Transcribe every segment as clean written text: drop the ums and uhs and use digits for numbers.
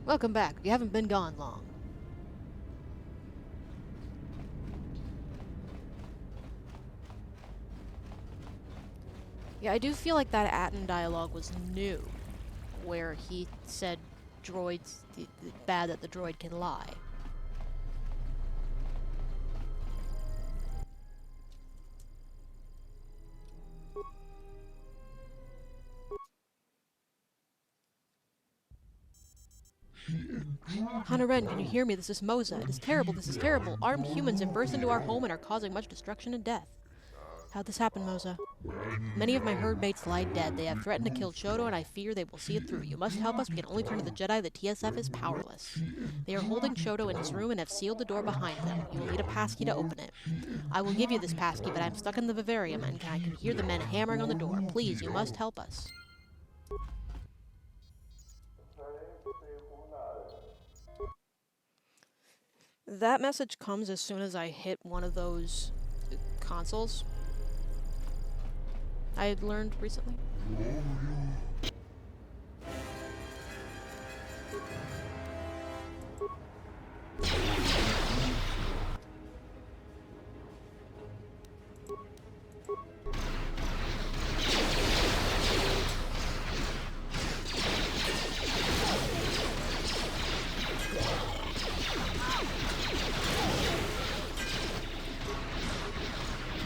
Welcome back. You haven't been gone long. Yeah, I do feel like that Atten dialogue was new, where he said droids, bad that the droid can lie. Hanaren, can you hear me? This is Moza. It is terrible, this is terrible. Armed humans have burst into our home and are causing much destruction and death. How'd this happen, Moza? Many of my herd mates lie dead. They have threatened to kill Chodo, and I fear they will see it through. You must help us. We can only turn to the Jedi. The TSF is powerless. They are holding Chodo in his room and have sealed the door behind them. You will need a passkey to open it. I will give you this passkey, but I'm stuck in the vivarium, and I can hear the men hammering on the door. Please, you must help us. That message comes as soon as I hit one of those consoles I had learned recently.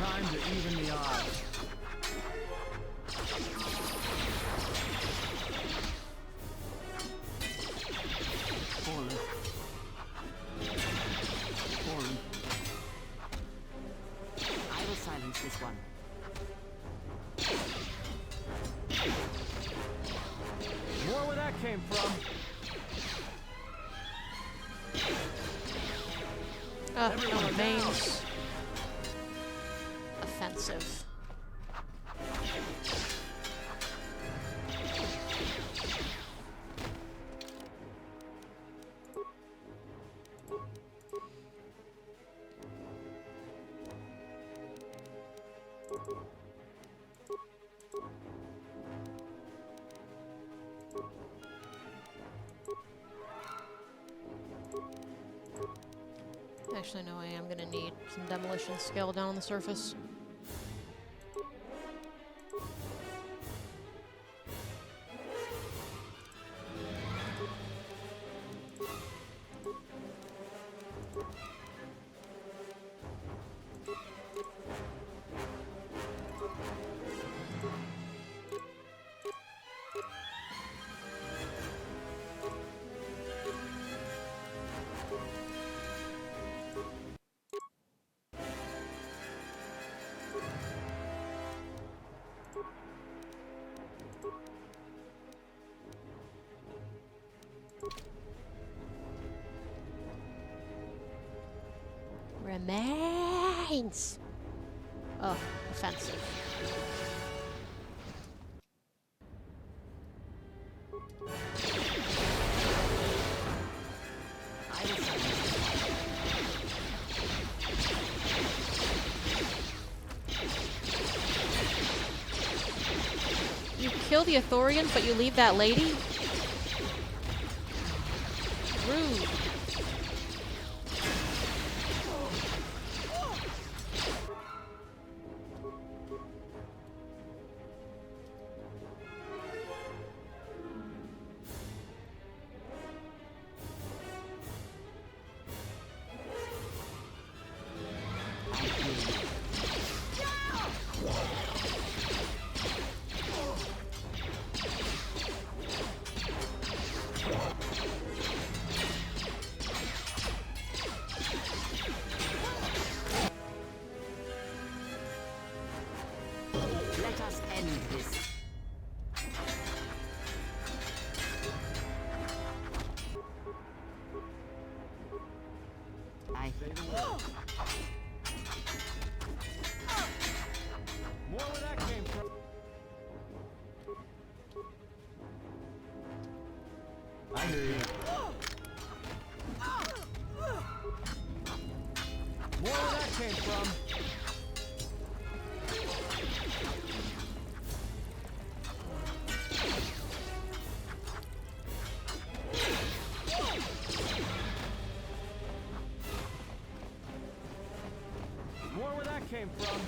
Time to even the odds. Fallen. I will silence this one. More where that came from. No remains. Offensive. Actually, no, I am gonna need some demolition skill down on the surface. Remains! Oh, offensive. I will silence You kill the Ithorians, but you leave that lady? Rude. Let us end this. More where that came from. I hear you. More where that came from. came from.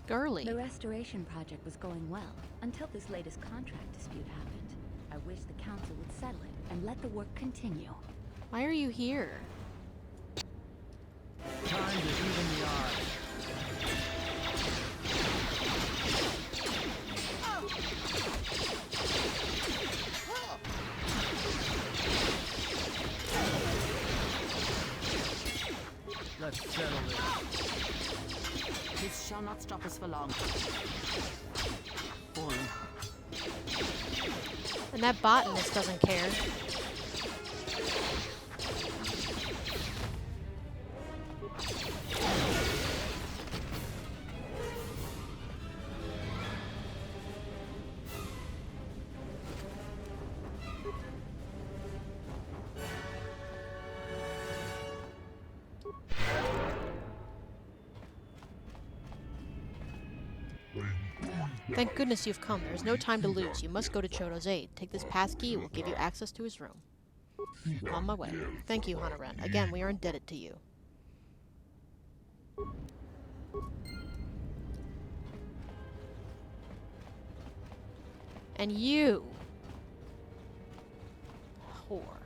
Girly. The restoration project was going well, until this latest contract dispute happened. I wish the council would settle it and let the work continue. Why are you here? Time to even the odds. Let's settle this. This shall not stop us for long. Boy, And that botanist doesn't care. Thank goodness you've come. There is no time to lose. You must go to Chodo's aid. Take this passkey. It will give you access to his room. On my way. Thank you, Hanaren. Again, we are indebted to you. And you... whore.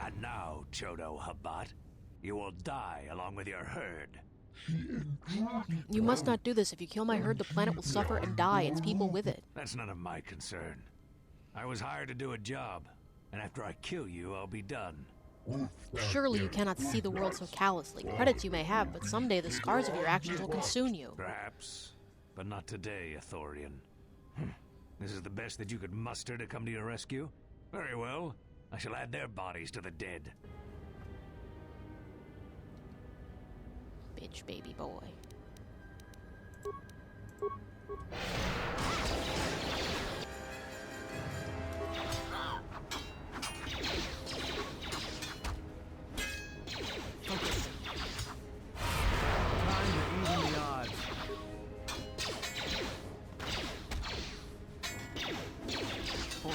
And now, Chodo Habat, you will die along with your herd. You must not do this. If you kill my herd, the planet will suffer and die, its people with it. That's none of my concern. I was hired to do a job, and after I kill you, I'll be done. Surely you cannot see the world so callously. Credits you may have, but someday the scars of your actions will consume you. Perhaps, but not today, Athorian. This is the best that you could muster to come to your rescue? Very well. I shall add their bodies to the dead. Bitch baby boy. focus. Time to even the odds. Boy,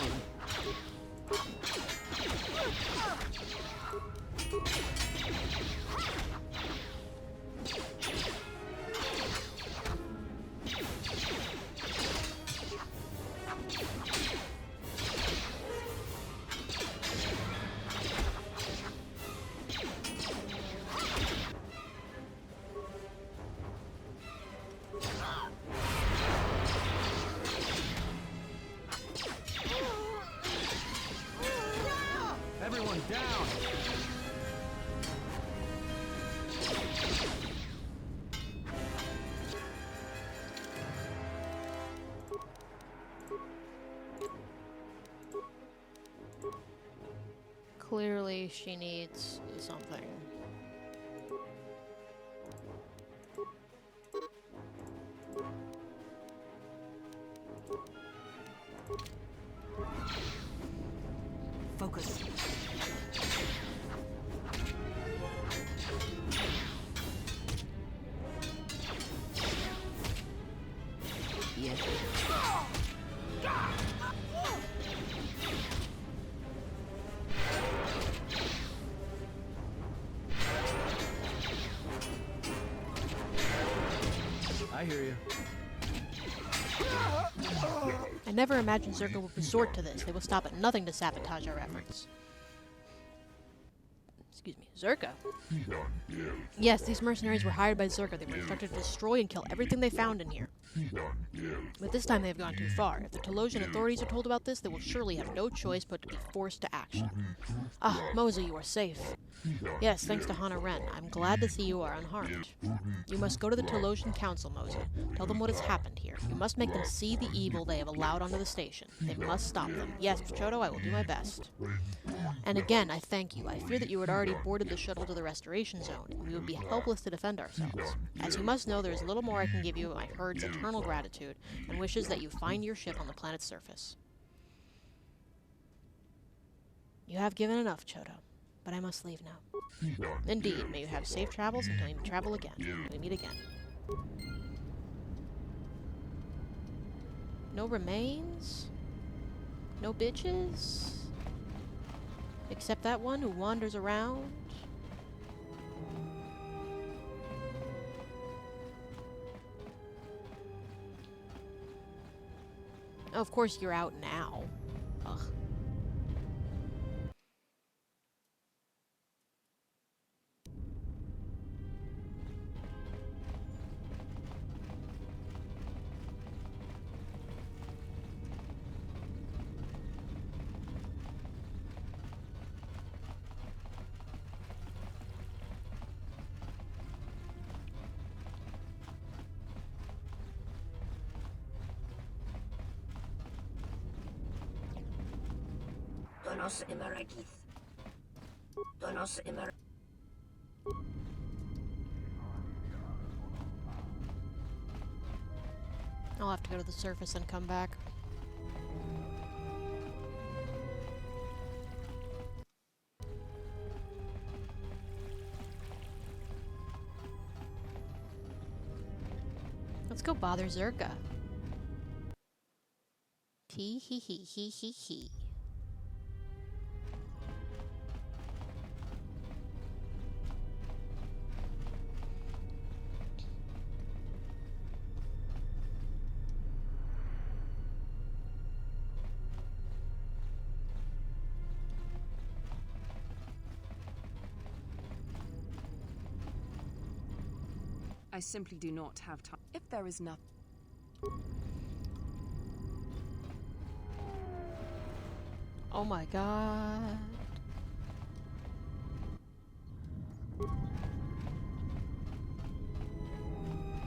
Everyone down. Clearly she needs something. focus. Yes. I hear you. I never imagined Zerka would resort to this. They will stop at nothing to sabotage our efforts. Excuse me, Zerka? Yes, these mercenaries were hired by Zerka. They were instructed to destroy and kill everything they found in here. But this time they have gone too far. If the Telosian authorities are told about this, they will surely have no choice but to be forced to action. Ah, Moza, you are safe. Yes, thanks to Hana Ren. I'm glad to see you are unharmed. You must go to the Tolosian Council, Moza. Tell them what has happened here. You must make them see the evil they have allowed onto the station. They must stop them. Yes, Chodo, I will do my best. And again, I thank you. I fear that you had already boarded the shuttle to the restoration zone, and we would be helpless to defend ourselves. As you must know, there is little more I can give you but my herd's eternal gratitude, and wishes that you find your ship on the planet's surface. You have given enough, Chodo, but I must leave now. Indeed, may you have safe travels until we travel again. We meet again. No remains? No bitches? Except that one who wanders around? Oh, of course you're out now. Ugh. Donos Emeragith. Donos Emer. I'll have to go to the surface and come back. Let's go bother Zerka. Tee hee hee hee hee hee. I simply do not have time. If there is nothing. Oh my god.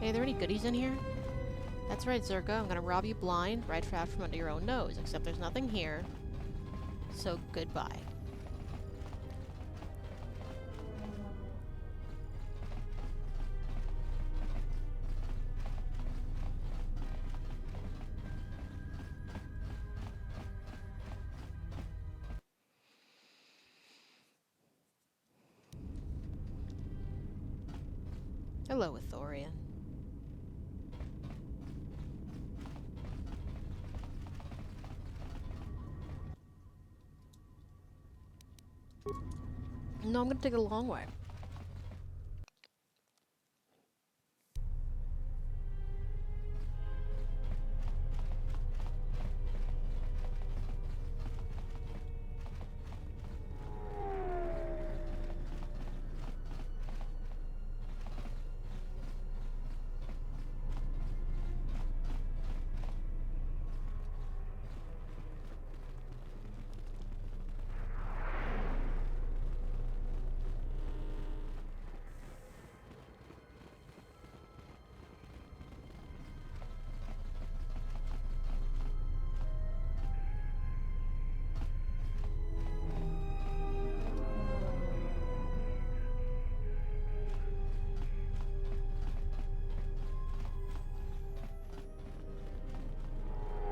Hey, are there any goodies in here? That's right, Zerka. I'm gonna rob you blind, right out from under your own nose. Except there's nothing here. So, goodbye. Hello, Ithorian. No, I'm gonna take it a long way.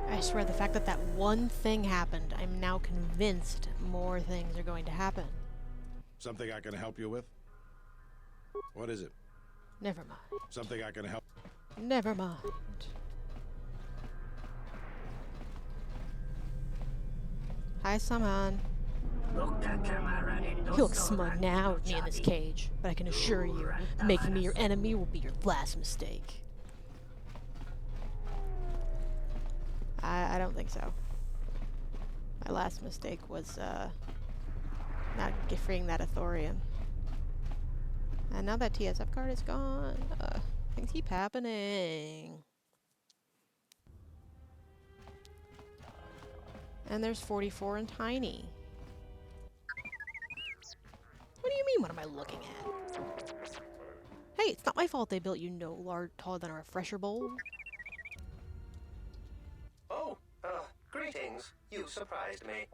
I swear, the fact that that one thing happened, I'm now convinced more things are going to happen. Something I can help you with? What is it? Never mind. Something I can help... Never mind. Hi, Saman. You look smug now with me in this cage, but I can assure you, making me your enemy will be your last mistake. I don't think so. My last mistake was, not freeing that Ithorian. And now that TSF card is gone, things keep happening. And there's 44 and Tiny. What do you mean, what am I looking at? Hey, it's not my fault they built you no large taller than a refresher bowl. Oh, greetings. You surprised me.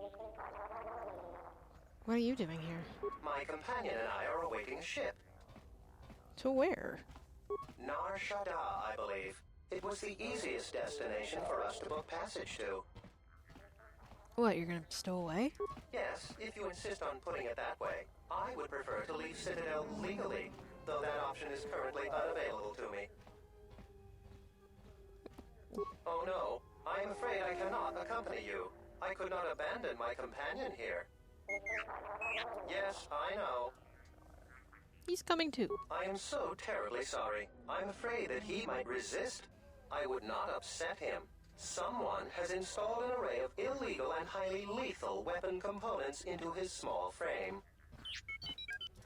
What are you doing here? My companion and I are awaiting a ship. To where? Nar Shaddaa, I believe. It was the easiest destination for us to book passage to. What, you're gonna stow away? Yes, if you insist on putting it that way. I would prefer to leave Citadel legally, though that option is currently unavailable to me. Oh no, I am afraid I cannot accompany you. I could not abandon my companion here. Yes, I know. He's coming too. I am so terribly sorry. I'm afraid that he might resist. I would not upset him. Someone has installed an array of illegal and highly lethal weapon components into his small frame.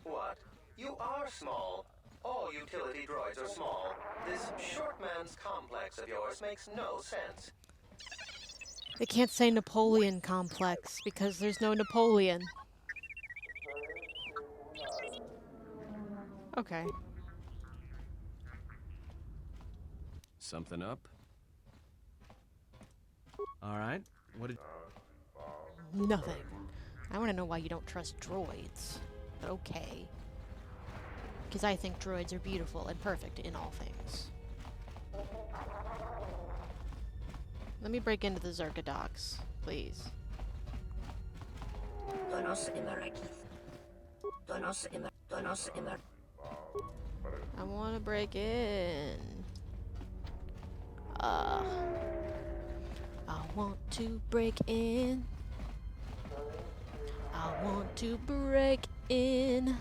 What? You are small. All utility droids are small. This short man's complex of yours makes no sense. They can't say Napoleon complex because there's no Napoleon. Okay. Something up? Alright, what did... Nothing. I want to know why you don't trust droids. But okay. Because I think droids are beautiful and perfect in all things. Let me break into the Zerka docks, please. Donos Imerakith. Donos Imer. I want to break in. I want to break in. I want to break in.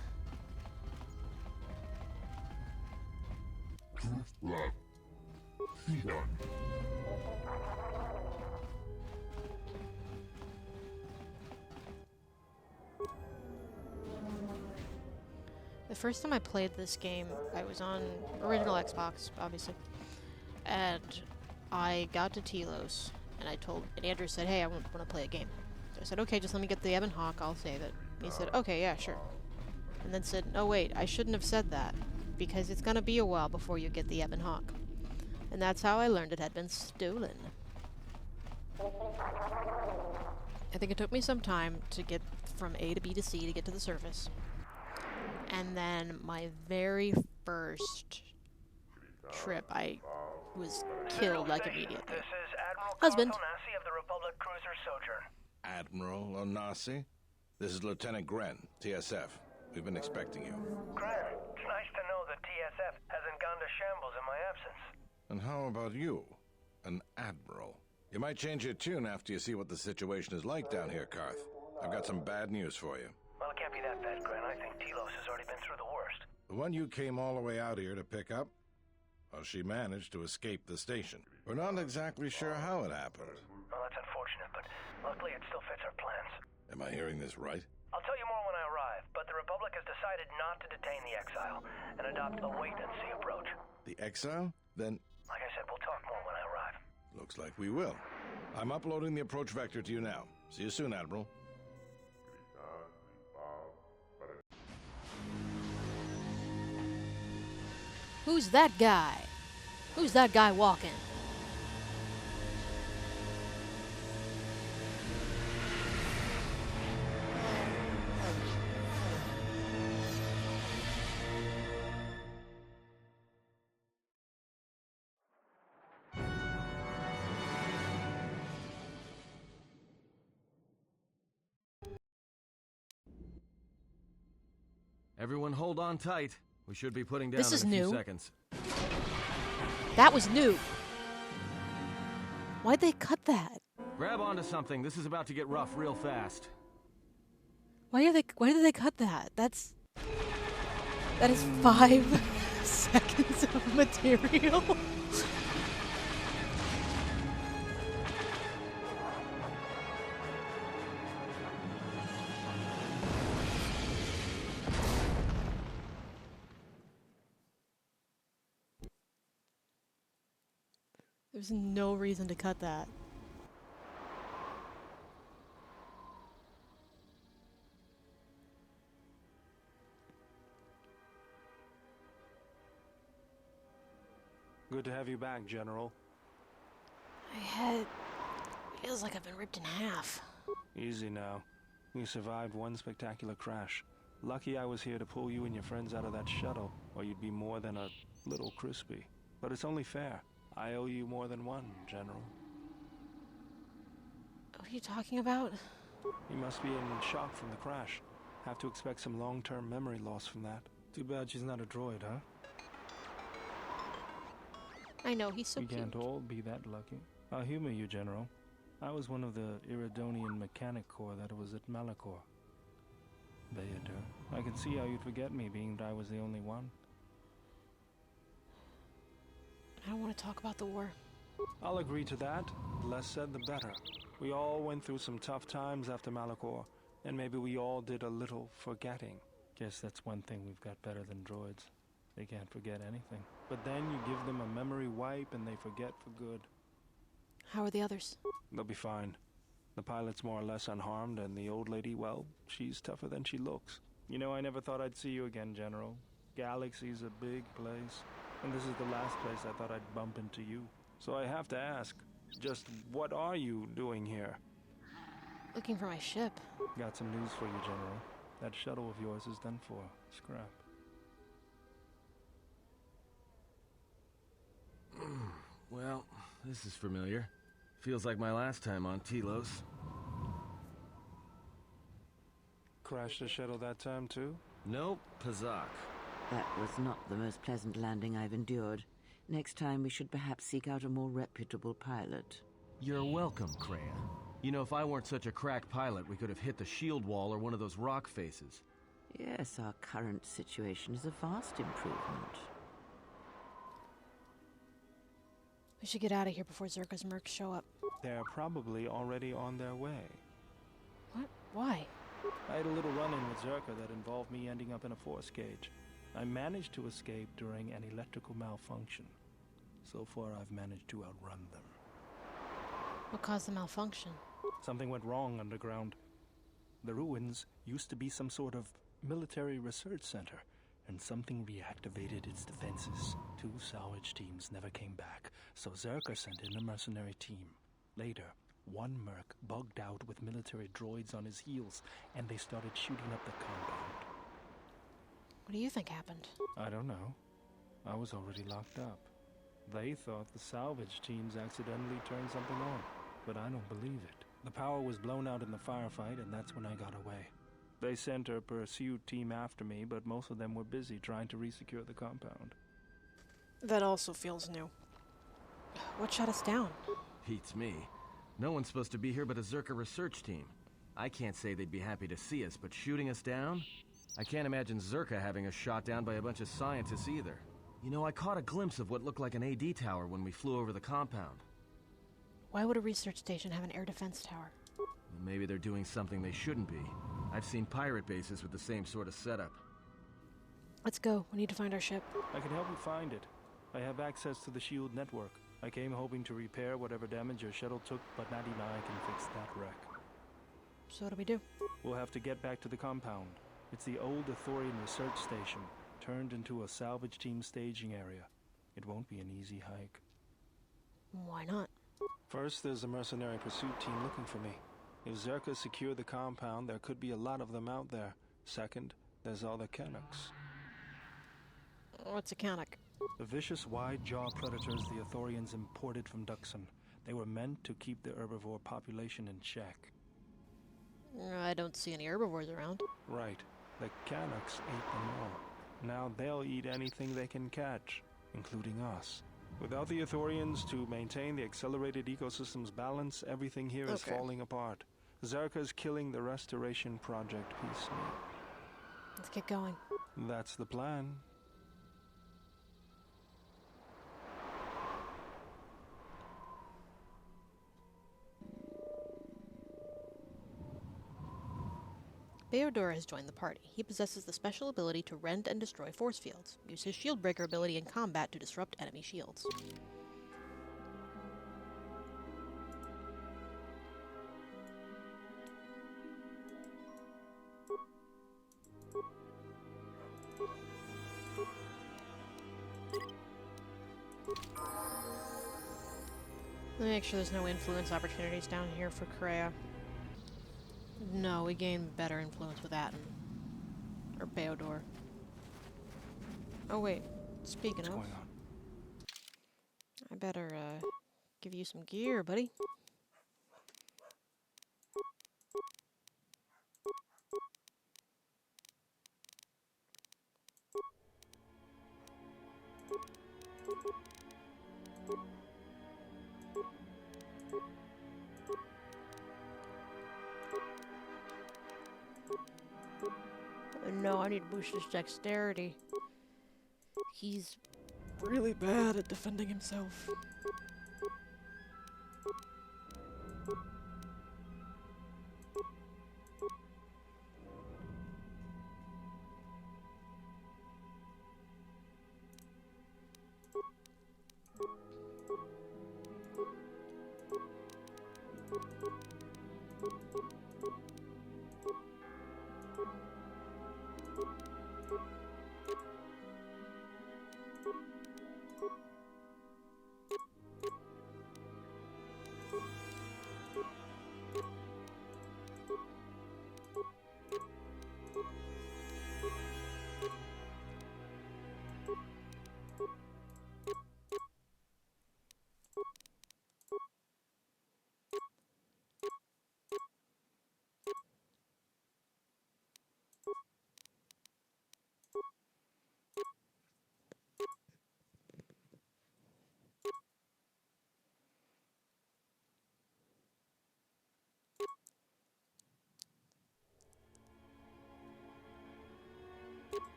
The first time I played this game, I was on original Xbox, obviously, and I got to Telos, and and Andrew said, "Hey, I want to play a game." So I said, "Okay, just let me get the Ebon Hawk, I'll save it." And he said, "Okay, yeah, sure." And then said, "No, wait, I shouldn't have said that, because it's gonna be a while before you get the Ebon Hawk." And that's how I learned it had been stolen. I think it took me some time to get from A to B to C to get to the surface. And then my very first trip, I was killed like immediately. This is Admiral Husband. Onasi of the Republic Cruiser Sojourn. Admiral Onasi? This is Lieutenant Gren, TSF. We've been expecting you. Gren, it's nice to know that TSF hasn't gone to shambles in my absence. And how about you? An Admiral. You might change your tune after you see what the situation is like down here, Karth. I've got some bad news for you. Well, it can't be that bad, Gren. I think Telos has already been through the worst. The one you came all the way out here to pick up? Well, she managed to escape the station. We're not exactly sure how it happened. Well, that's unfortunate, but luckily it still fits our plans. Am I hearing this right? I'll tell you more when I arrive, but the Republic has decided not to detain the exile and adopt a wait-and-see approach. The exile? Then Like I said, we'll talk more when I arrive. looks like we will. I'm uploading the approach vector to you now. See you soon, Admiral. Who's that guy? Who's that guy walking? Everyone hold on tight. We should be putting down This is in a few new. seconds. That was new. Why'd they cut that? Grab onto something. This is about to get rough real fast. Why did they cut that? That is 5 seconds of material. There's no reason to cut that. Good to have you back, General. My head feels like I've been ripped in half. Easy now. You survived one spectacular crash. Lucky I was here to pull you and your friends out of that shuttle, or you'd be more than a little crispy. But it's only fair. I owe you more than one, General. What are you talking about? You must be in shock from the crash. Have to expect some long-term memory loss from that. Too bad she's not a droid, huh? I know, he's so We cute. can't all be that lucky. I'll humor you, General. I was one of the Iridonian Mechanic Corps that was at Malachor. Bayadur, I can see how you'd forget me, being that I was the only one. I don't want to talk about the war. I'll agree to that. The less said, the better. We all went through some tough times after Malachor, and maybe we all did a little forgetting. Guess that's one thing we've got better than droids. They can't forget anything. But then you give them a memory wipe and they forget for good. How are the others? They'll be fine. The pilot's more or less unharmed, and the old lady, well, she's tougher than she looks. You know, I never thought I'd see you again, General. Galaxy's a big place, and this is the last place I thought I'd bump into you. So I have to ask, just what are you doing here? Looking for my ship. Got some news for you, General. That shuttle of yours is done for. Scrap. Well, this is familiar. Feels like my last time on Telos. Crashed the shuttle that time, too? Nope, Pazak. That was not the most pleasant landing I've endured. Next time we should perhaps seek out a more reputable pilot. You're welcome, Kreia. You know, if I weren't such a crack pilot, we could have hit the shield wall or one of those rock faces. Yes, our current situation is a vast improvement. We should get out of here before Zerka's mercs show up. They're probably already on their way. What? Why? I had a little run-in with Zerka that involved me ending up in a force cage. I managed to escape during an electrical malfunction. So far, I've managed to outrun them. What caused the malfunction? Something went wrong underground. The ruins used to be some sort of military research center, and something reactivated its defenses. 2 salvage teams never came back, so Zerka sent in a mercenary team. Later, one merc bugged out with military droids on his heels, and they started shooting up the compound. What do you think happened? I don't know. I was already locked up. They thought the salvage teams accidentally turned something on, but I don't believe it. The power was blown out in the firefight, and that's when I got away. They sent a pursuit team after me, but most of them were busy trying to resecure the compound. That also feels new. What shut us down? Beats me. No one's supposed to be here but a Zerka research team. I can't say they'd be happy to see us, but shooting us down? I can't imagine Zerka having us shot down by a bunch of scientists either. You know, I caught a glimpse of what looked like an AD tower when we flew over the compound. Why would a research station have an air defense tower? Maybe they're doing something they shouldn't be. I've seen pirate bases with the same sort of setup. Let's go. We need to find our ship. I can help you find it. I have access to the SHIELD network. I came hoping to repair whatever damage your shuttle took, but not even I can fix that wreck. So what do we do? We'll have to get back to the compound. It's the old Athorian research station, turned into a salvage team staging area. It won't be an easy hike. Why not? First, there's a mercenary pursuit team looking for me. If Zerka secure the compound, there could be a lot of them out there. Second, there's all the Canucks. What's a Canuck? The vicious wide-jaw predators the Athorians imported from Duxon. They were meant to keep the herbivore population in check. I don't see any herbivores around. Right. The Canucks ate them all. Now they'll eat anything they can catch, including us. Without the Athorians to maintain the accelerated ecosystem's balance, everything here is falling apart. Zerka's killing the Restoration Project piecemeal. Let's get going. That's the plan. Beodora has joined the party. He possesses the special ability to rend and destroy force fields. Use his shield breaker ability in combat to disrupt enemy shields. Let me make sure there's no influence opportunities down here for Kreia. No, we gain better influence with Atten. Or Beodor. Oh wait, speaking What's of... going on? I better, give you some gear, buddy. No, I need to boost his dexterity. He's really bad at defending himself.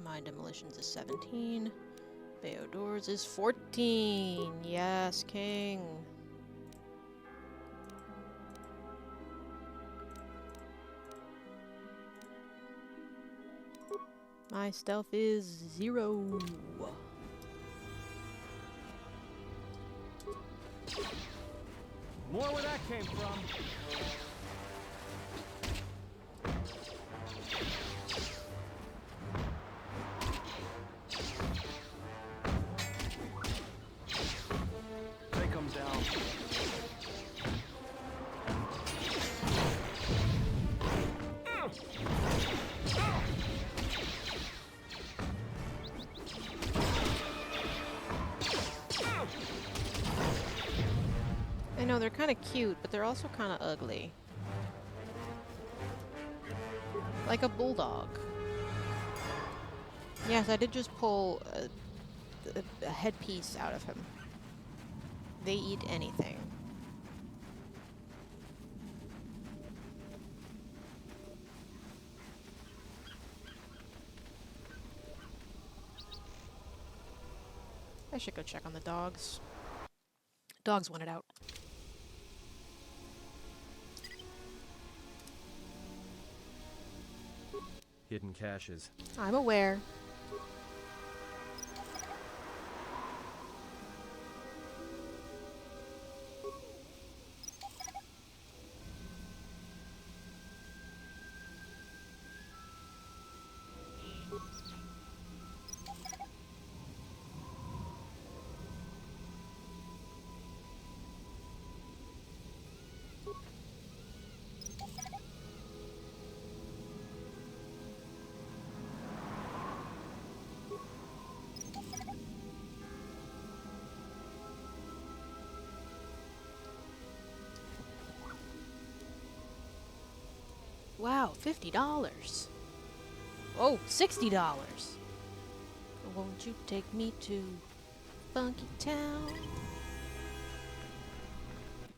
My demolitions is 17. Beodor's is 14. Yes, king. My stealth is 0. More where that came from. Take them down. I know, they're kind of cute, but they're also kind of ugly. Like a bulldog. Yes, I did just pull a headpiece out of him. They eat anything. I should go check on the dogs. Dogs want it out. Hidden caches. I'm aware. Wow, $50. Oh, $60. Won't you take me to Funky Town?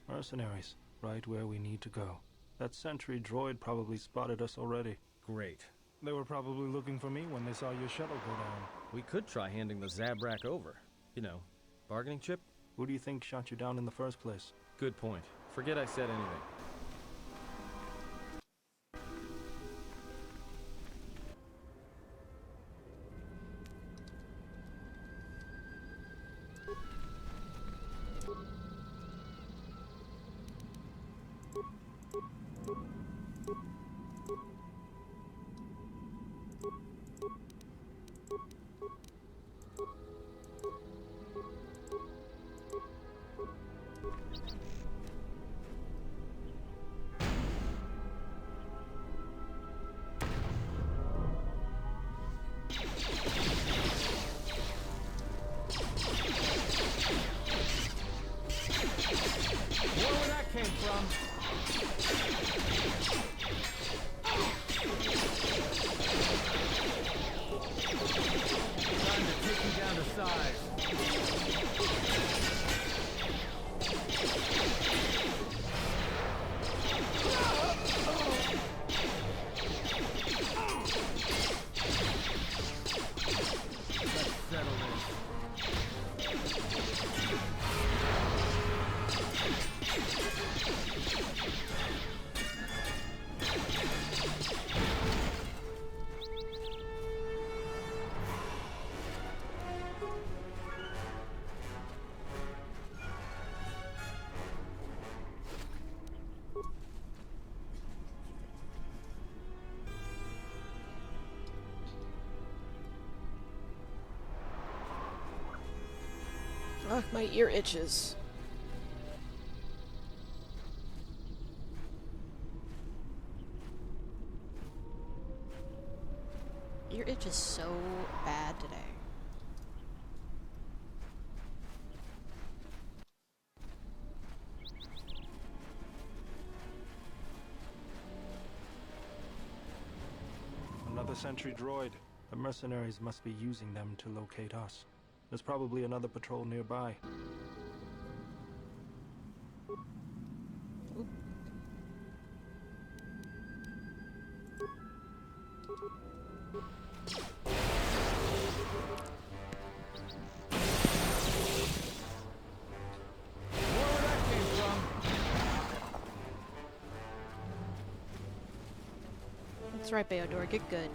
Mercenaries, right where we need to go. That sentry droid probably spotted us already. Great. They were probably looking for me when they saw your shuttle go down. We could try handing the Zabrak over. You know, bargaining chip? Who do you think shot you down in the first place? Good point. Forget I said anything. Ugh, my ear itches. Ear itch is so bad today. Another sentry droid. The mercenaries must be using them to locate us. There's probably another patrol nearby. That's right, Beodor, get good.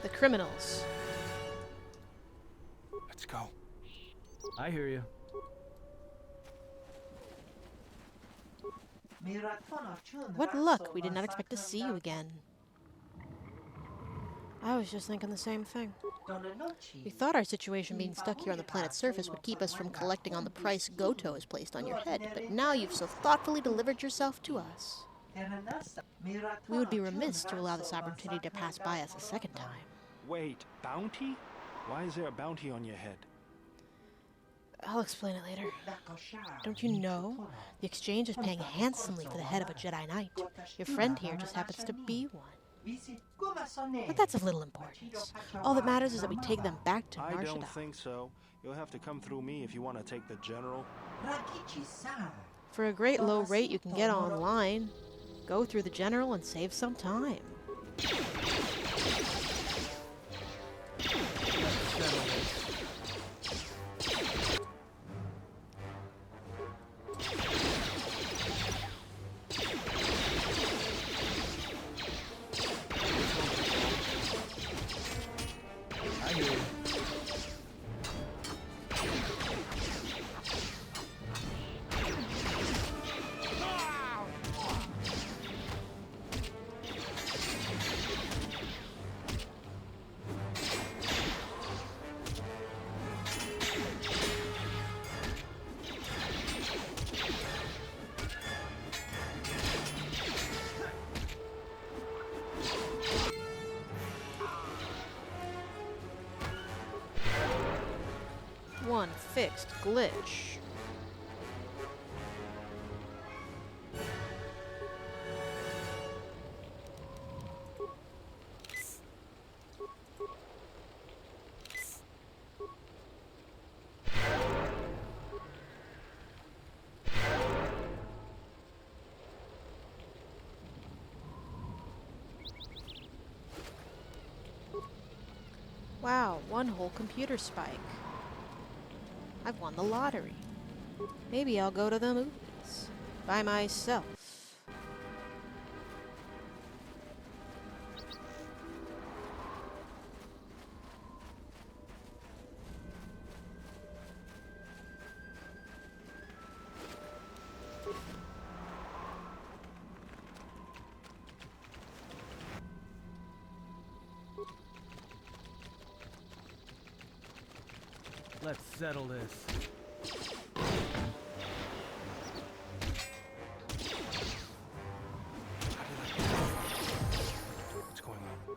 The criminals. Let's go. I hear you. What luck, we did not expect to see you again. I was just thinking the same thing. We thought our situation being stuck here on the planet's surface would keep us from collecting on the price Goto has placed on your head, but now you've so thoughtfully delivered yourself to us. We would be remiss to allow this opportunity to pass by us a second time. Wait, bounty? Why is there a bounty on your head? I'll explain it later. Don't you know? The exchange is paying handsomely for the head of a Jedi Knight. Your friend here just happens to be one. But that's of little importance. All that matters is that we take them back to I Narshada. don't think so. You'll have to come through me if you want to take the general. For a great low rate you can get online. Go through the general and save some time. One fixed glitch. Wow, one whole computer spike. I've won the lottery. Maybe I'll go to the movies. By myself. Let's settle this. What's going on?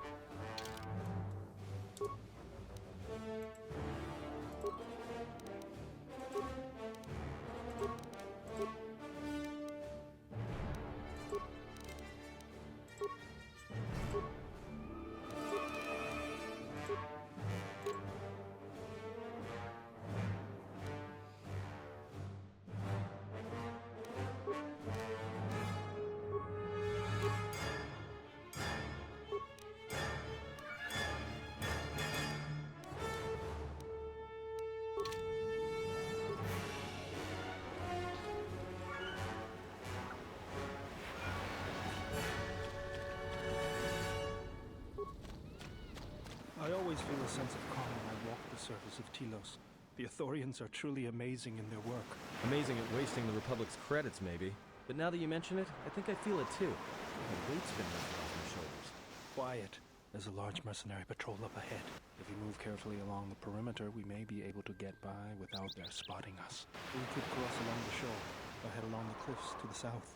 I always feel a sense of calm when I walk the surface of Telos. The Ithorians are truly amazing in their work. Amazing at wasting the Republic's credits, maybe. But now that you mention it, I think I feel it too. The weight's been lifted off my shoulders. Quiet. There's a large mercenary patrol up ahead. If we move carefully along the perimeter, we may be able to get by without their spotting us. We could cross along the shore, or head along the cliffs to the south.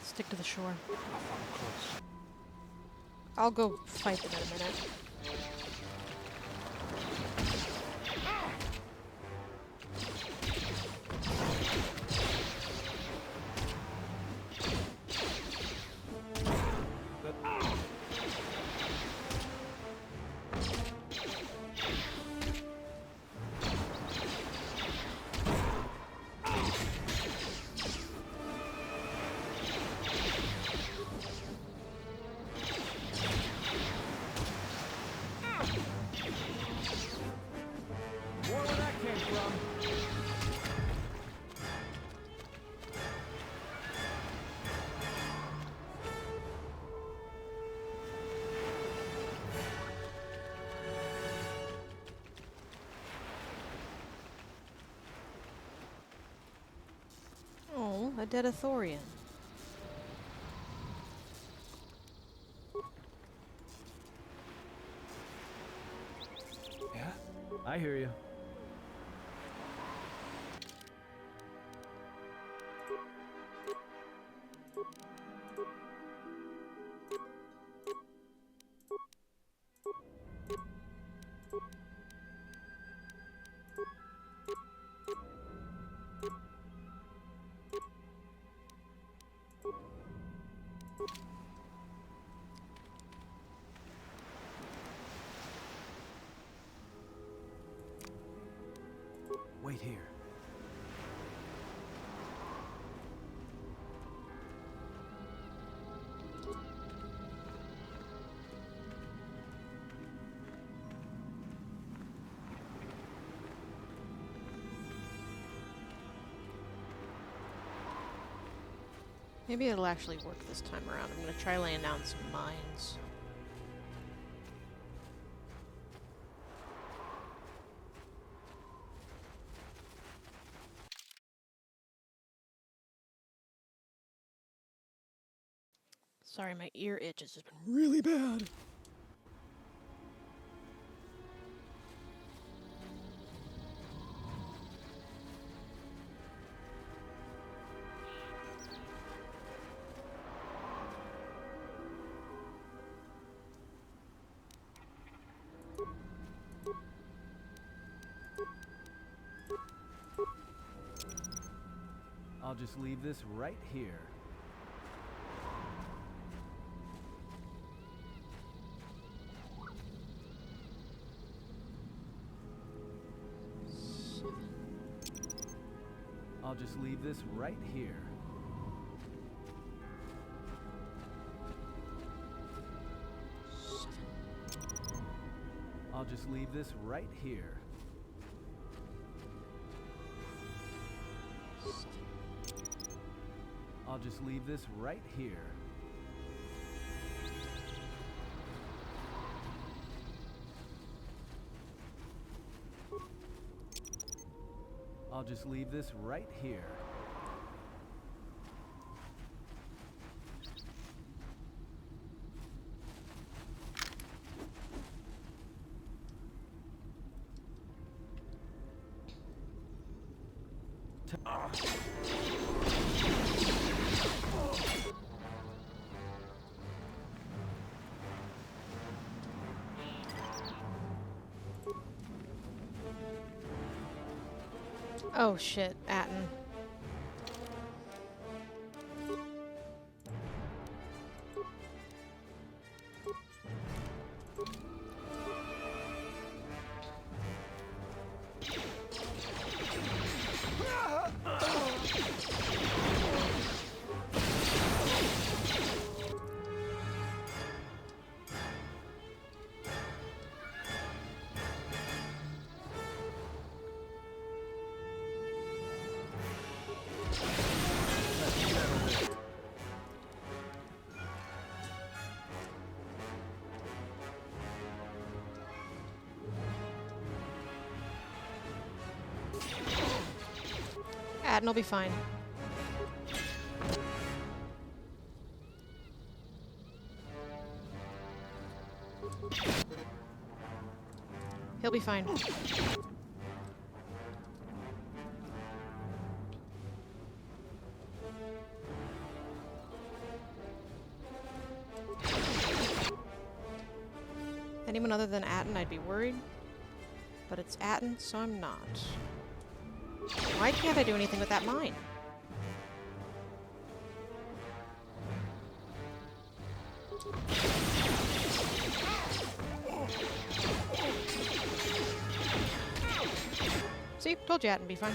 Stick to the shore. I'll follow close. I'll go fight them in a minute. Oh, a dead Ithorian. Yeah? I hear you. Wait here. Maybe it'll actually work this time around. I'm gonna try laying down some mines. Sorry, my ear itch has just been really bad. I'll just leave this right here. I'll just leave this right here. I'll just leave this right here. I'll just leave this right here. I'll just leave this right here. Oh shit, Atten. Atten will be fine. He'll be fine. Anyone other than Atten, I'd be worried. But it's Atten, so I'm not. Why can't I do anything with that mine? See? Told you Atten would be fine.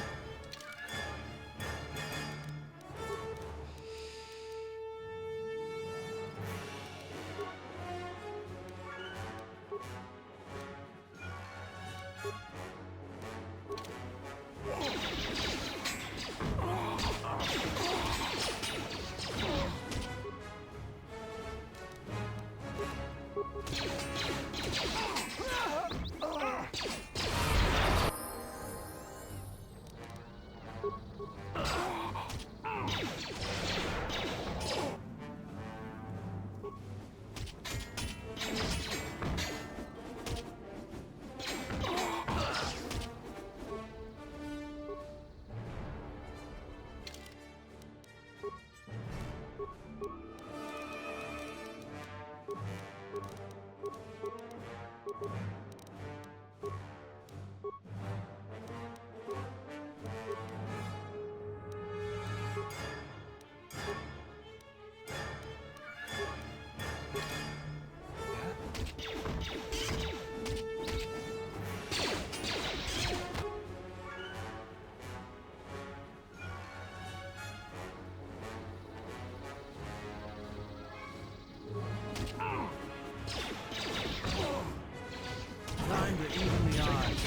Time to even the odds.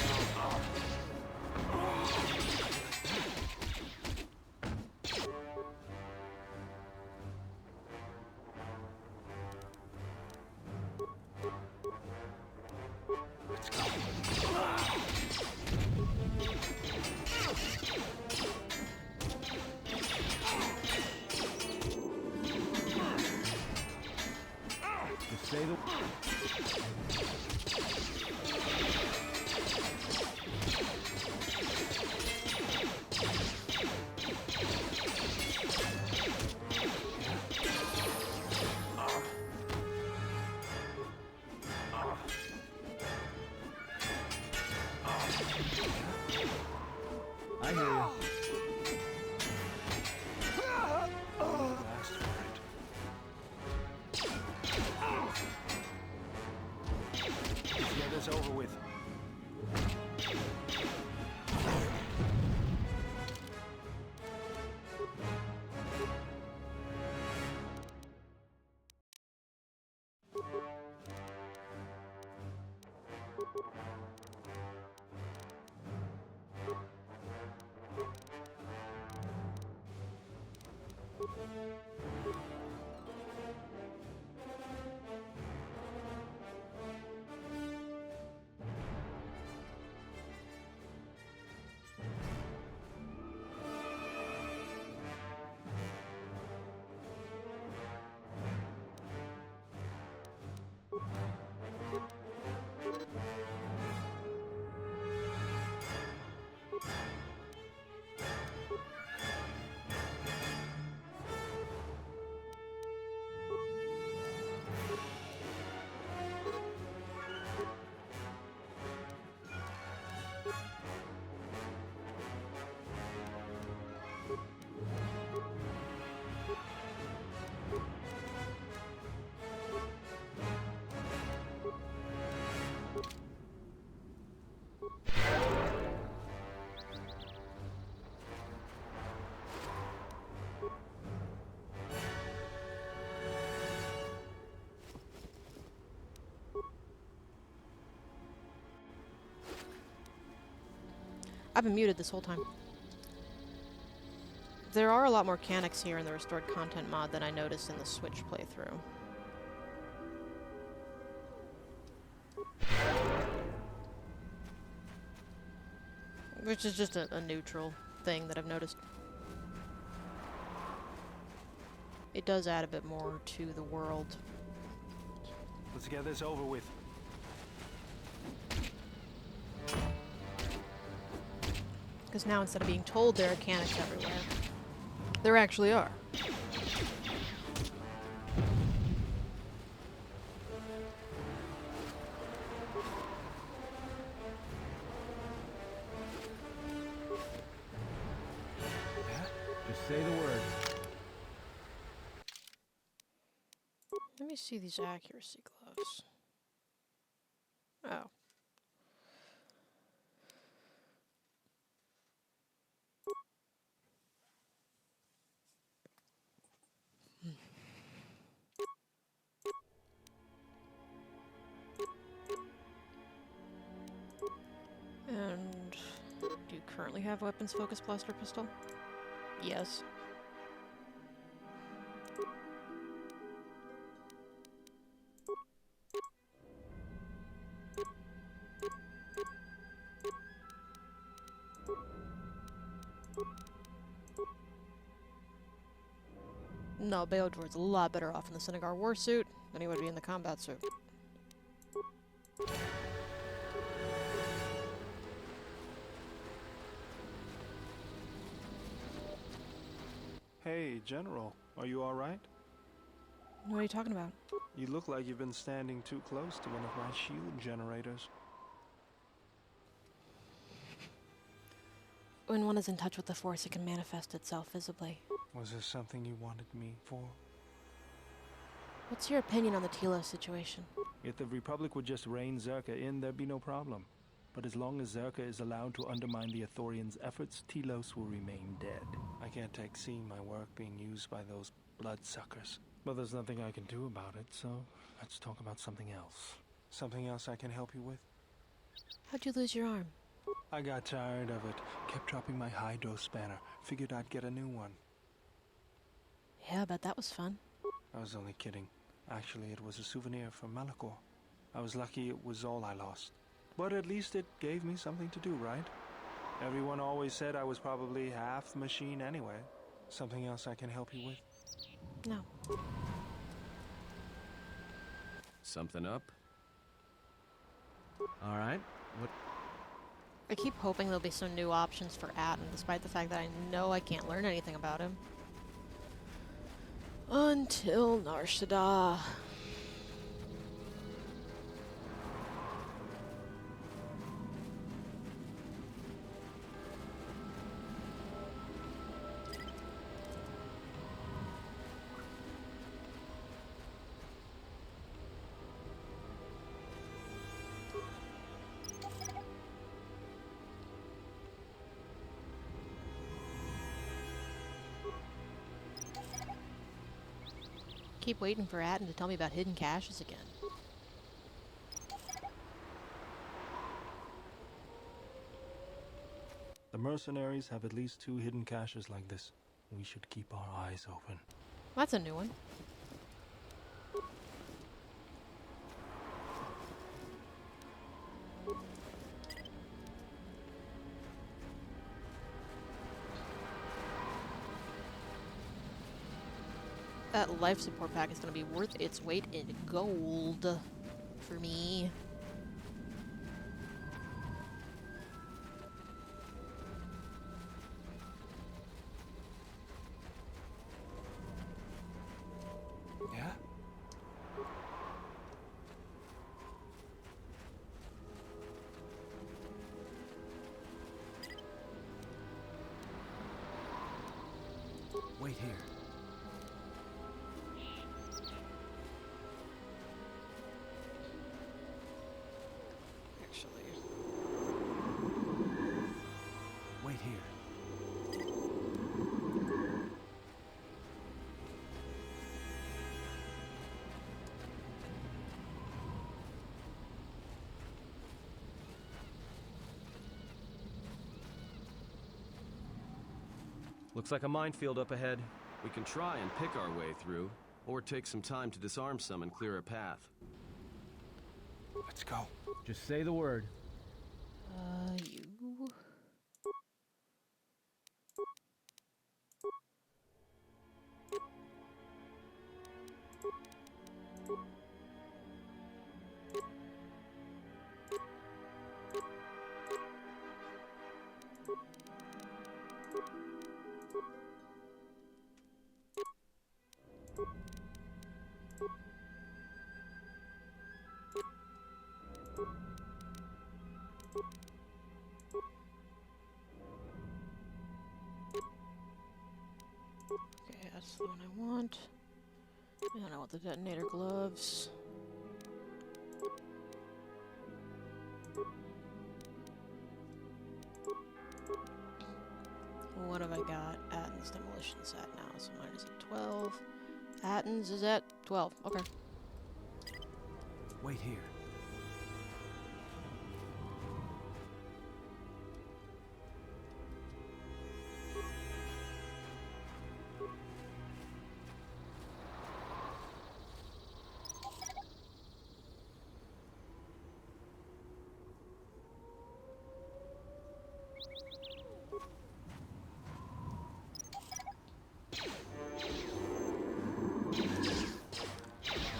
To say the I hear you. Asked for it. Let's get this over with. I've been muted this whole time. There are a lot more mechanics here in the restored content mod than I noticed in the Switch playthrough. Which is just a neutral thing that I've noticed. It does add a bit more to the world. Let's get this over with. Because now instead of being told there are mechanics everywhere, there actually are. Just say the word. Let me see these accuracy gloves. Oh. And do you currently have weapons focus blaster pistol? Yes. No, Beodor's a lot better off in the Senegar warsuit than he would be in the combat suit. Hey, General, are you alright? What are you talking about? You look like you've been standing too close to one of my shield generators. When one is in touch with the Force, it can manifest itself visibly. Was there something you wanted me for? What's your opinion on the Telos situation? If the Republic would just rein Zerka in, there'd be no problem. But as long as Zerka is allowed to undermine the Ithorians' efforts, Telos will remain dead. I can't take seeing my work being used by those bloodsuckers. But there's nothing I can do about it, so let's talk about something else. Something else I can help you with? How'd you lose your arm? I got tired of it. Kept dropping my hydro spanner. Figured I'd get a new one. Yeah, I bet that was fun. I was only kidding. Actually, it was a souvenir from Malachor. I was lucky it was all I lost. But at least it gave me something to do, right? Everyone always said I was probably half machine anyway. Something else I can help you with? No. Something up? Alright, what? I keep hoping there'll be some new options for Atten, despite the fact that I know I can't learn anything about him. Until Nar Shaddaa. Keep waiting for Atten to tell me about hidden caches again. mercenaries have at least 2 hidden caches like this. We should keep our eyes open. That's a new one. That life support pack is going to be worth its weight in gold for me. Yeah? Wait here. Actually. Wait here. Looks like a minefield up ahead. We can try and pick our way through, or take some time to disarm some and clear a path. Let's go. Just say the word. You. Okay, that's the one I want. And I want the detonator gloves. What have I got? Athens demolition's at now, so mine is at 12. Athens is at 12. Okay. Wait here.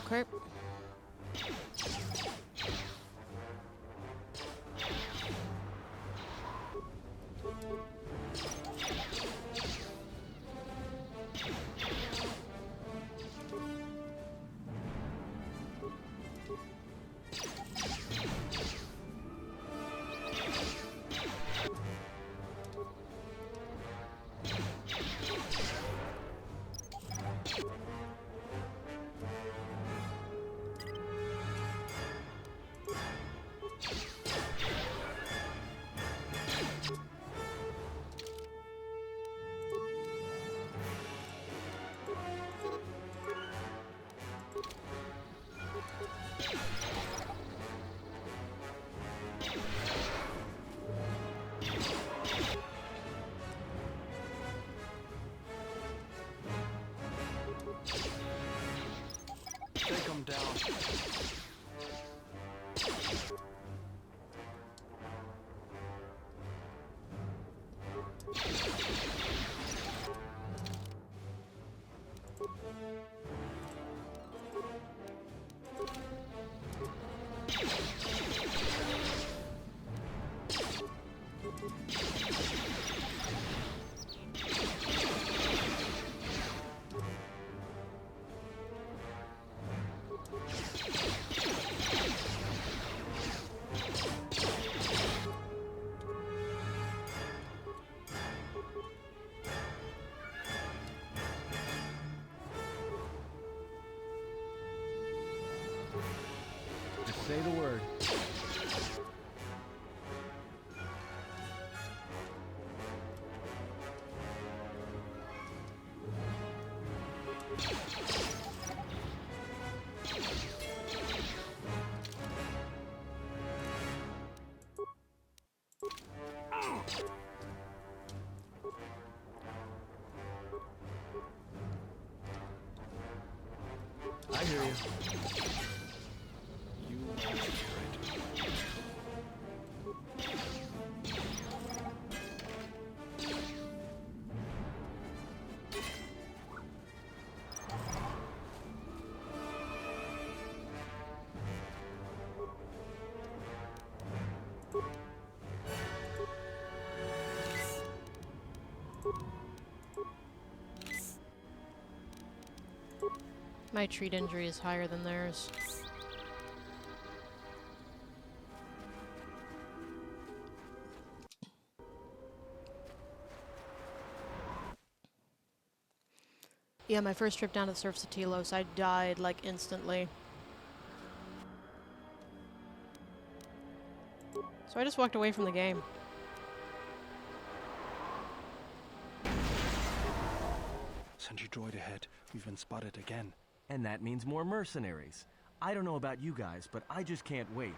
Okay. Take them down. Just say the word. hear you. You must hear it. My treat injury is higher than theirs. Yeah, my first trip down to the surface of Telos, I died, like, instantly. So I just walked away from the game. Sentry droid ahead. We've been spotted again. And that means more mercenaries. I don't know about you guys, but I just can't wait.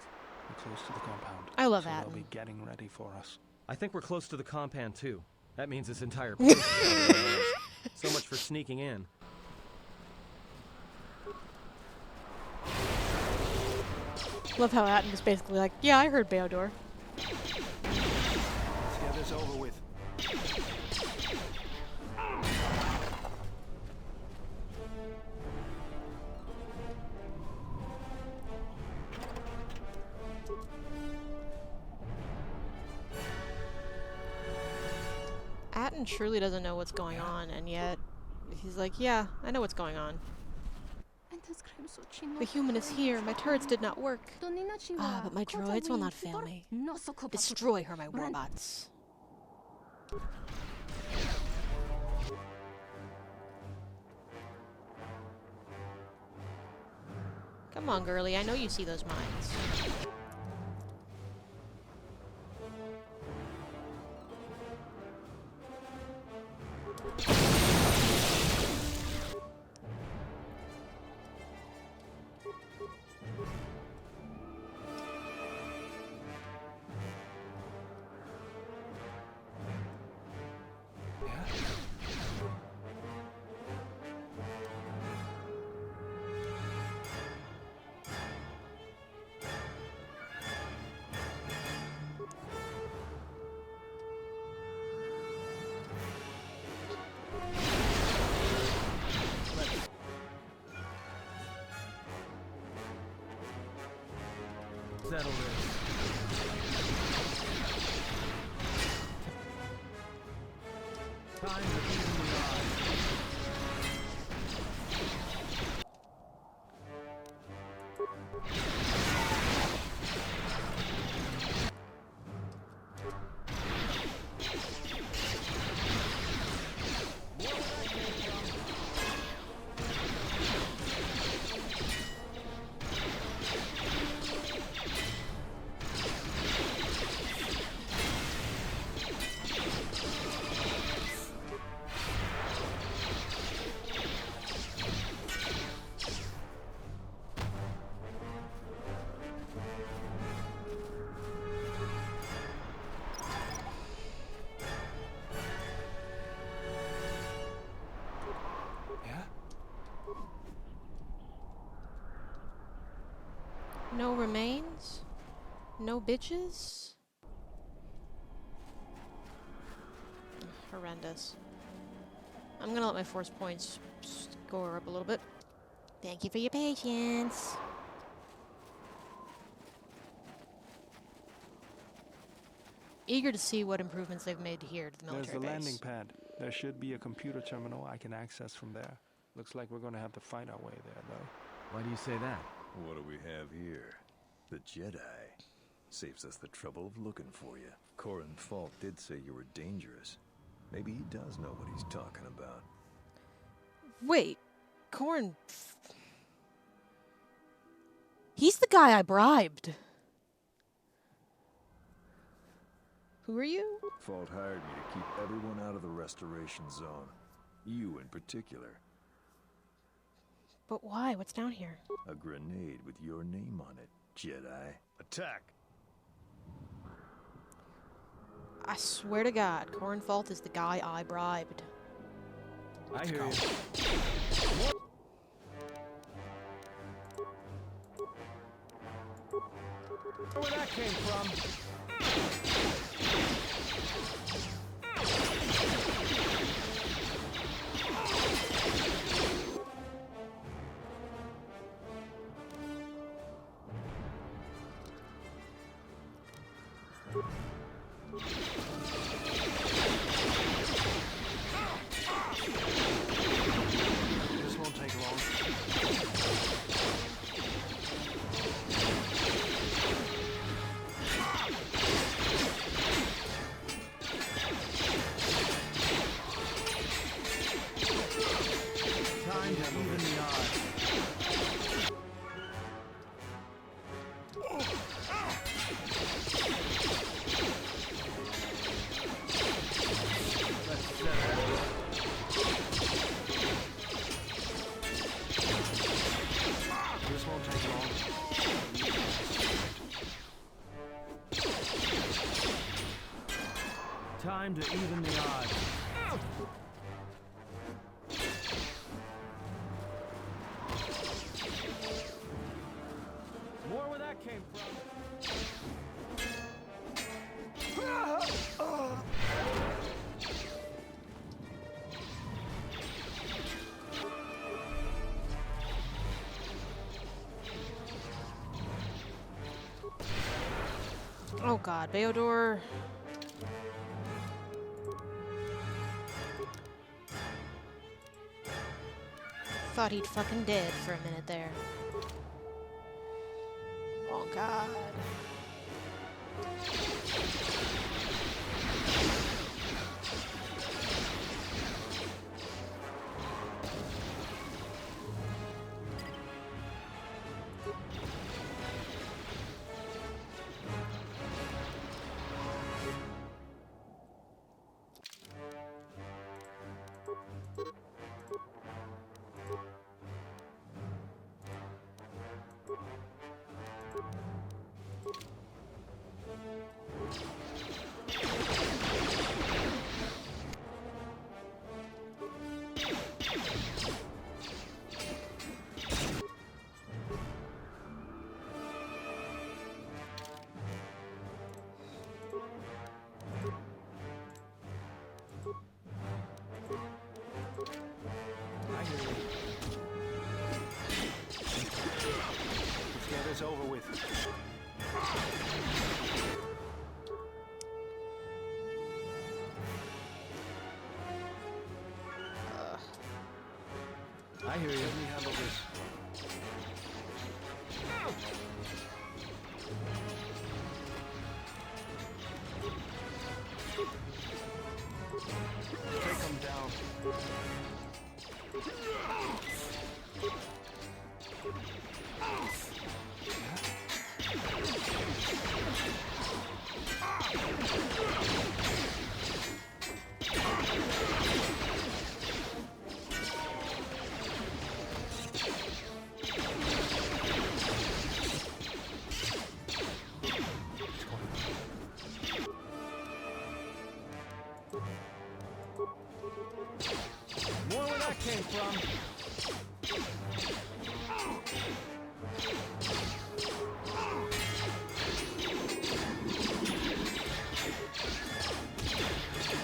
We're close to the compound. I love so that. they'll be getting ready for us. I think we're close to the compound, too. That means this entire place is under ours. So much for sneaking in. Love how Atten is basically like, yeah, I heard Beodor. Let's get this over with. Atten truly doesn't know what's going on, and yet he's like, yeah, I know what's going on. The human is here. My turrets did not work. Ah, but my droids will not fail me. Destroy her, my robots. Come on, girly. I know you see those mines. Settle this. Time to even the odds. No remains? No bitches? Horrendous. I'm gonna let my force points score up a little bit. Thank you for your patience. Eager to see what improvements they've made here to the There's military the base. landing pad. There should be a computer terminal I can access from there. Looks like we're going to have to fight our way there, though. Why do you say that? What do we have here? The Jedi. Saves us the trouble of looking for you. Corin Falk did say you were dangerous. Maybe he does know what he's talking about. Wait, Corn... He's the guy I bribed. Who are you? Falk hired me to keep everyone out of the restoration zone. You in particular. But why? What's down here? A grenade with your name on it, Jedi. Attack! I swear to God, Corn Fault is the guy I bribed. I hear you. Where that came from? This won't take long. Time to even the odds. Let's set it. This won't take long. Time to even the odds. More where that came from. Oh god, Beodor. Thought he'd fucking dead for a minute there. Oh god. I hear you. Let's get this over with. I hear you. Let me handle this. Take them down. More where that came from.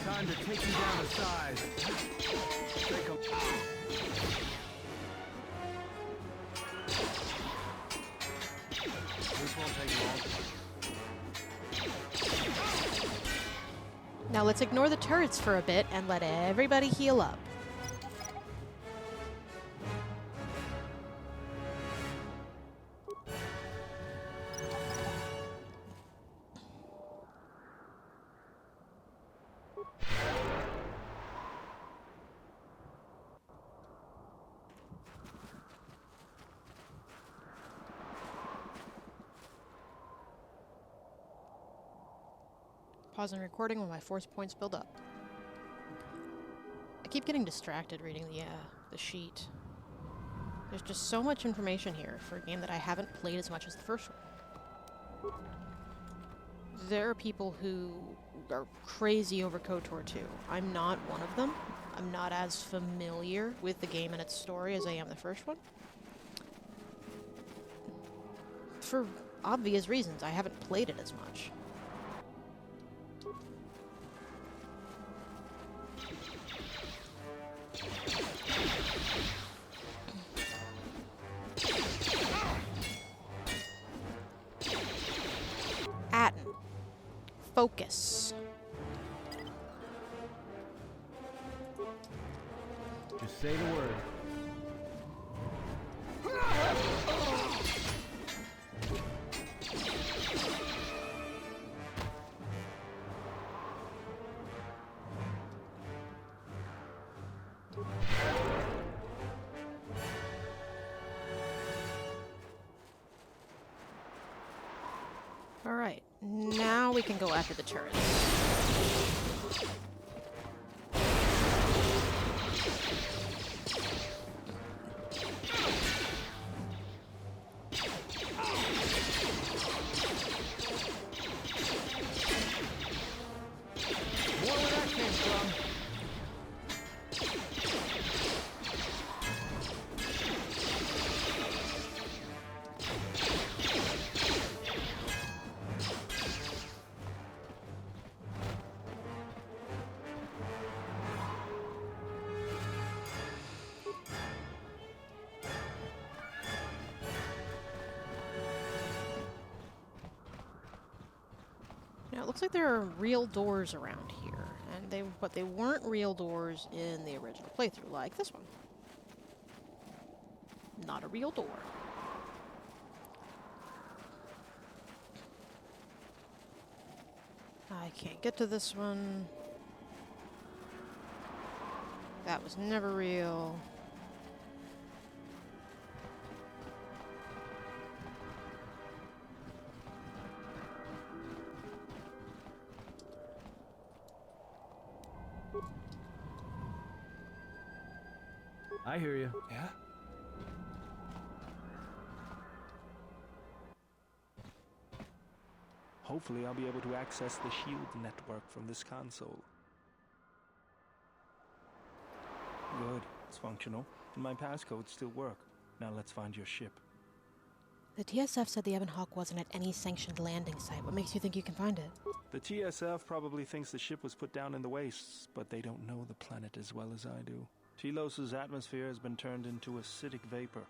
Time to take you down to size. Take them. This won't take long. Now let's ignore the turrets for a bit and let everybody heal up. Pausing recording when my force points build up. I keep getting distracted reading the sheet. There's just so much information here for a game that I haven't played as much as the first one. There are people who are crazy over KOTOR 2. I'm not one of them. I'm not as familiar with the game and its story as I am the first one. For obvious reasons. I haven't played it as much. Atten. Focus. Just say the word. Alright, now we can go after the turret. More where that came from. Now, it looks like there are real doors around here, and but they weren't real doors in the original playthrough, like this one. Not a real door. I can't get to this one. That was never real. I hear you. Yeah? Hopefully I'll be able to access the shield network from this console. Good, it's functional, and my passcodes still work. Now let's find your ship. The TSF said the Ebon Hawk wasn't at any sanctioned landing site. What makes you think you can find it? The TSF probably thinks the ship was put down in the wastes, but they don't know the planet as well as I do. Telos' atmosphere has been turned into acidic vapor.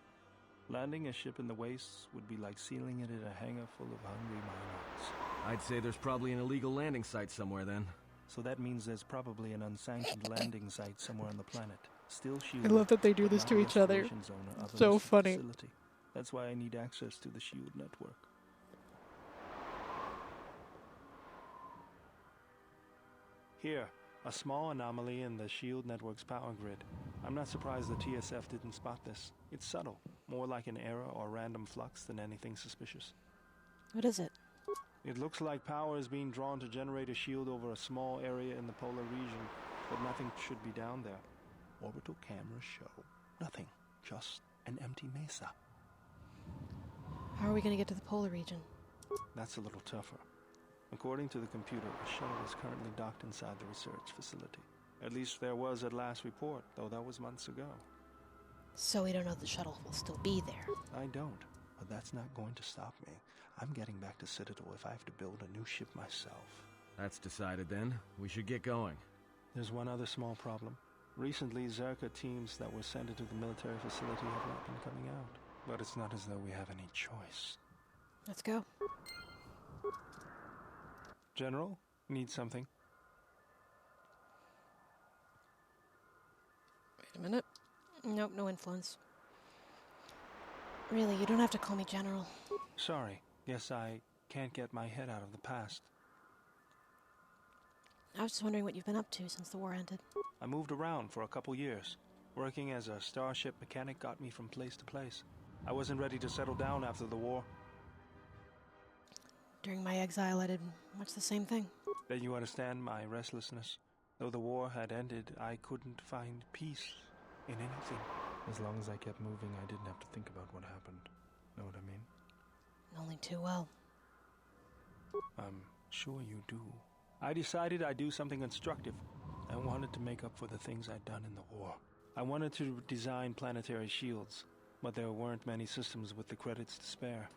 Landing a ship in the wastes would be like sealing it in a hangar full of hungry miners. I'd say there's probably an illegal landing site somewhere then. So that means there's probably an unsanctioned landing site somewhere on the planet. Still I shielded. love that they do but this not to the each other. installation zone or other So listed funny. facility. That's why I need access to the shield network. Here, a small anomaly in the shield network's power grid. I'm not surprised the TSF didn't spot this. It's subtle, more like an error or random flux than anything suspicious. What is it? It looks like power is being drawn to generate a shield over a small area in the polar region, but nothing should be down there. Orbital cameras show nothing, just an empty mesa. How are we going to get to the polar region? That's a little tougher. According to the computer, a shuttle is currently docked inside the research facility. At least there was at last report, though that was months ago. So we don't know the shuttle will still be there. I don't, but that's not going to stop me. I'm getting back to Citadel if I have to build a new ship myself. That's decided then. We should get going. There's one other small problem. Recently, Zerka teams that were sent into the military facility have not been coming out. But it's not as though we have any choice. Let's go. General, need something? Wait a minute. Nope, no influence. Really, you don't have to call me General. Sorry. Guess I can't get my head out of the past. I was just wondering what you've been up to since the war ended. I moved around for a couple years. Working as a starship mechanic got me from place to place. I wasn't ready to settle down after the war. During my exile, I did much the same thing. Then you understand my restlessness. Though the war had ended, I couldn't find peace in anything. As long as I kept moving, I didn't have to think about what happened. Know what I mean? Only too well. I'm sure you do. I decided I'd do something constructive. I wanted to make up for the things I'd done in the war. I wanted to design planetary shields, but there weren't many systems with the credits to spare.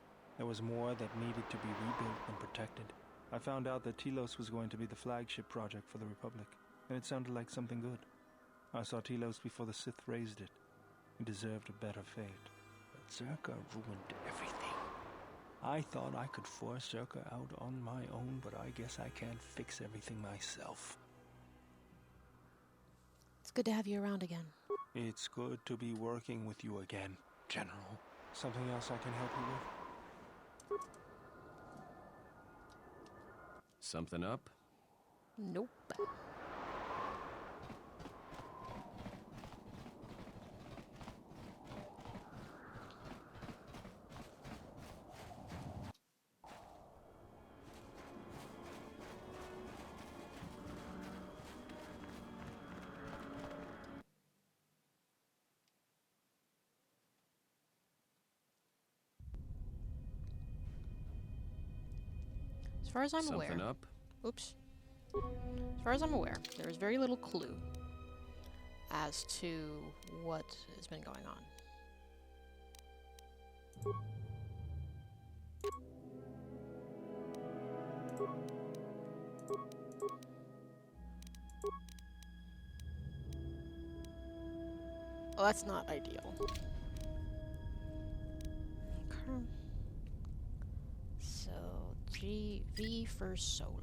There was more that needed to be rebuilt and protected. I found out that Telos was going to be the flagship project for the Republic, and it sounded like something good. I saw Telos before the Sith razed it. It deserved a better fate. But Zerka ruined everything. I thought I could force Zerka out on my own, but I guess I can't fix everything myself. It's good to have you around again. It's good to be working with you again, General. Something else I can help you with? Something up? Nope. As far as I'm aware. Something up? Oops. As far as I'm aware, there is very little clue as to what has been going on. Well, that's not ideal. Okay. So, V for solo.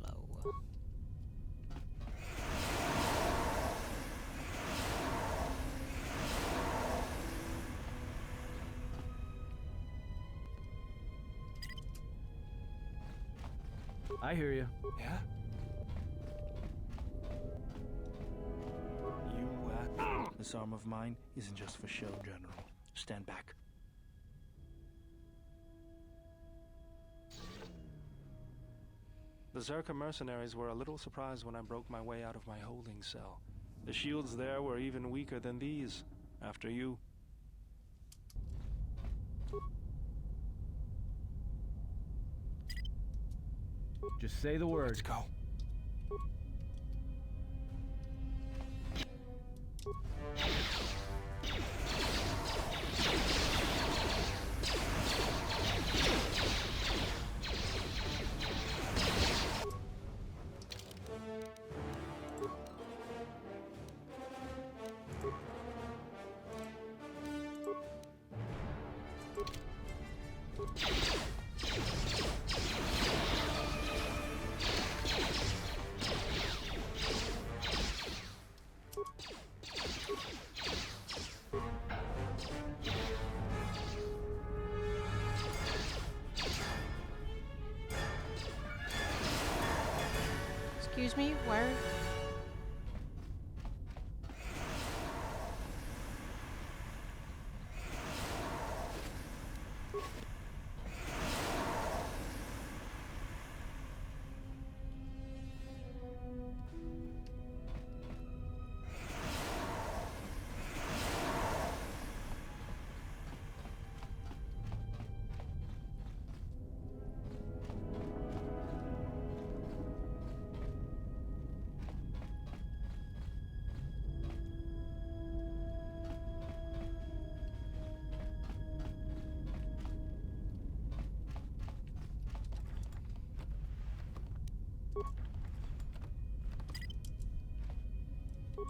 I hear you. Yeah? This arm of mine isn't just for show, General. Stand back. The Zerka mercenaries were a little surprised when I broke my way out of my holding cell. The shields there were even weaker than these. After you. Just say the word. Let's go. Excuse me, where?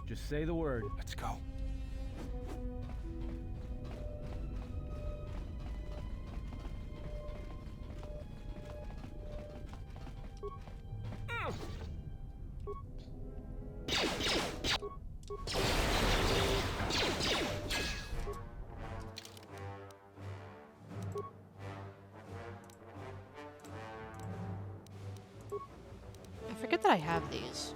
Just say the word. Let's go. I forget that I have these.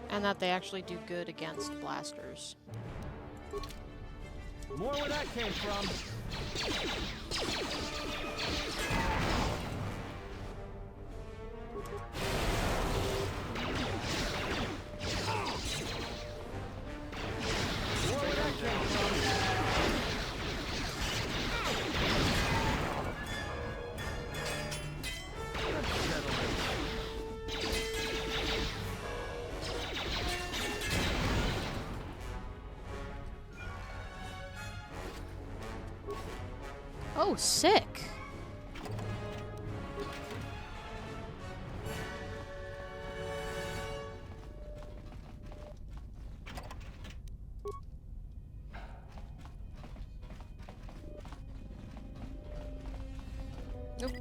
And that they actually do good against blasters. More where that came from. More where that came from. Oh, sick. Nope.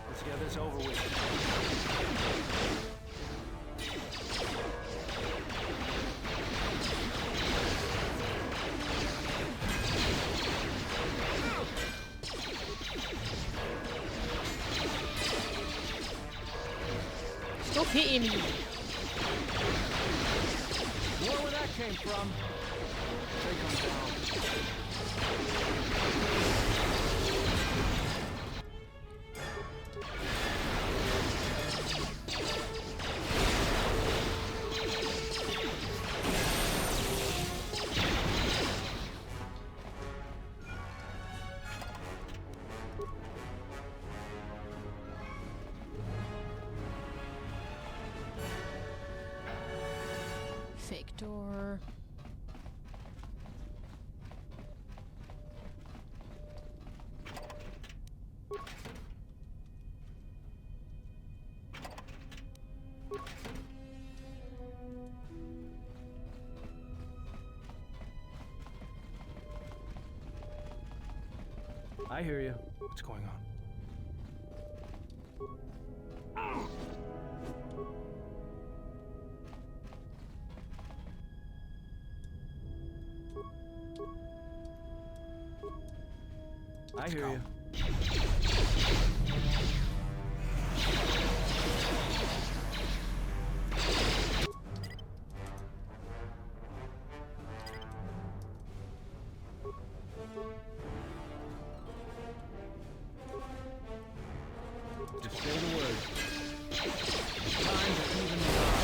Let's get this over with. Stop hitting me. More where that came from. Take him down. Fake door. I hear you. What's going on? I hear you. Just say the word. Time to even the odds.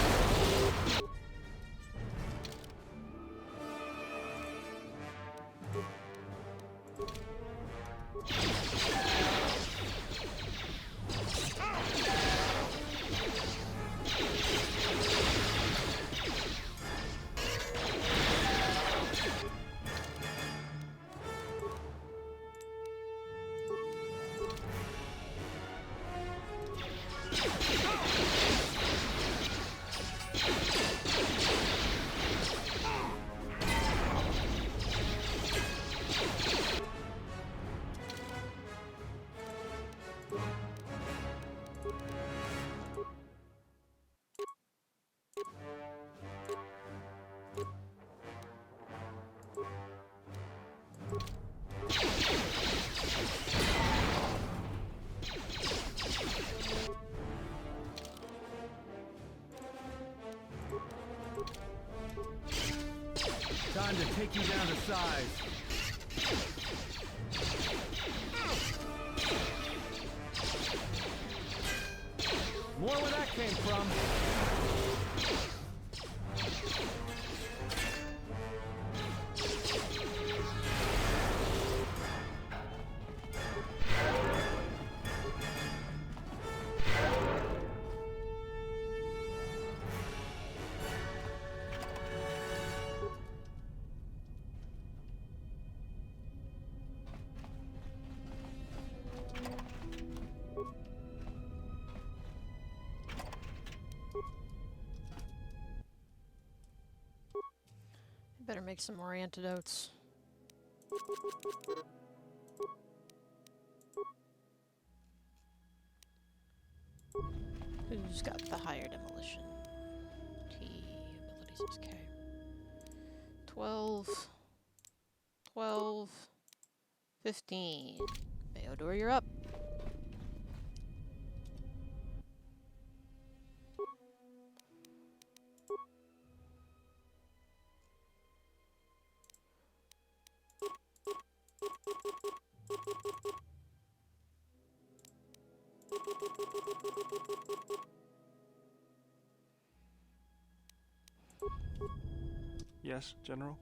Time to take you down to size. More where that came from. Better make some more antidotes. Who's got the higher demolition? T abilities is K. 12. 12. 15. Theodore, you're up. Yes, General?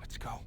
Let's go.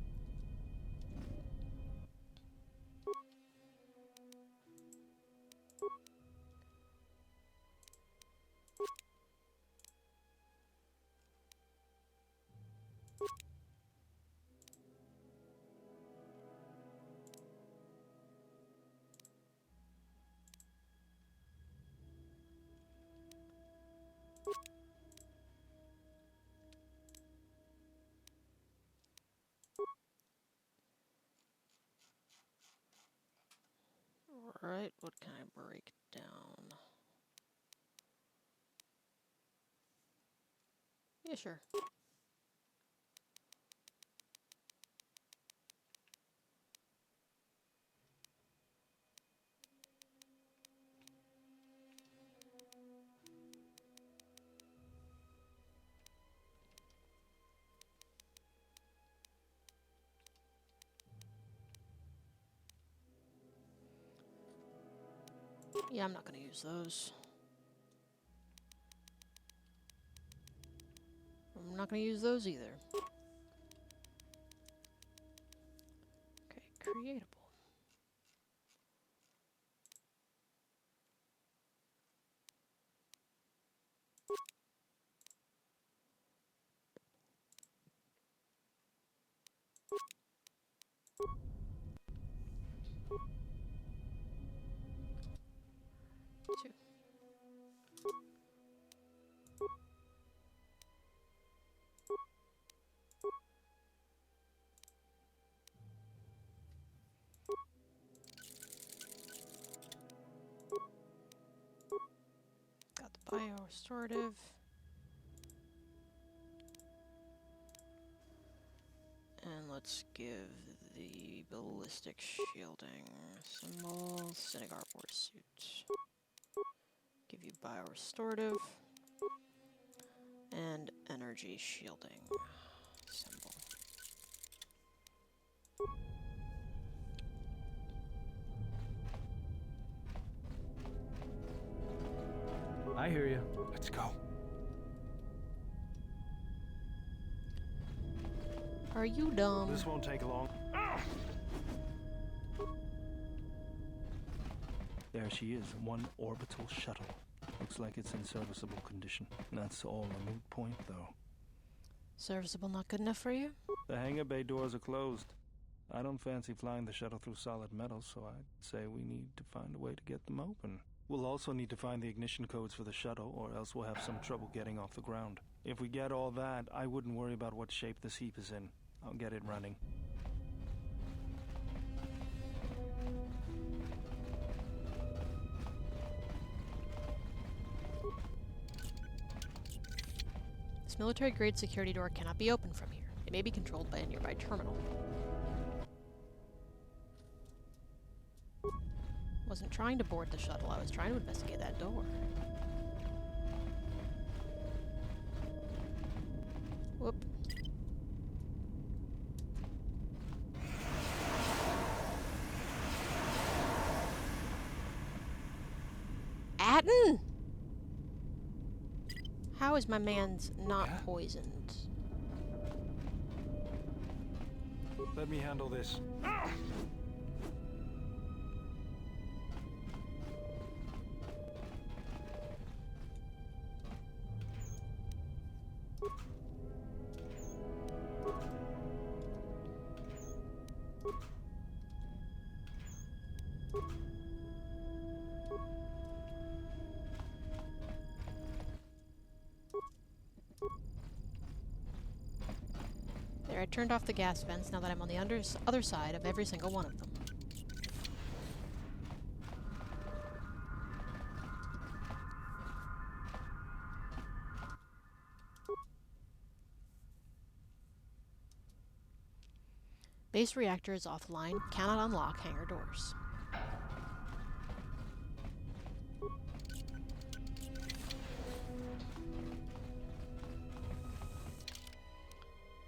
Alright, what can I break down? Yeah, sure. Yeah, I'm not gonna use those. I'm not gonna use those either. Okay, creatable. Two. Got the bio-restorative. And let's give the ballistic shielding symbol, Senegar war suit. Give you bio-restorative. And energy shielding symbol. I hear you. Let's go. Are you dumb? This won't take long. There she is, one orbital shuttle. Looks like it's in serviceable condition. That's all a moot point, though. Serviceable not good enough for you? The hangar bay doors are closed. I don't fancy flying the shuttle through solid metal, so I'd say we need to find a way to get them open. We'll also need to find the ignition codes for the shuttle, or else we'll have some trouble getting off the ground. If we get all that, I wouldn't worry about what shape this heap is in. I'll get it running. This military-grade security door cannot be opened from here. It may be controlled by a nearby terminal. Wasn't trying to board the shuttle, I was trying to investigate that door. Whoop. Atten? How is my man's not poisoned? Let me handle this. There, I turned off the gas vents now that I'm on the other side of every single one of them. Base reactor is offline, cannot unlock hangar doors.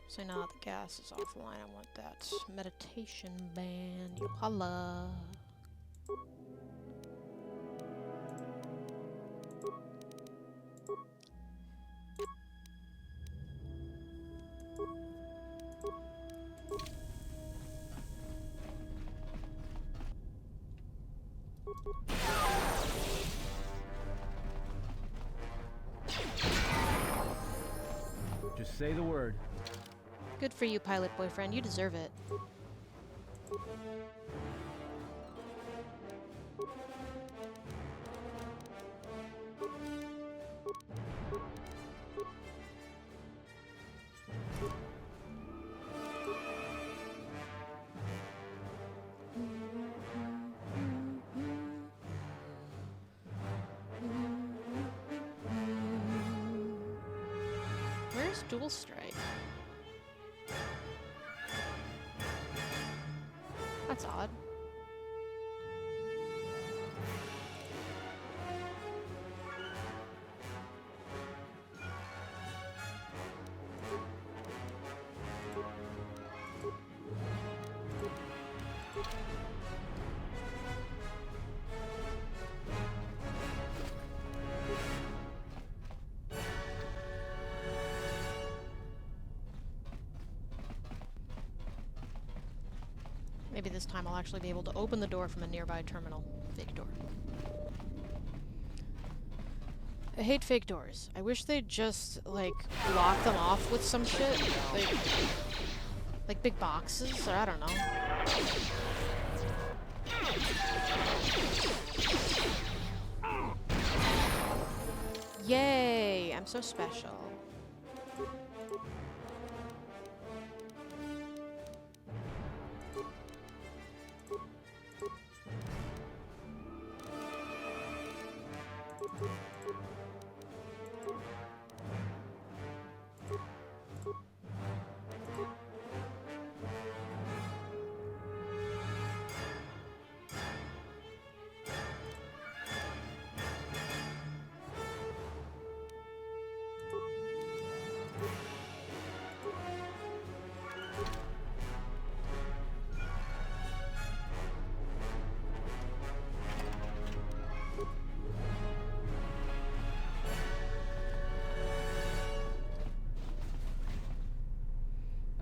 So now that the gas is offline, I want that meditation band. Yohala. Just say the word. Good for you, pilot boyfriend. You deserve it. Where's Dual Strike? That's odd. Maybe this time I'll actually be able to open the door from a nearby terminal. Fake door. I hate fake doors. I wish they'd just, like, block them off with some shit. Like big boxes, or I don't know. Yay! I'm so special.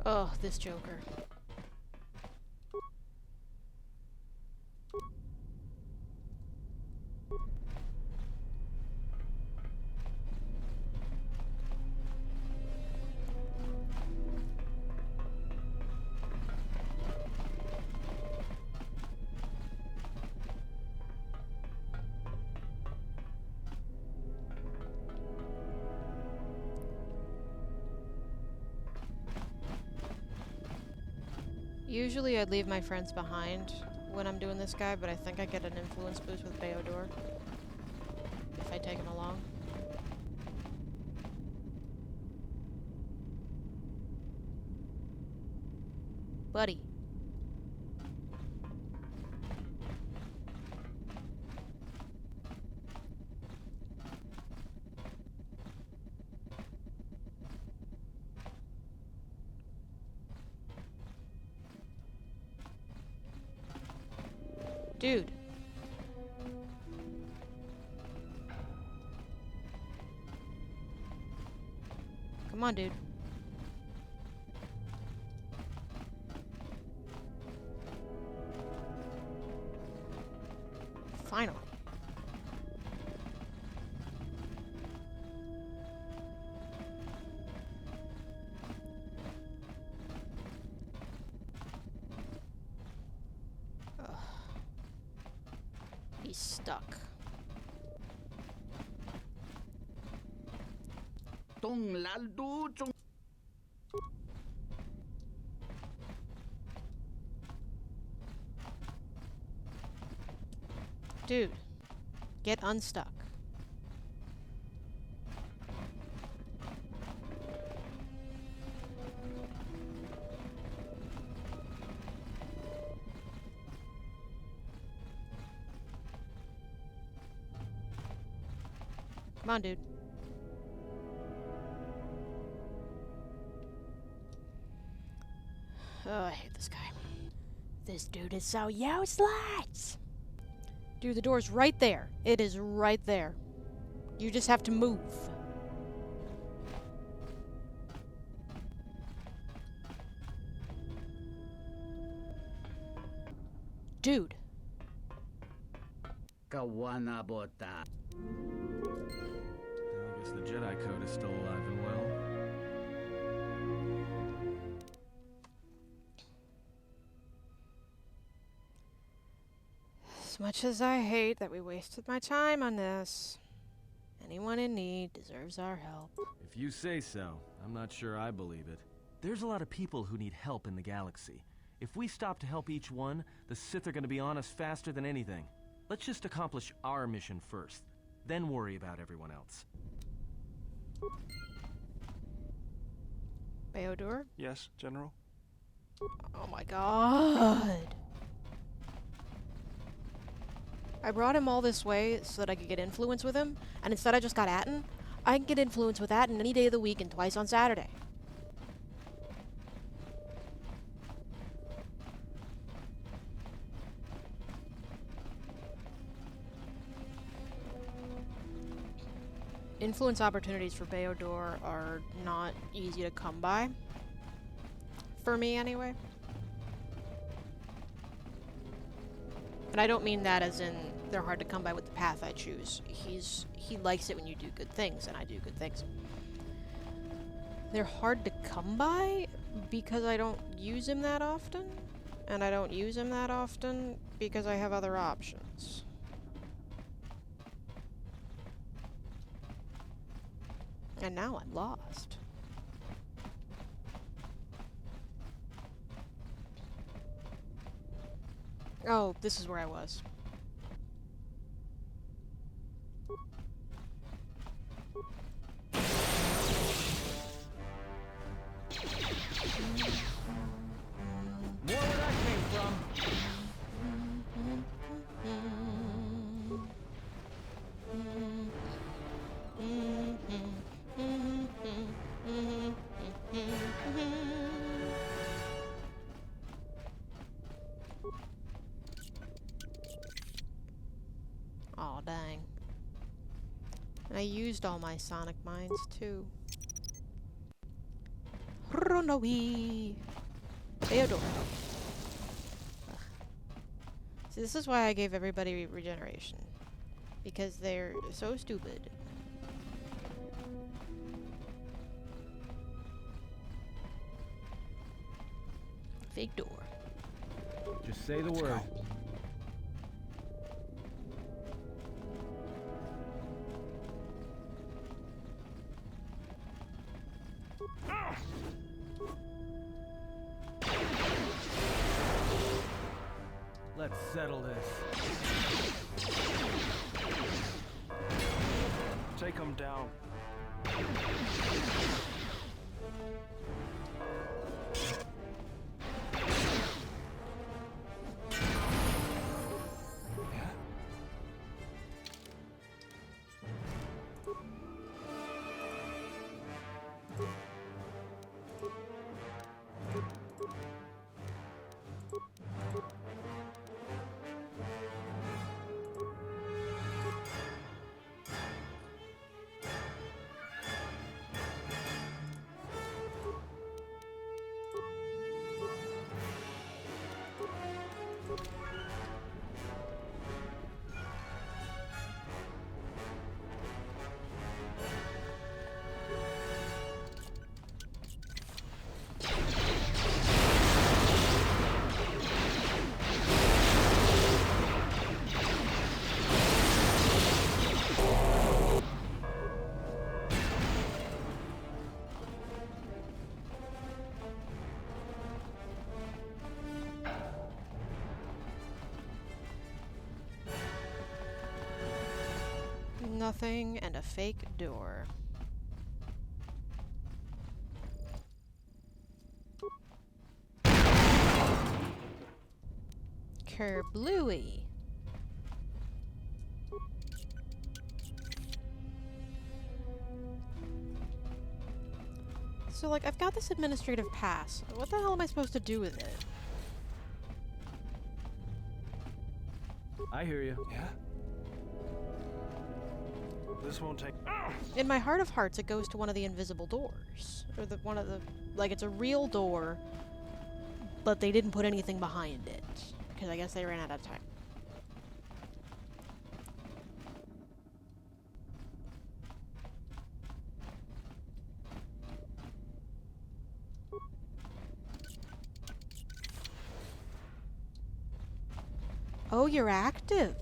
Oh, this Joker. Usually I'd leave my friends behind when I'm doing this guy, but I think I get an influence boost with Beodor if I take him along. Buddy. Dude. Come on, dude. Finally. Ugh. He's stuck. Dude, get unstuck. Come on, dude. Oh, I hate this guy. This dude is so useless! Dude, the door's right there. It is right there. You just have to move. Dude. Kawanabota. I guess the Jedi Code is still alive and well. As much as I hate that we wasted my time on this, anyone in need deserves our help. If you say so, I'm not sure I believe it. There's a lot of people who need help in the galaxy. If we stop to help each one, the Sith are going to be on us faster than anything. Let's just accomplish our mission first, then worry about everyone else. Beodor? Yes, General? Oh my god. I brought him all this way so that I could get influence with him, and instead I just got Atten. I can get influence with Atten any day of the week and twice on Saturday. Influence opportunities for Beodor are not easy to come by. For me, anyway. And I don't mean that as in they're hard to come by with the path I choose. He likes it when you do good things, and I do good things. They're hard to come by because I don't use him that often, and I don't use him that often because I have other options. And now I'm lost. Oh, this is where I was. More where that came from. Aw, dang. And I used all my sonic mines, too. Run away! Beodor. Ugh. See, this is why I gave everybody regeneration. Because they're so stupid. Fake door. Just say the word. settle this. Take him down. Nothing and a fake door. Kerblooey. So, like, I've got this administrative pass. What the hell am I supposed to do with it? I hear you. Yeah? This won't take... In my heart of hearts, it goes to one of the invisible doors. Or one of the... Like, it's a real door, but they didn't put anything behind it. Because I guess they ran out of time. Oh, you're active.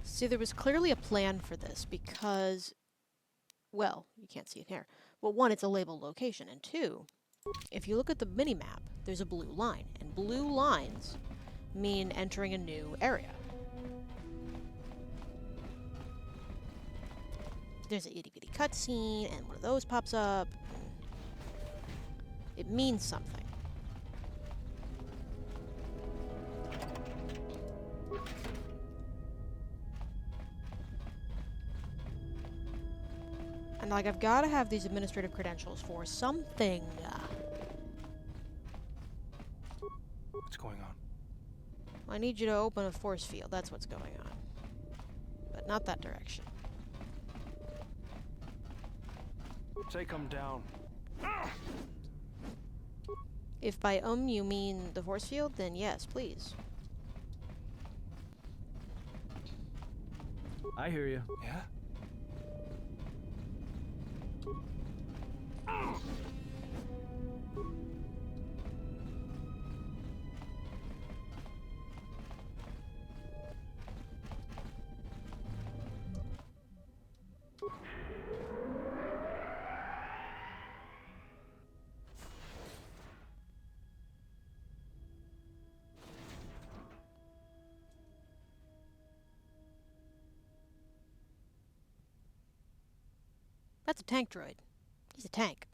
See, there was clearly a plan for this because, well, you can't see it here. Well, one, it's a labeled location, and two, if you look at the mini-map, there's a blue line, and blue lines mean entering a new area. There's an itty-bitty cutscene, and one of those pops up. It means something. And, like, I've got to have these administrative credentials for something. What's going on? I need you to open a force field. That's what's going on. But not that direction. Take him down. If by you mean the force field, then yes, please. I hear you. Yeah? That's a tank droid. He's a tank.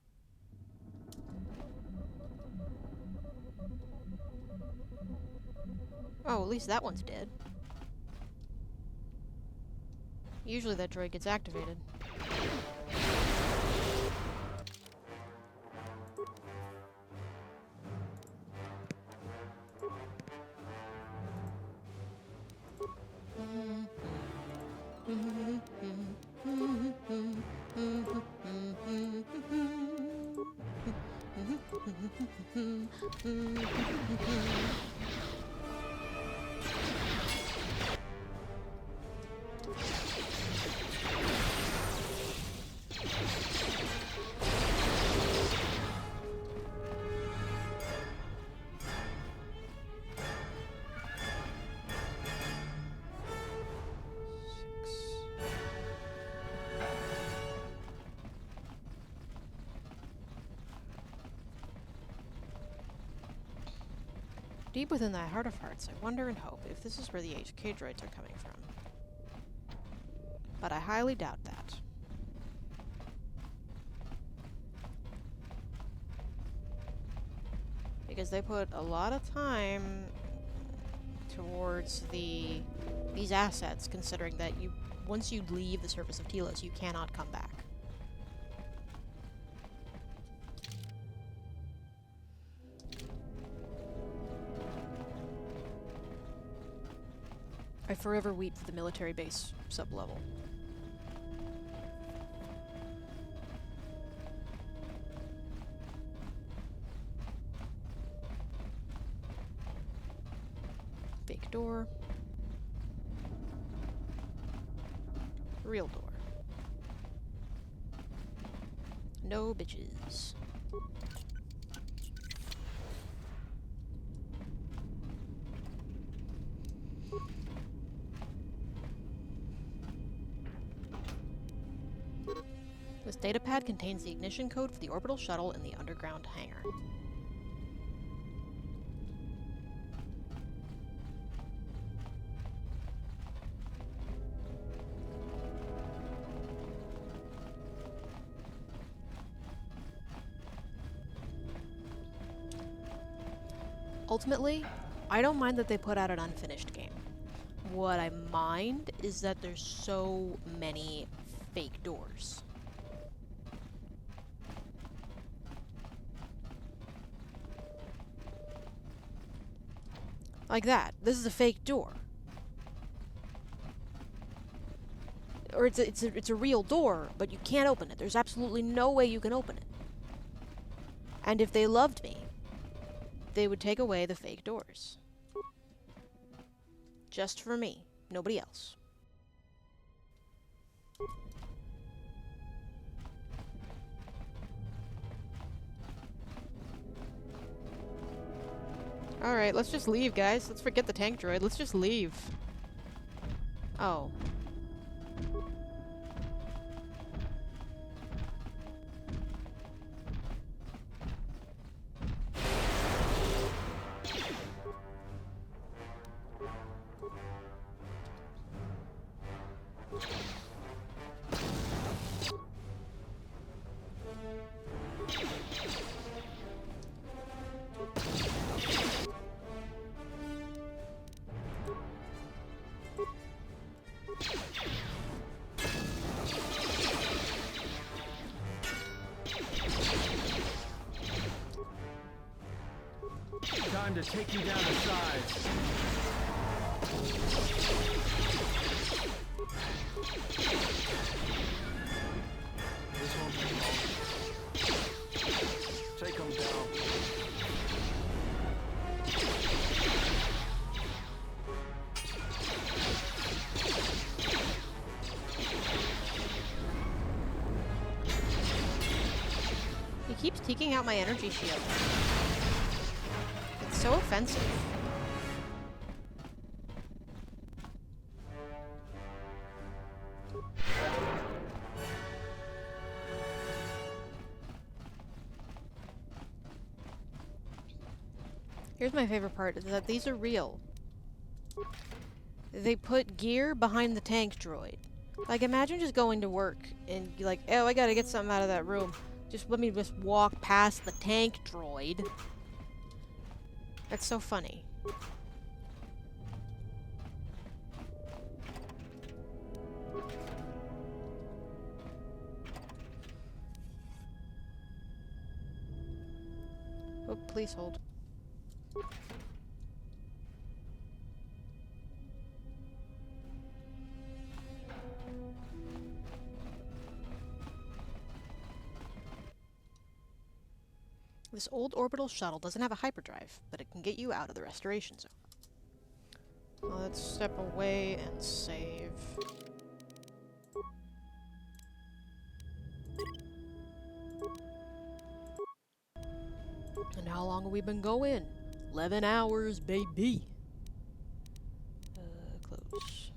Oh, at least that one's dead. Usually that droid gets activated. Deep within thy heart of hearts, I wonder and hope if this is where the HK droids are coming from. But I highly doubt that. Because they put a lot of time towards these assets, considering that once you leave the surface of Telos, you cannot come back. I forever weep for the military base sub-level. Fake door. Real door. No bitches. This datapad contains the ignition code for the orbital shuttle in the underground hangar. Ultimately, I don't mind that they put out an unfinished game. What I mind is that there's so many fake doors. Like that. This is a fake door. Or it's a real door, but you can't open it. There's absolutely no way you can open it. And if they loved me, they would take away the fake doors. Just for me. Nobody else. Alright, let's just leave, guys. Let's forget the tank droid. Let's just leave. Oh. Time to take you down the sides. This won't take long. Take him down. He keeps taking out my energy shield. It's so offensive. Here's my favorite part, is that these are real. They put gear behind the tank droid. Like, imagine just going to work and you're like, oh, I gotta get something out of that room. Just let me just walk past the tank droid. That's so funny. Oh, please hold. This old orbital shuttle doesn't have a hyperdrive, but it can get you out of the restoration zone. Let's step away and save. And how long have we been going? 11 hours, baby. Close.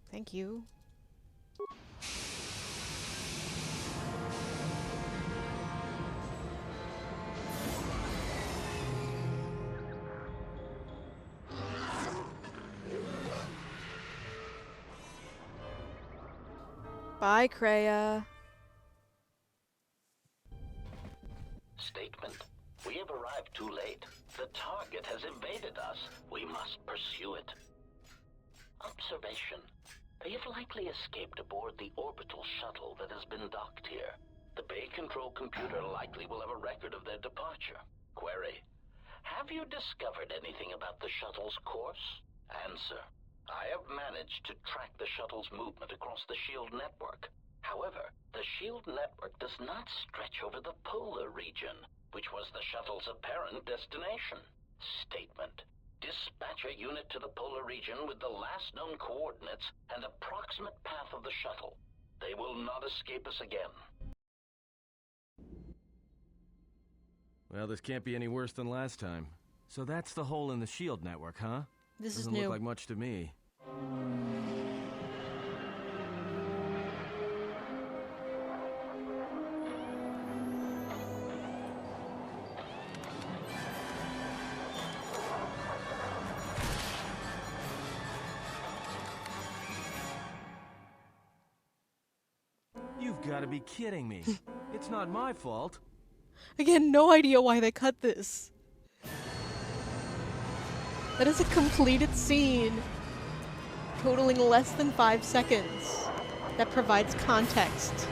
Thank you. Bye, Kreia. Statement. We have arrived too late. The target has evaded us. We must pursue it. Observation. They have likely escaped aboard the orbital shuttle that has been docked here. The Bay Control computer likely will have a record of their departure. Query. Have you discovered anything about the shuttle's course? Answer. I have managed to track the shuttle's movement across the SHIELD network. However, the SHIELD network does not stretch over the polar region, which was the shuttle's apparent destination. Statement. Dispatch a unit to the polar region with the last known coordinates and approximate path of the shuttle. They will not escape us again. Well, this can't be any worse than last time. So that's the hole in the SHIELD network, huh? This Doesn't is new. look like much to me. You've got to be kidding me. It's not my fault. Again, no idea why they cut this. That is a completed scene, totaling less than 5 seconds, that provides context.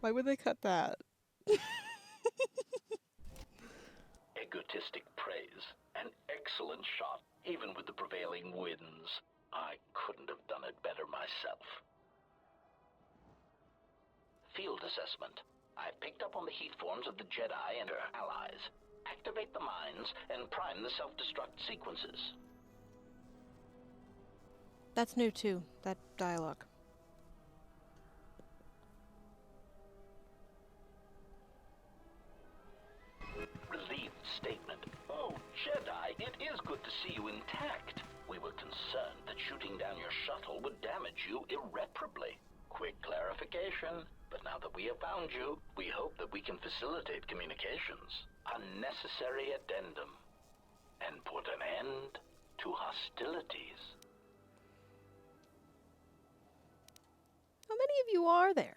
Why would they cut that? Egotistic praise. An excellent shot, even with the prevailing winds. I couldn't have done it better myself. Field assessment. I picked up on the heat forms of the Jedi and their allies. Activate the mines and prime the self-destruct sequences. That's new too, that dialogue. Relieved statement. Oh, Jedi, it is good to see you intact. We were concerned that shooting down your shuttle would damage you irreparably. Quick clarification, but now that we have found you, we hope that we can facilitate communications. Unnecessary addendum. And put an end to hostilities. How many of you are there?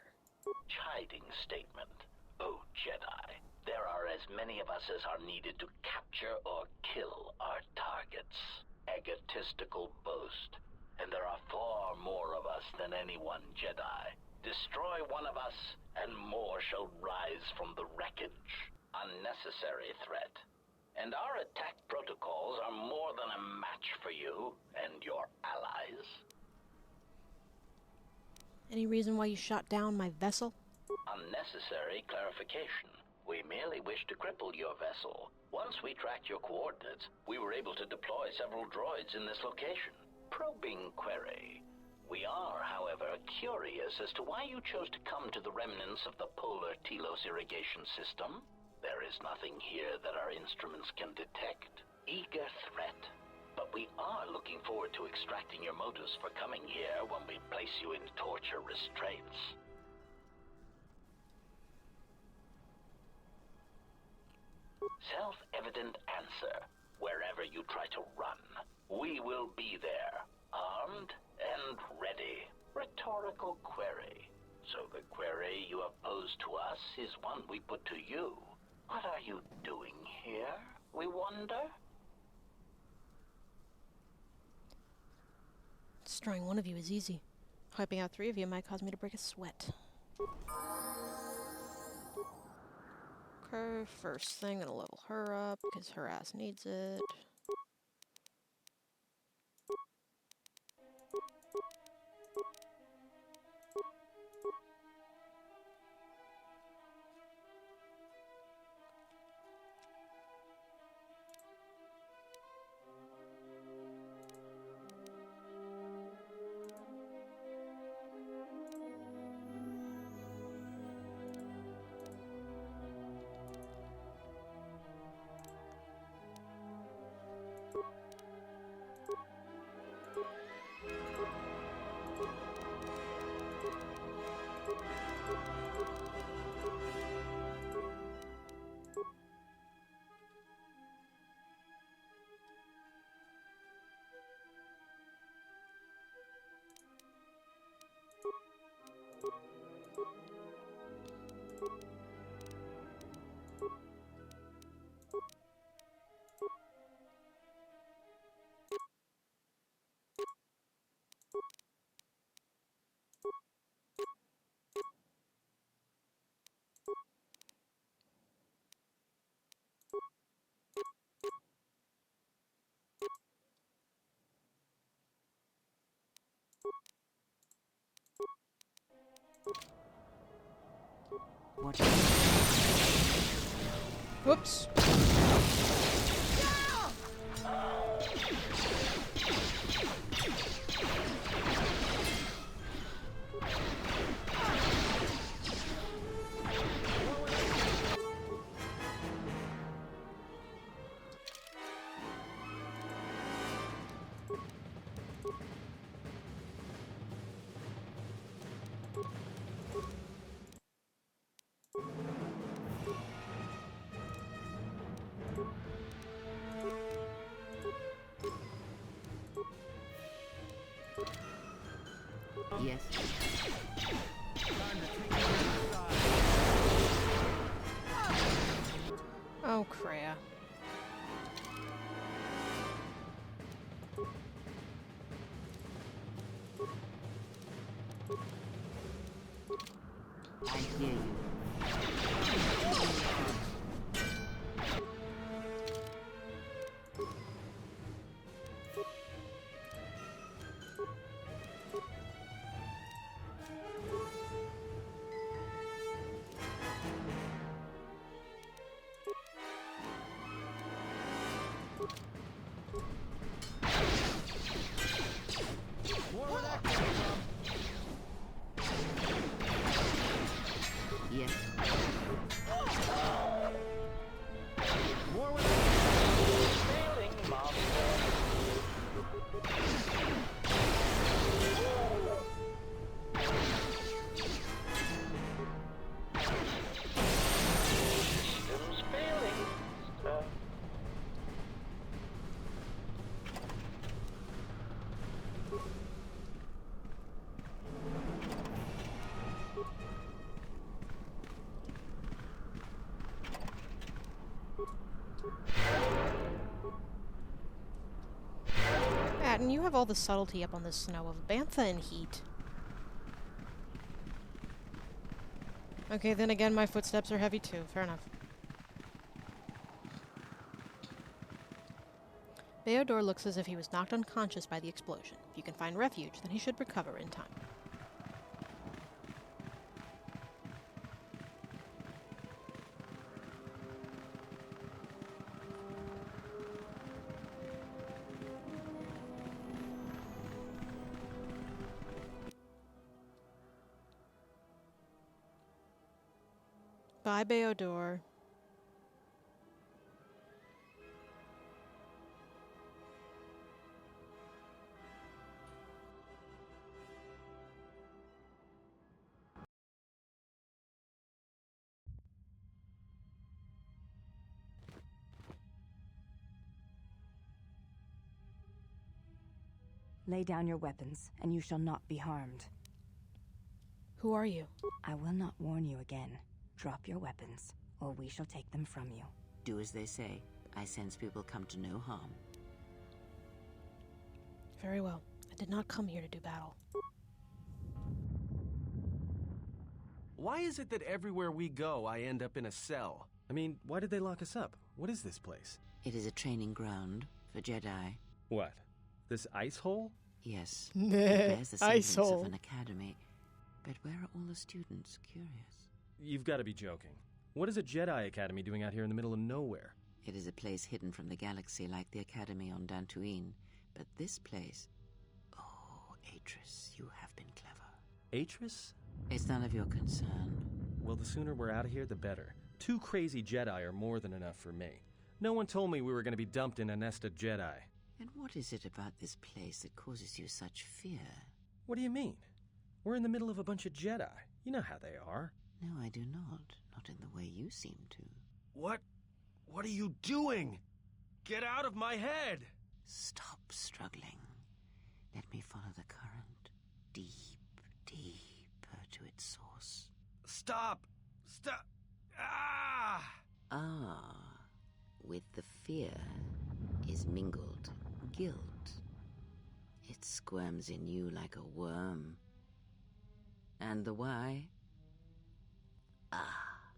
Chiding statement. Oh, Jedi, there are as many of us as are needed to capture or kill our targets. Egotistical boast. And there are far more of us than any one Jedi. Destroy one of us, and more shall rise from the wreckage. Unnecessary threat. And our attack protocols are more than a match for you and your allies. Any reason why you shot down my vessel? Unnecessary clarification. We merely wish to cripple your vessel. Once we tracked your coordinates, we were able to deploy several droids in this location. Probing query. We are, however, curious as to why you chose to come to the remnants of the polar Telos irrigation system. There is nothing here that our instruments can detect. Eager threat. But we are looking forward to extracting your motives for coming here when we place you in torture restraints. Self-evident answer. Wherever you try to run, we will be there, armed and ready. Rhetorical query. So the query you have posed to us is one we put to you. What are you doing here, we wonder? Destroying one of you is easy. Wiping out 3 of you might cause me to break a sweat. Okay, first thing, gonna level her up, because her ass needs it. What? Whoops. Yes. Oh, Kreia. I hear you. Yes. Failing, master. Systems failing. Atten, you have all the subtlety up on the snow of Bantha and heat. Okay, then again, my footsteps are heavy too. Fair enough. Beodor looks as if he was knocked unconscious by the explosion. If you can find refuge, then he should recover in time. Bye, Beodor. Lay down your weapons, and you shall not be harmed. Who are you? I will not warn you again. Drop your weapons, or we shall take them from you. Do as they say. I sense we will come to no harm. Very well. I did not come here to do battle. Why is it that everywhere we go, I end up in a cell? I mean, why did they lock us up? What is this place? It is a training ground for Jedi. What? This ice hole? Yes. Nah, It bears the ice semblance hole. of an academy. But where are all the students? Curious. You've got to be joking. What is a Jedi Academy doing out here in the middle of nowhere? It is a place hidden from the galaxy like the academy on Dantooine. But this place... Oh, Atris, you have been clever. Atris? It's none of your concern. Well, the sooner we're out of here, the better. 2 crazy Jedi are more than enough for me. No one told me we were going to be dumped in a nest of Jedi. And what is it about this place that causes you such fear? What do you mean? We're in the middle of a bunch of Jedi. You know how they are. No, I do not. Not in the way you seem to. What are you doing? Get out of my head! Stop struggling. Let me follow the current. Deeper to its source. Stop! Stop! Ah! Ah, with the fear is mingled guilt. It squirms in you like a worm. And the why? Ah,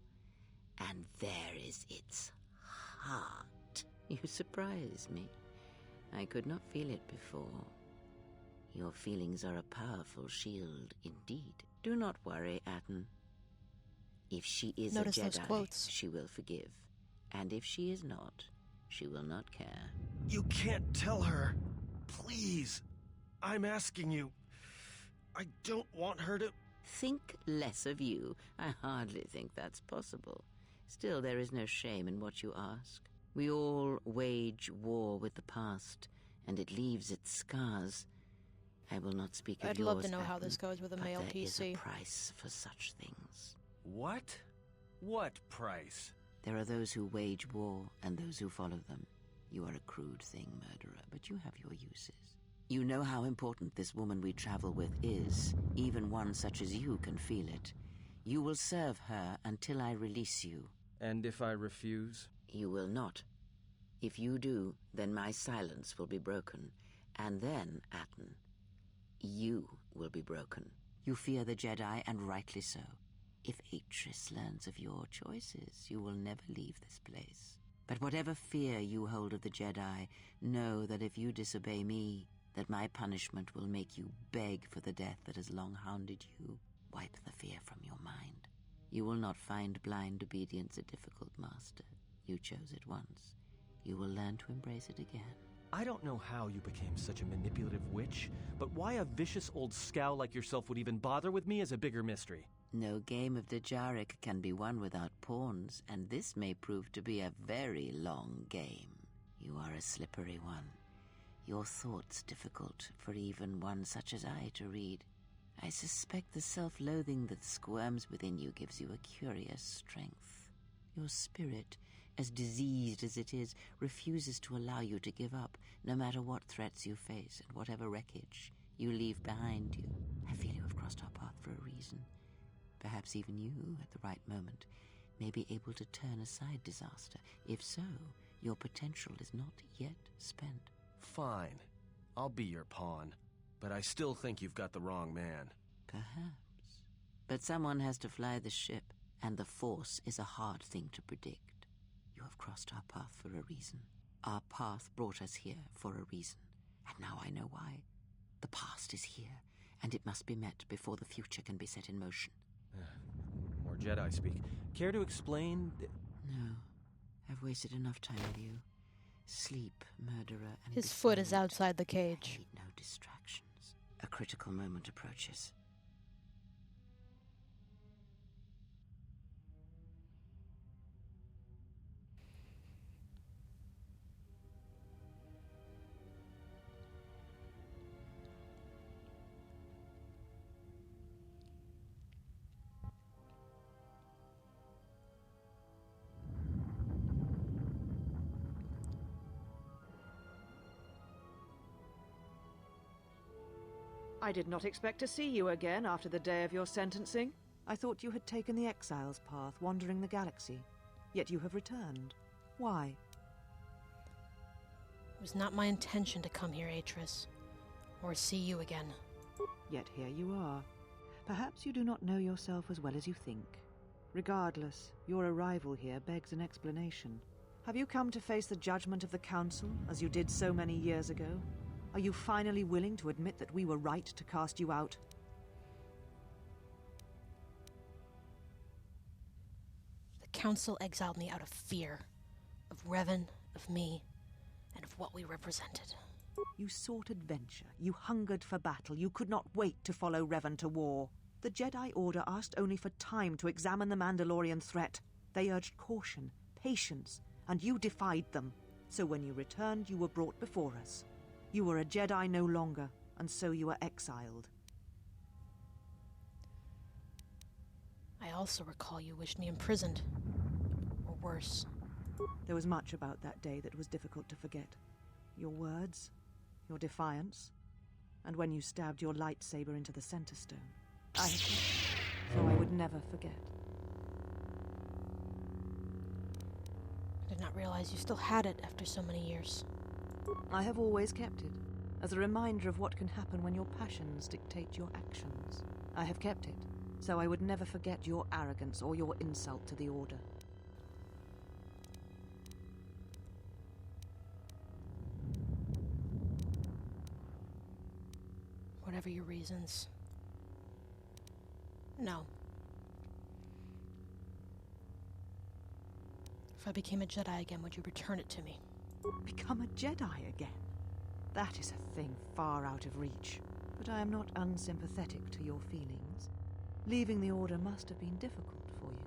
and there is its heart. You surprise me. I could not feel it before. Your feelings are a powerful shield indeed. Do not worry, Atten. If she is Notice a those Jedi, quotes. she will forgive. And if she is not, she will not care. You can't tell her. Please. I'm asking you. I don't want her to... Think less of you. I hardly think that's possible. Still, there is no shame in what you ask. We all wage war with the past, and it leaves its scars. I will not speak of I'd yours, love to know how Atten, this goes with a but male there is PC. a price for such things. What? What price? There are those who wage war and those who follow them. You are a crude thing, murderer, but you have your uses. You know how important this woman we travel with is. Even one such as you can feel it. You will serve her until I release you. And if I refuse? You will not. If you do, then my silence will be broken. And then, Atten, you will be broken. You fear the Jedi, and rightly so. If Atris learns of your choices, you will never leave this place. But whatever fear you hold of the Jedi, know that if you disobey me, that my punishment will make you beg for the death that has long hounded you. Wipe the fear from your mind. You will not find blind obedience a difficult master. You chose it once. You will learn to embrace it again. I don't know how you became such a manipulative witch, but why a vicious old scowl like yourself would even bother with me is a bigger mystery. No game of Djarik can be won without pawns, and this may prove to be a very long game. You are a slippery one. Your thoughts difficult for even one such as I to read. I suspect the self-loathing that squirms within you gives you a curious strength. Your spirit, as diseased as it is, refuses to allow you to give up, no matter what threats you face and whatever wreckage you leave behind you. I feel you have crossed our path for a reason. Perhaps even you, at the right moment, may be able to turn aside disaster. If so, your potential is not yet spent. Fine. I'll be your pawn. But I still think you've got the wrong man. Perhaps. But someone has to fly the ship, and the Force is a hard thing to predict. You have crossed our path for a reason. Our path brought us here for a reason. And now I know why. The past is here, and it must be met before the future can be set in motion. More Jedi speak. Care to explain? No. I've wasted enough time with you. Sleep, murderer, and His foot is outside the cage. I need no distractions. A critical moment approaches. I did not expect to see you again after the day of your sentencing. I thought you had taken the exile's path, wandering the galaxy. Yet you have returned. Why? It was not my intention to come here, Atris, or see you again. Yet here you are. Perhaps you do not know yourself as well as you think. Regardless, your arrival here begs an explanation. Have you come to face the judgment of the Council, as you did so many years ago? Are you finally willing to admit that we were right to cast you out? The Council exiled me out of fear. Of Revan, of me, and of what we represented. You sought adventure. You hungered for battle. You could not wait to follow Revan to war. The Jedi Order asked only for time to examine the Mandalorian threat. They urged caution, patience, and you defied them. So when you returned, you were brought before us. You were a Jedi no longer, and so you were exiled. I also recall you wished me imprisoned. Or worse. There was much about that day that was difficult to forget. Your words, your defiance, and when you stabbed your lightsaber into the center stone. I have kept it, so I would never forget. I did not realize you still had it after so many years. I have always kept it, as a reminder of what can happen when your passions dictate your actions. I have kept it, so I would never forget your arrogance or your insult to the Order. Whatever your reasons, No. If I became a Jedi again, would you return it to me? Become a Jedi again? That is a thing far out of reach. But I am not unsympathetic to your feelings. Leaving the Order must have been difficult for you.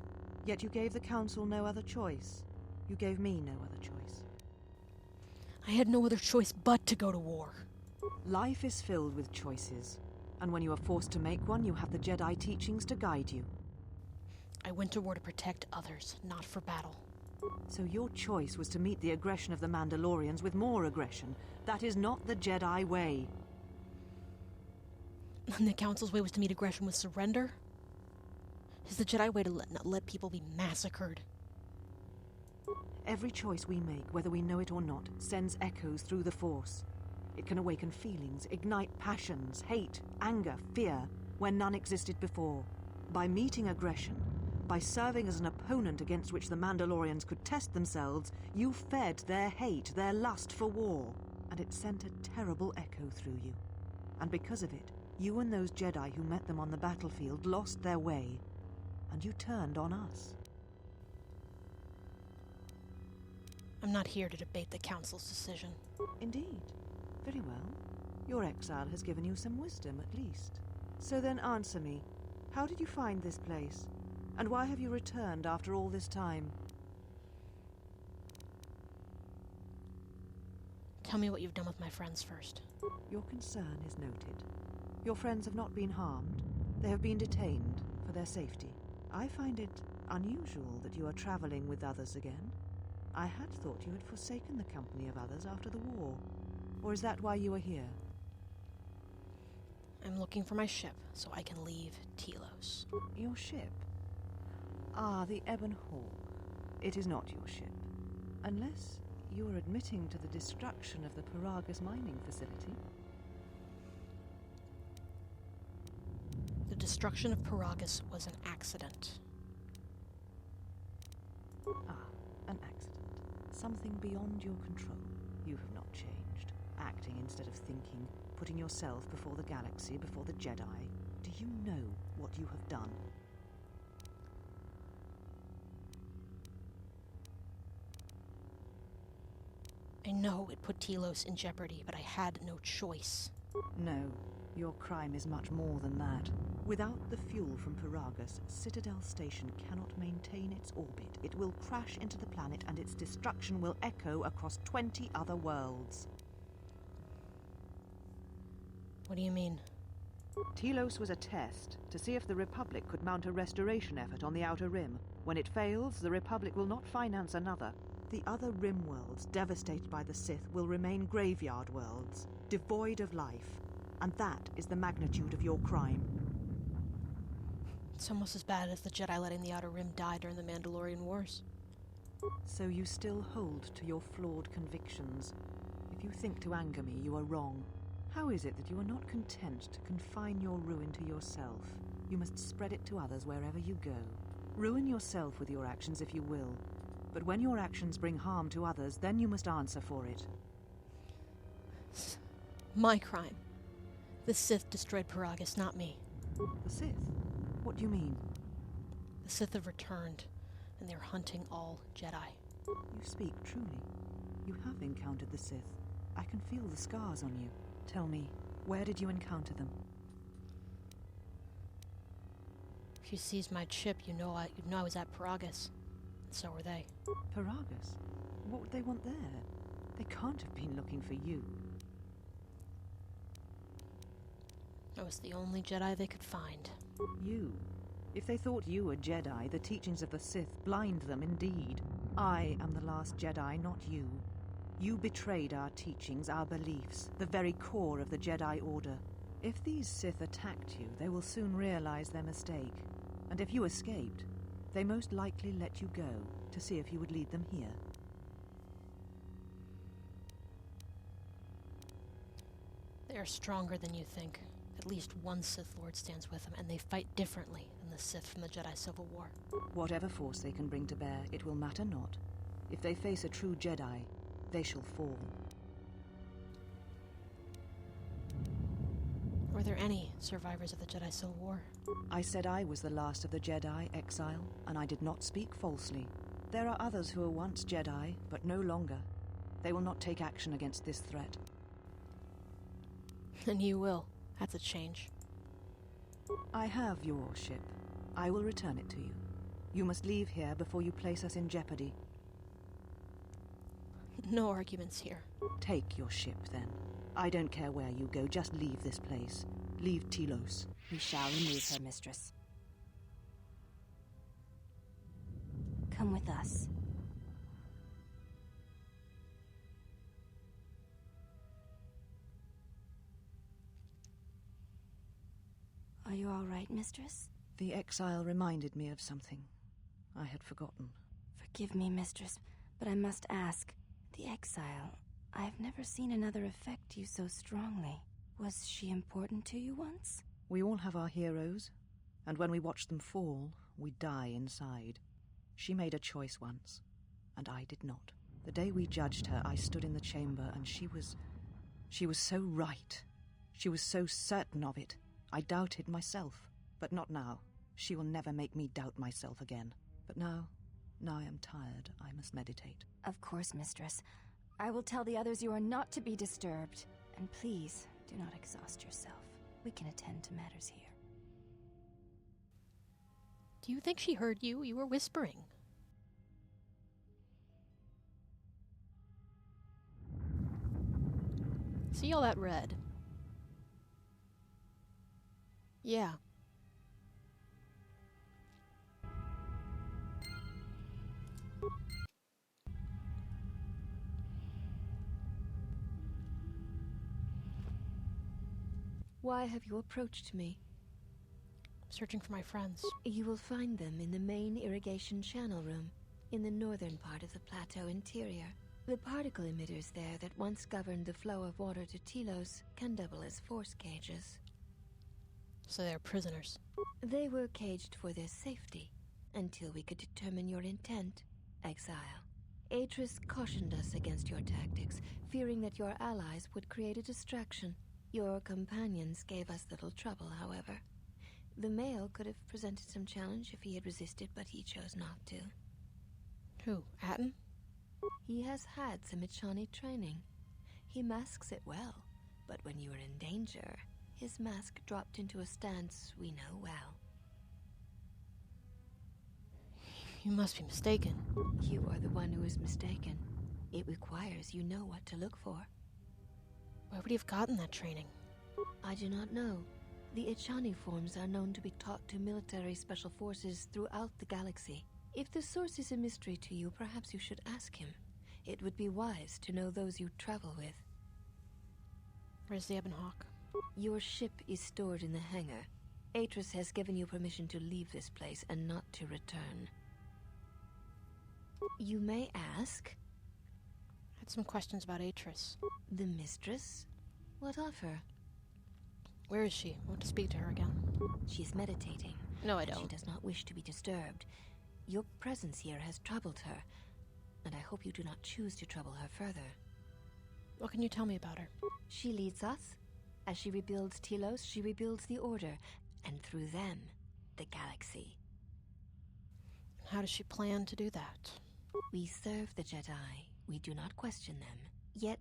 Yet you gave the Council no other choice. You gave me no other choice. I had no other choice but to go to war. Life is filled with choices. And when you are forced to make one, you have the Jedi teachings to guide you. I went to war to protect others, not for battle. So your choice was to meet the aggression of the Mandalorians with more aggression. That is not the Jedi way. And the Council's way was to meet aggression with surrender? Is the Jedi way to not let people be massacred? Every choice we make, whether we know it or not, sends echoes through the Force. It can awaken feelings, ignite passions, hate, anger, fear, where none existed before. By meeting aggression, by serving as an opponent against which the Mandalorians could test themselves, you fed their hate, their lust for war, and it sent a terrible echo through you. And because of it, you and those Jedi who met them on the battlefield lost their way, and you turned on us. I'm not here to debate the Council's decision. Indeed. Very well. Your exile has given you some wisdom, at least. So then answer me. How did you find this place? And why have you returned after all this time? Tell me what you've done with my friends first. Your concern is noted. Your friends have not been harmed. They have been detained for their safety. I find it unusual that you are traveling with others again. I had thought you had forsaken the company of others after the war. Or is that why you are here? I'm looking for my ship, so I can leave Telos. Your ship? Ah, the Ebon Hawk. It is not your ship. Unless you are admitting to the destruction of the Paragus mining facility. The destruction of Paragus was an accident. Ah, an accident. Something beyond your control. You have not changed. Acting instead of thinking, putting yourself before the galaxy, before the Jedi. Do you know what you have done? I know it put Telos in jeopardy, but I had no choice. No, your crime is much more than that. Without the fuel from Paragus, Citadel Station cannot maintain its orbit. It will crash into the planet and its destruction will echo across 20 other worlds. What do you mean? Telos was a test to see if the Republic could mount a restoration effort on the Outer Rim. When it fails, the Republic will not finance another. The other Rim worlds, devastated by the Sith, will remain graveyard worlds, devoid of life. And that is the magnitude of your crime. It's almost as bad as the Jedi letting the Outer Rim die during the Mandalorian Wars. So you still hold to your flawed convictions. If you think to anger me, you are wrong. How is it that you are not content to confine your ruin to yourself? You must spread it to others wherever you go. Ruin yourself with your actions if you will. But when your actions bring harm to others, then you must answer for it. My crime. The Sith destroyed Paragus, not me. The Sith? What do you mean? The Sith have returned, and they're hunting all Jedi. You speak truly. You have encountered the Sith. I can feel the scars on you. Tell me, where did you encounter them? If you seized my chip, you'd know I was at Paragus. So were they. Paragus? What would they want there? They can't have been looking for you. I was the only Jedi they could find. You? If they thought you were Jedi, the teachings of the Sith blind them indeed. I am the last Jedi, not you. You betrayed our teachings, our beliefs, the very core of the Jedi Order. If these Sith attacked you, they will soon realize their mistake. And if you escaped, they most likely let you go to see if you would lead them here. They are stronger than you think. At least one Sith Lord stands with them, and they fight differently than the Sith from the Jedi Civil War. Whatever force they can bring to bear, it will matter not. If they face a true Jedi, they shall fall. Were there any survivors of the Jedi Civil War? I said I was the last of the Jedi, Exile, and I did not speak falsely. There are others who were once Jedi, but no longer. They will not take action against this threat. And you will. That's a change. I have your ship. I will return it to you. You must leave here before you place us in jeopardy. No arguments here. Take your ship, then. I don't care where you go, just leave this place. Leave Telos. We shall remove her, mistress. Come with us. Are you all right, mistress? The exile reminded me of something I had forgotten. Forgive me, mistress, but I must ask. The exile, I've never seen another affect you so strongly. Was she important to you once? We all have our heroes, and when we watch them fall, we die inside. She made a choice once, and I did not. The day we judged her, I stood in the chamber, and she was so right. She was so certain of it. I doubted myself, but not now. She will never make me doubt myself again. But now I am tired. I must meditate. Of course, mistress. I will tell the others you are not to be disturbed. And please, do not exhaust yourself. We can attend to matters here. Do you think she heard you? You were whispering. See all that red? Yeah. Why have you approached me? Searching for my friends. You will find them in the main irrigation channel room, in the northern part of the plateau interior. The particle emitters there that once governed the flow of water to Telos can double as force cages. So they're prisoners. They were caged for their safety, until we could determine your intent, Exile. Atris cautioned us against your tactics, fearing that your allies would create a distraction. Your companions gave us little trouble, however. The male could have presented some challenge if he had resisted, but he chose not to. Who, Atten? He has had some Echani training. He masks it well, but when you are in danger, his mask dropped into a stance we know well. You must be mistaken. You are the one who is mistaken. It requires you know what to look for. Where would he have gotten that training? I do not know. The Echani forms are known to be taught to military special forces throughout the galaxy. If the source is a mystery to you, perhaps you should ask him. It would be wise to know those you travel with. Where's the Ebon Hawk? Your ship is stored in the hangar. Atris has given you permission to leave this place and not to return. You may ask. I had some questions about Atris. The mistress? What of her? Where is she? I want to speak to her again. She is meditating. No, I don't. She does not wish to be disturbed. Your presence here has troubled her, and I hope you do not choose to trouble her further. What can you tell me about her? She leads us. As she rebuilds Telos, she rebuilds the Order, and through them, the galaxy. How does she plan to do that? We serve the Jedi. We do not question them. Yet,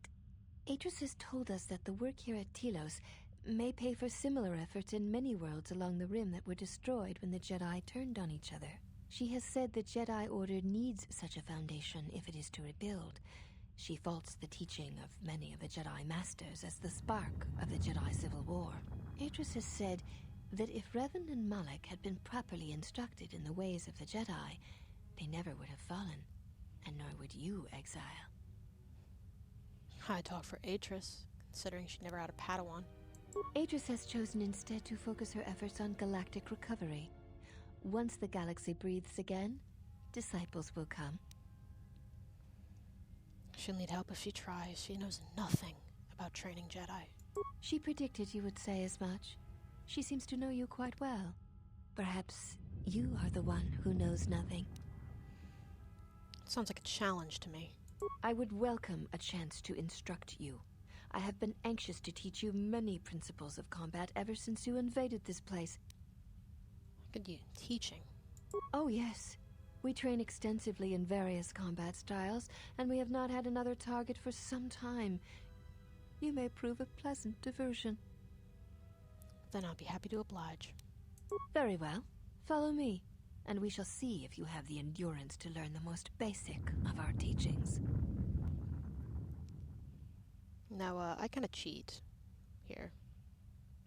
Atris has told us that the work here at Telos may pay for similar efforts in many worlds along the Rim that were destroyed when the Jedi turned on each other. She has said the Jedi Order needs such a foundation if it is to rebuild. She faults the teaching of many of the Jedi Masters as the spark of the Jedi Civil War. Atris has said that if Revan and Malak had been properly instructed in the ways of the Jedi, they never would have fallen, and nor would you, Exile. High talk for Atris, considering she never had a Padawan. Atris has chosen instead to focus her efforts on galactic recovery. Once the galaxy breathes again, disciples will come. She'll need help if she tries. She knows nothing about training Jedi. She predicted you would say as much. She seems to know you quite well. Perhaps you are the one who knows nothing. Sounds like a challenge to me. I would welcome a chance to instruct you. I have been anxious to teach you many principles of combat ever since you invaded this place. Good you teaching. Oh, yes. We train extensively in various combat styles, and we have not had another target for some time. You may prove a pleasant diversion. Then I'll be happy to oblige. Very well. Follow me, and we shall see if you have the endurance to learn the most basic of our teachings. Now, I kind of cheat here.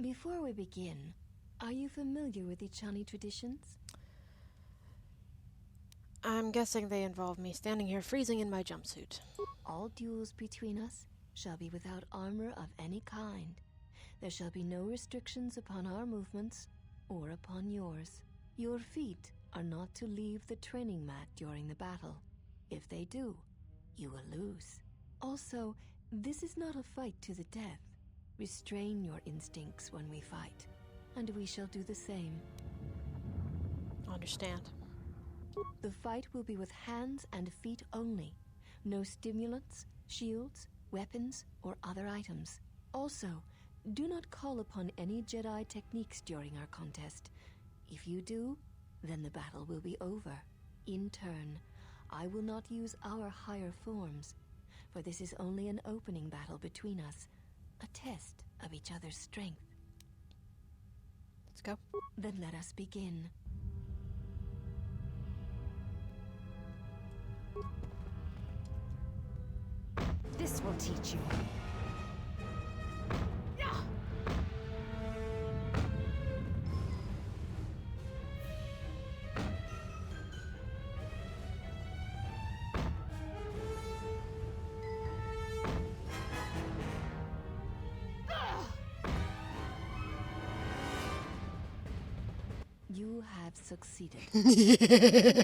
Before we begin, are you familiar with the Chani traditions? I'm guessing they involve me standing here freezing in my jumpsuit. All duels between us shall be without armor of any kind. There shall be no restrictions upon our movements or upon yours. Your feet are not to leave the training mat during the battle. If they do, you will lose. Also, this is not a fight to the death. Restrain your instincts when we fight, and we shall do the same. Understand. The fight will be with hands and feet only. No stimulants, shields, weapons, or other items. Also, do not call upon any Jedi techniques during our contest. If you do, then the battle will be over. In turn, I will not use our higher forms, for this is only an opening battle between us, a test of each other's strength. Let's go. Then let us begin. This will teach you. You have succeeded. If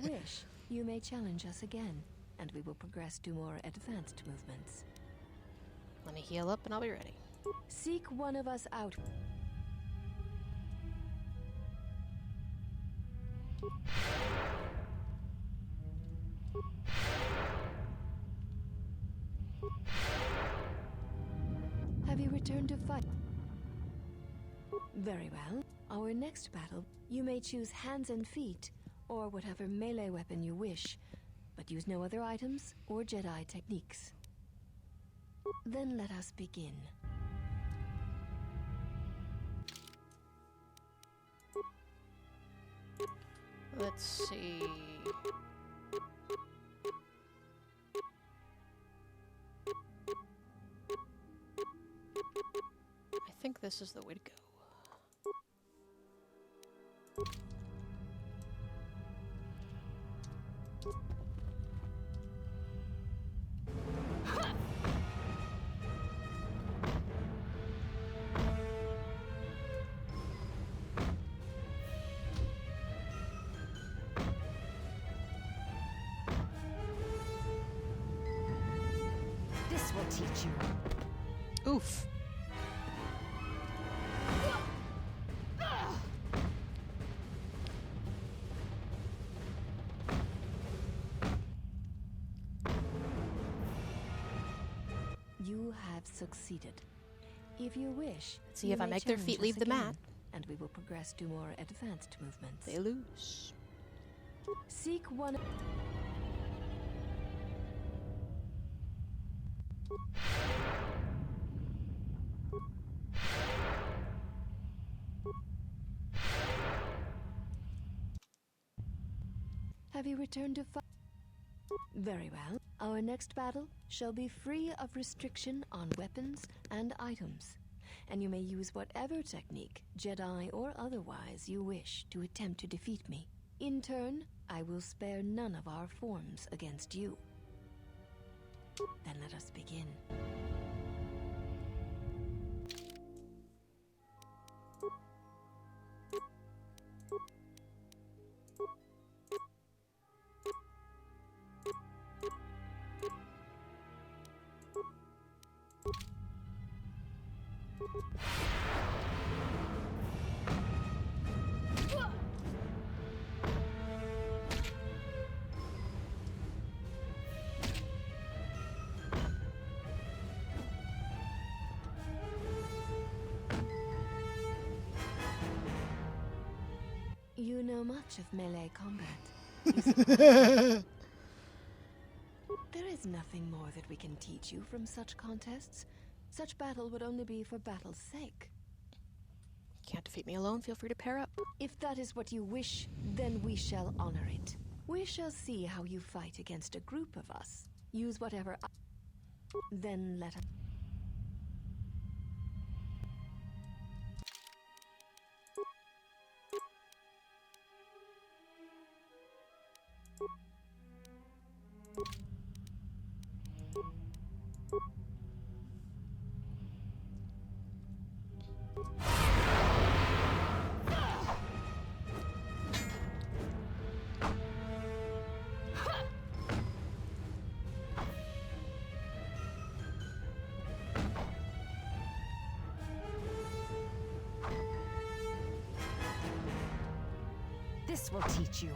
you wish, you may challenge us again, and we will progress to more advanced movements. Let me heal up and I'll be ready. Seek one of us out. Have you returned to fight? Very well. Our next battle, you may choose hands and feet, or whatever melee weapon you wish, but use no other items or Jedi techniques. Then let us begin. Let's see. I think this is the way to go. This will teach you. Oof. You have succeeded. If you wish, See if I make their feet leave the mat. And we will progress to more advanced movements. They lose. Seek one. Have you returned to fight? Very well. Our next battle shall be free of restriction on weapons and items, and you may use whatever technique, Jedi or otherwise, you wish to attempt to defeat me. In turn, I will spare none of our forms against you. Then let us begin. You know much of melee combat. There is nothing more that we can teach you from such contests. Such battle would only be for battle's sake. Can't defeat me alone. Feel free to pair up. If that is what you wish, then we shall honor it. We shall see how you fight against a group of us. Use whatever then let us... This will teach you.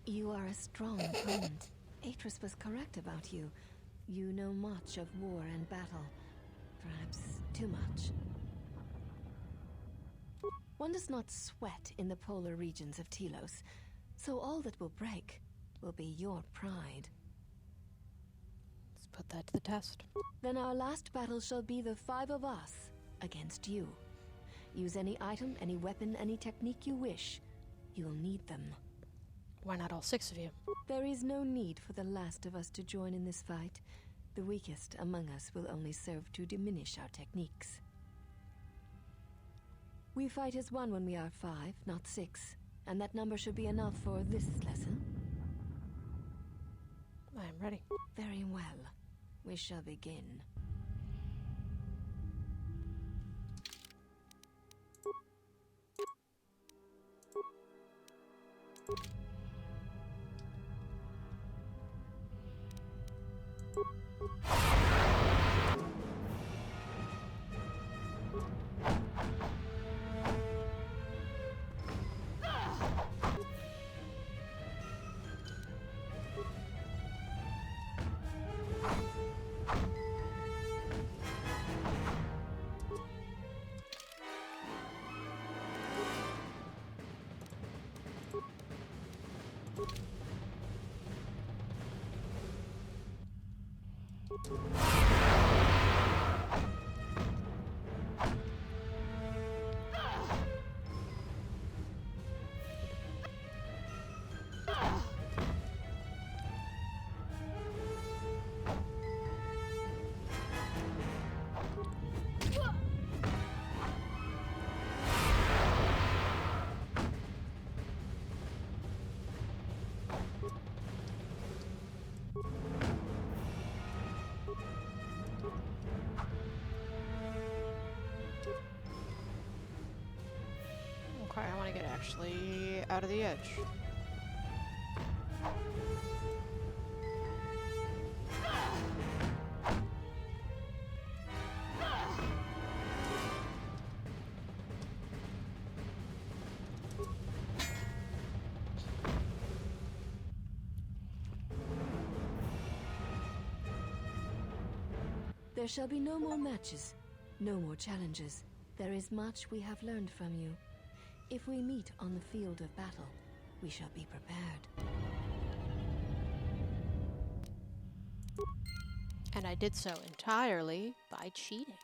You are a strong opponent. Atris was correct about you. You know much of war and battle. Perhaps too much. One does not sweat in the polar regions of Telos, so all that will break will be your pride. Let's put that to the test. Then our last battle shall be the 5 of us against you. Use any item, any weapon, any technique you wish. You'll need them. Why not all 6 of you? There is no need for the last of us to join in this fight. The weakest among us will only serve to diminish our techniques. We fight as one when we are 5, not 6, and that number should be enough for this lesson. I am ready. Very well. We shall begin. Okay, I want to get actually out of the edge. There shall be no more matches, no more challenges. There is much we have learned from you. If we meet on the field of battle, we shall be prepared. And I did so entirely by cheating.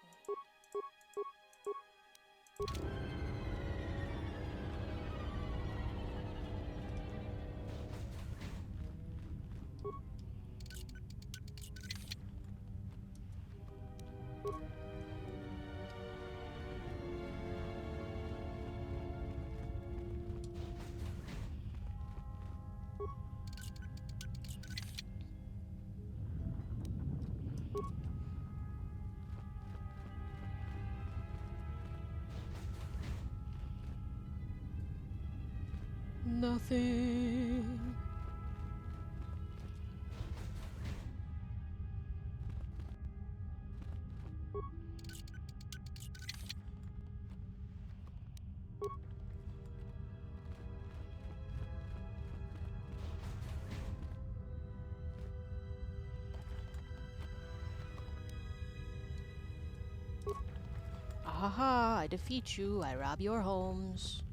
Nothing. ha ha, I defeat you, I rob your homes.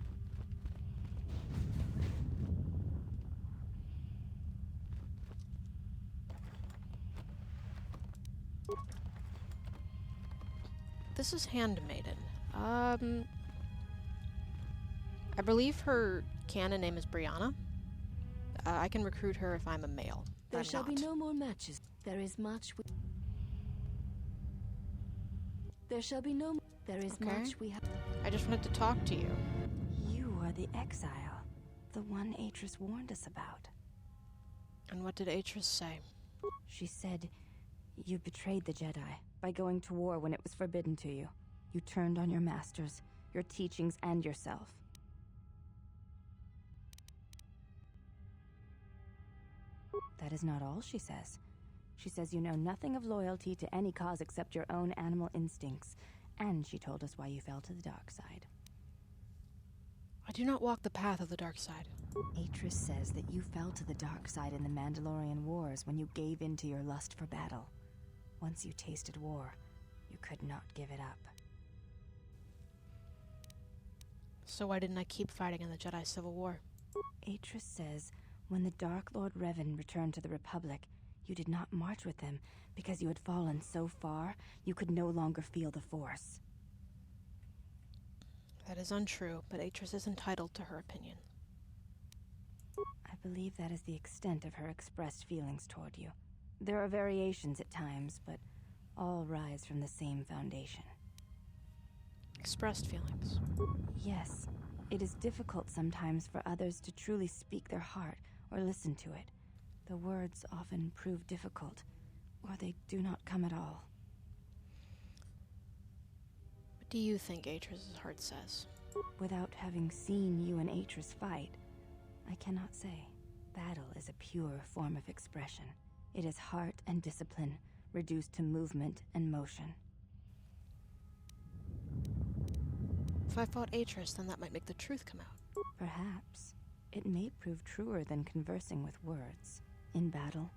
This is Handmaiden. I believe her canon name is Brianna. I can recruit her if I'm a male. There I'm shall not. be no more matches. There is much we... There shall be no... There is Okay. much we have... I just wanted to talk to you. You are the exile. The one Atris warned us about. And what did Atris say? She said, you betrayed the Jedi by going to war when it was forbidden to you. You turned on your masters, your teachings, and yourself. That is not all she says. She says you know nothing of loyalty to any cause except your own animal instincts, and she told us why you fell to the dark side. I do not walk the path of the dark side. Atris says that you fell to the dark side in the Mandalorian Wars when you gave in to your lust for battle. Once you tasted war, you could not give it up. So why didn't I keep fighting in the Jedi Civil War? Atris says when the Dark Lord Revan returned to the Republic, you did not march with him because you had fallen so far you could no longer feel the Force. That is untrue, but Atris is entitled to her opinion. I believe that is the extent of her expressed feelings toward you. There are variations at times, but all rise from the same foundation. Expressed feelings. Yes, it is difficult sometimes for others to truly speak their heart or listen to it. The words often prove difficult, or they do not come at all. What do you think Atris's heart says? Without having seen you and Atris fight, I cannot say. Battle is a pure form of expression. It is heart and discipline, reduced to movement and motion. If I fought Atris, then that might make the truth come out. Perhaps. It may prove truer than conversing with words. In battle,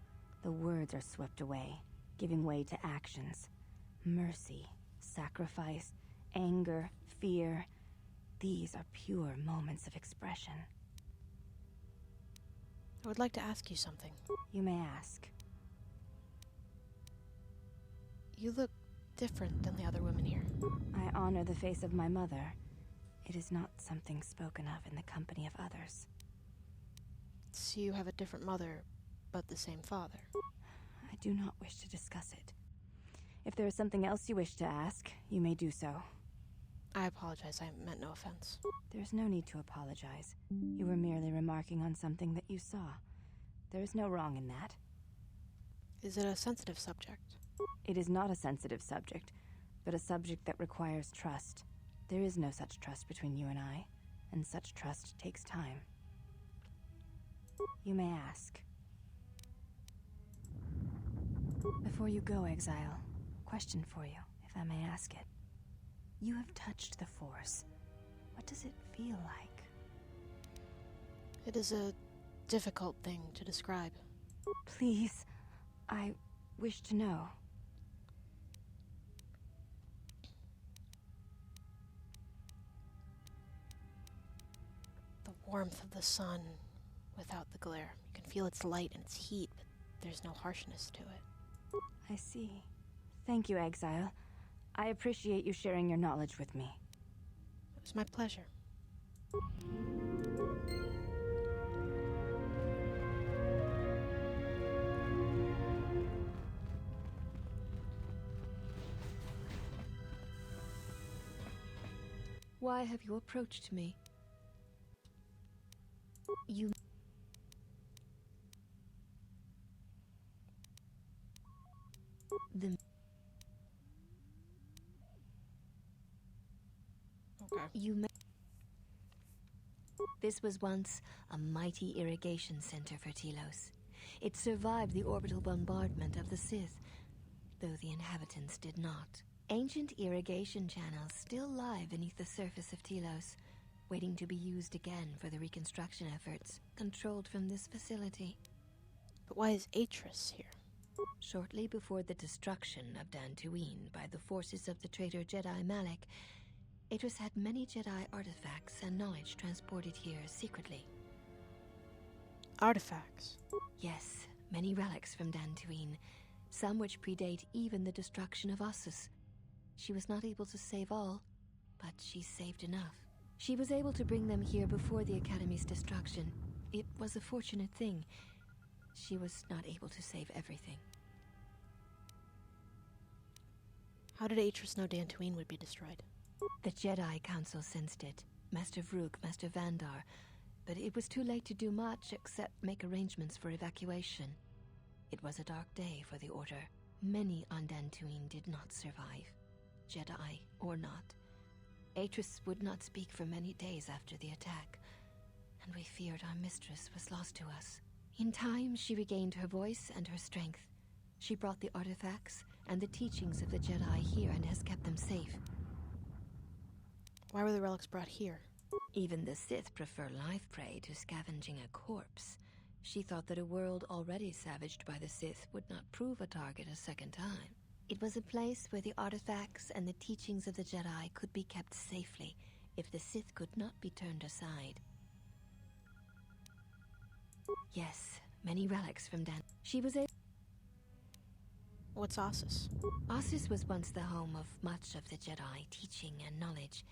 the words are swept away, giving way to actions. Mercy, sacrifice, anger, fear. These are pure moments of expression. I would like to ask you something. You may ask. You look different than the other women here. I honor the face of my mother. It is not something spoken of in the company of others. So you have a different mother, but the same father. I do not wish to discuss it. If there is something else you wish to ask, you may do so. I apologize, I meant no offense. There's no need to apologize. You were merely remarking on something that you saw. There is no wrong in that. Is it a sensitive subject? It is not a sensitive subject, but a subject that requires trust. There is no such trust between you and I, and such trust takes time. You may ask. Before you go, Exile, question for you, if I may ask it. You have touched the Force. What does it feel like? It is a difficult thing to describe. Please, I wish to know. The warmth of the sun without the glare. You can feel its light and its heat, but there's no harshness to it. I see. Thank you, Exile. I appreciate you sharing your knowledge with me. It was my pleasure. Why have you approached me? You... The... Okay. This was once a mighty irrigation center for Telos. It survived the orbital bombardment of the Sith, though the inhabitants did not. Ancient irrigation channels still lie beneath the surface of Telos, waiting to be used again for the reconstruction efforts, controlled from this facility. But why is Atris here? Shortly before the destruction of Dantooine by the forces of the traitor Jedi Malak, Atris had many Jedi artifacts and knowledge transported here secretly. Artifacts? Yes, many relics from Dantooine, some which predate even the destruction of Ossus. She was not able to save all, but she saved enough. She was able to bring them here before the Academy's destruction. It was a fortunate thing. She was not able to save everything. How did Atris know Dantooine would be destroyed? The Jedi Council sensed it. Master Vrook, Master Vandar. But it was too late to do much except make arrangements for evacuation. It was a dark day for the Order. Many on Dantooine did not survive, Jedi or not. Atris would not speak for many days after the attack, and we feared our mistress was lost to us. In time, she regained her voice and her strength. She brought the artifacts and the teachings of the Jedi here and has kept them safe. Why were the relics brought here? Even the Sith prefer live prey to scavenging a corpse. She thought that a world already savaged by the Sith would not prove a target a second time. It was a place where the artifacts and the teachings of the Jedi could be kept safely if the Sith could not be turned aside. Yes, many relics from Dan. She was able. What's Ossus? Ossus was once the home of much of the Jedi teaching and knowledge.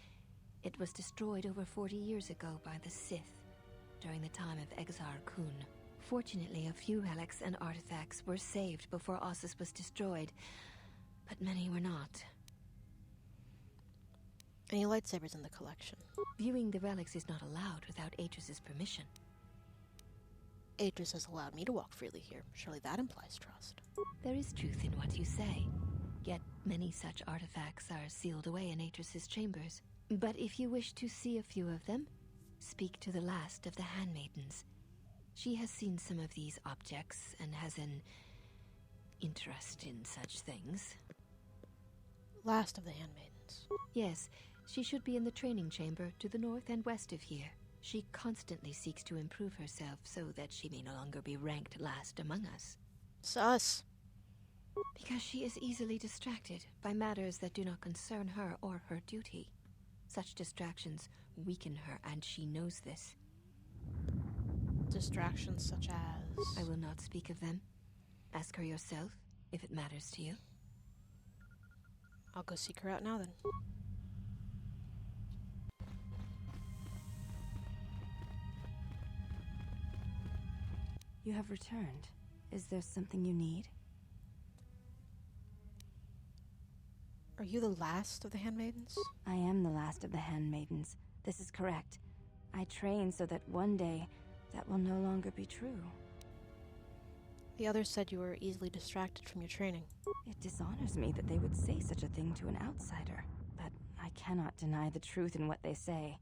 It was destroyed over 40 years ago by the Sith during the time of Exar Kun. Fortunately, a few relics and artifacts were saved before Ossus was destroyed, but many were not. Any lightsabers in the collection? Viewing the relics is not allowed without Atris's permission. Atris has allowed me to walk freely here. Surely that implies trust. There is truth in what you say. Yet many such artifacts are sealed away in Atris's chambers. But if you wish to see a few of them, speak to the last of the handmaidens. She has seen some of these objects and has an interest in such things. Last of the handmaidens? Yes, she should be in the training chamber to the north and west of here. She constantly seeks to improve herself so that she may no longer be ranked last among us. Sus. Because she is easily distracted by matters that do not concern her or her duty. Such distractions weaken her, and she knows this. Distractions such as? I will not speak of them. Ask her yourself, if it matters to you. I'll go seek her out now, then. You have returned. Is there something you need? Are you the last of the handmaidens? I am the last of the handmaidens. This is correct. I train so that one day that will no longer be true. The others said you were easily distracted from your training. It dishonors me that they would say such a thing to an outsider. But I cannot deny the truth in what they say.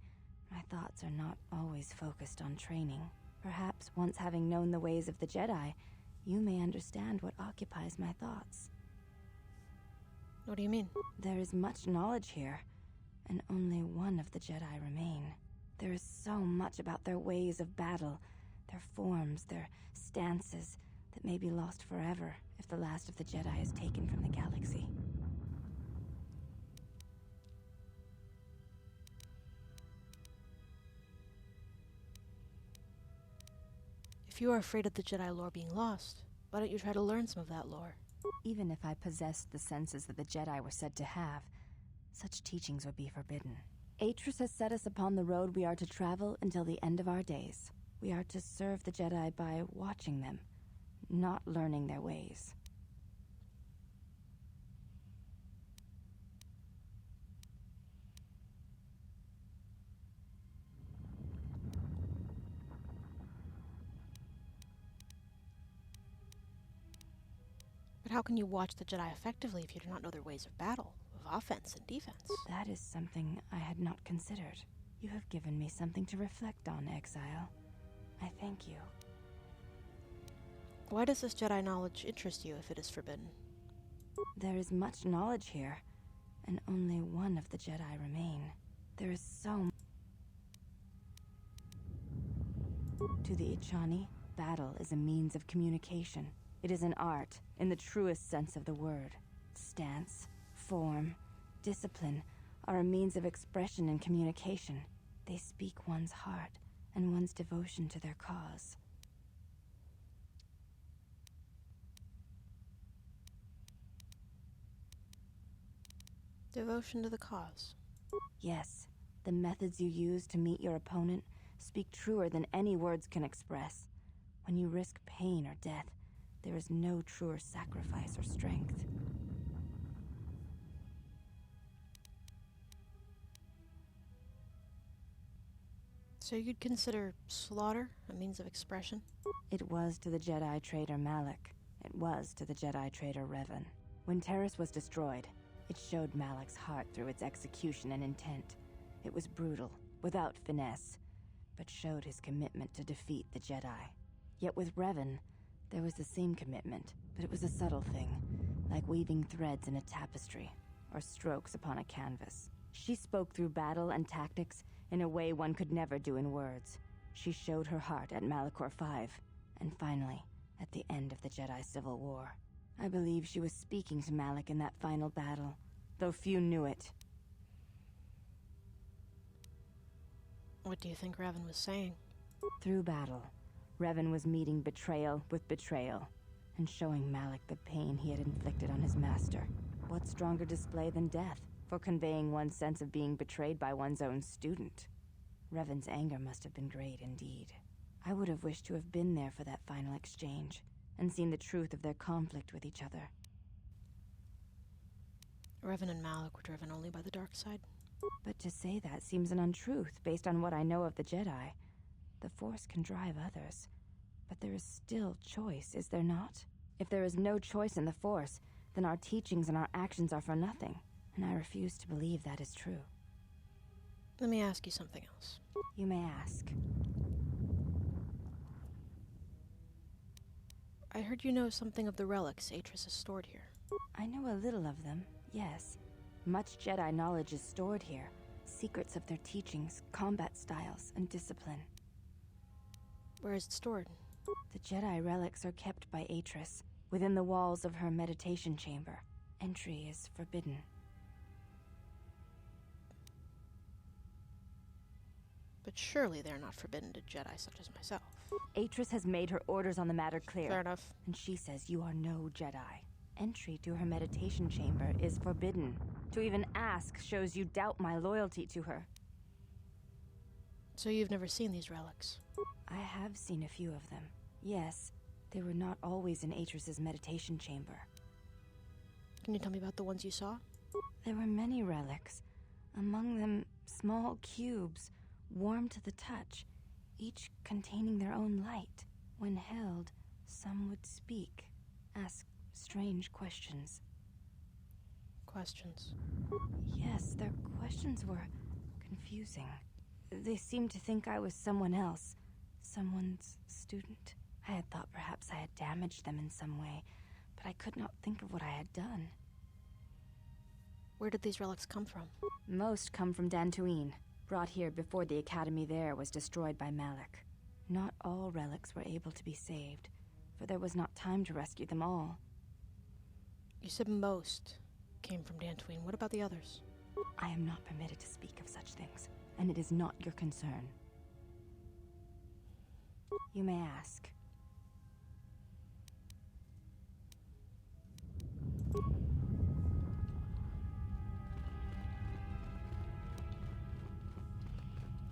My thoughts are not always focused on training. Perhaps once having known the ways of the Jedi, you may understand what occupies my thoughts. What do you mean? There is much knowledge here, and only one of the Jedi remain. There is so much about their ways of battle, their forms, their stances, that may be lost forever if the last of the Jedi is taken from the galaxy. If you are afraid of the Jedi lore being lost, why don't you try to learn some of that lore? Even if I possessed the senses that the Jedi were said to have, such teachings would be forbidden. Atris has set us upon the road we are to travel until the end of our days. We are to serve the Jedi by watching them, not learning their ways. But how can you watch the Jedi effectively if you do not know their ways of battle, of offense and defense? That is something I had not considered. You have given me something to reflect on, Exile. I thank you. Why does this Jedi knowledge interest you if it is forbidden? There is much knowledge here, and only one of the Jedi remain. There is so To the Ichani, battle is a means of communication. It is an art, in the truest sense of the word. Stance, form, discipline, are a means of expression and communication. They speak one's heart and one's devotion to their cause. Devotion to the cause. Yes, the methods you use to meet your opponent speak truer than any words can express. When you risk pain or death, there is no truer sacrifice or strength. So you'd consider slaughter a means of expression? It was to the Jedi traitor Malak. It was to the Jedi traitor Revan. When Terrace was destroyed, it showed Malak's heart through its execution and intent. It was brutal, without finesse, but showed his commitment to defeat the Jedi. Yet with Revan, there was the same commitment, but it was a subtle thing, like weaving threads in a tapestry, or strokes upon a canvas. She spoke through battle and tactics in a way one could never do in words. She showed her heart at Malachor V, and finally, at the end of the Jedi Civil War. I believe she was speaking to Malak in that final battle, though few knew it. What do you think Revan was saying? Through battle, Revan was meeting betrayal with betrayal, and showing Malak the pain he had inflicted on his master. What stronger display than death for conveying one's sense of being betrayed by one's own student? Revan's anger must have been great indeed. I would have wished to have been there for that final exchange, and seen the truth of their conflict with each other. Revan and Malak were driven only by the dark side. But to say that seems an untruth based on what I know of the Jedi. The Force can drive others, but there is still choice, is there not? If there is no choice in the Force, then our teachings and our actions are for nothing, and I refuse to believe that is true. Let me ask you something else. You may ask. I heard you know something of the relics Atris has stored here. I know a little of them, yes. Much Jedi knowledge is stored here. Secrets of their teachings, combat styles, and discipline. Where is it stored? The Jedi relics are kept by Atris, within the walls of her meditation chamber. Entry is forbidden. But surely they're not forbidden to Jedi such as myself. Atris has made her orders on the matter clear. Fair enough. And she says you are no Jedi. Entry to her meditation chamber is forbidden. To even ask shows you doubt my loyalty to her. So you've never seen these relics? I have seen a few of them. Yes, they were not always in Atris's meditation chamber. Can you tell me about the ones you saw? There were many relics. Among them, small cubes, warm to the touch, each containing their own light. When held, some would speak, ask strange questions. Questions? Yes, their questions were confusing. They seemed to think I was someone else, someone's student. I had thought perhaps I had damaged them in some way, but I could not think of what I had done. Where did these relics come from? Most come from Dantooine, brought here before the academy there was destroyed by Malak. Not all relics were able to be saved, for there was not time to rescue them all. You said most came from Dantooine. What about the others? I am not permitted to speak of such things, and it is not your concern. You may ask.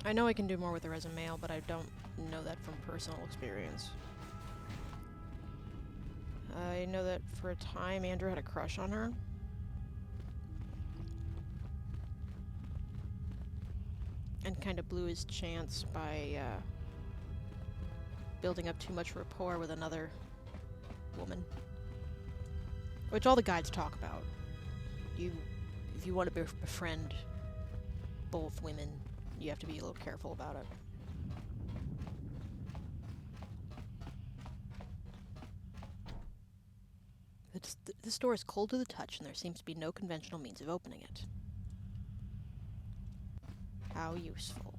I know I can do more with her as a male, but I don't know that from personal experience. I know that for a time Andrew had a crush on her. And kind of blew his chance by building up too much rapport with another woman. Which all the guides talk about. If you want to befriend both women, you have to be a little careful about it. This door is cold to the touch, and there seems to be no conventional means of opening it. How useful.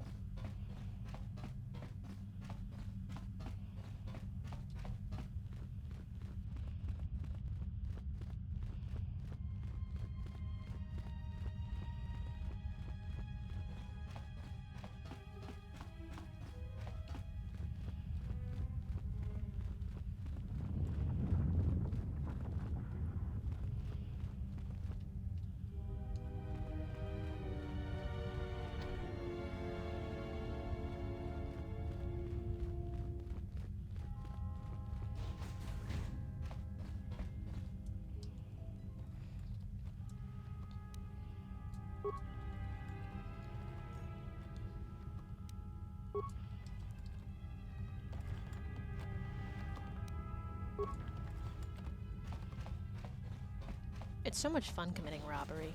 It's so much fun committing robbery.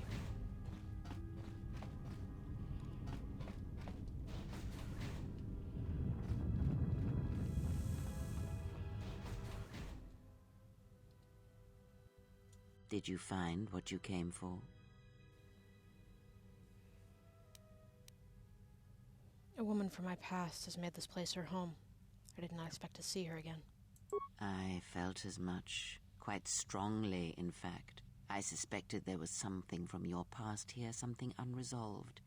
Did you find what you came for? A woman from my past has made this place her home. I did not expect to see her again. I felt as much. Quite strongly, in fact. I suspected there was something from your past here, something unresolved.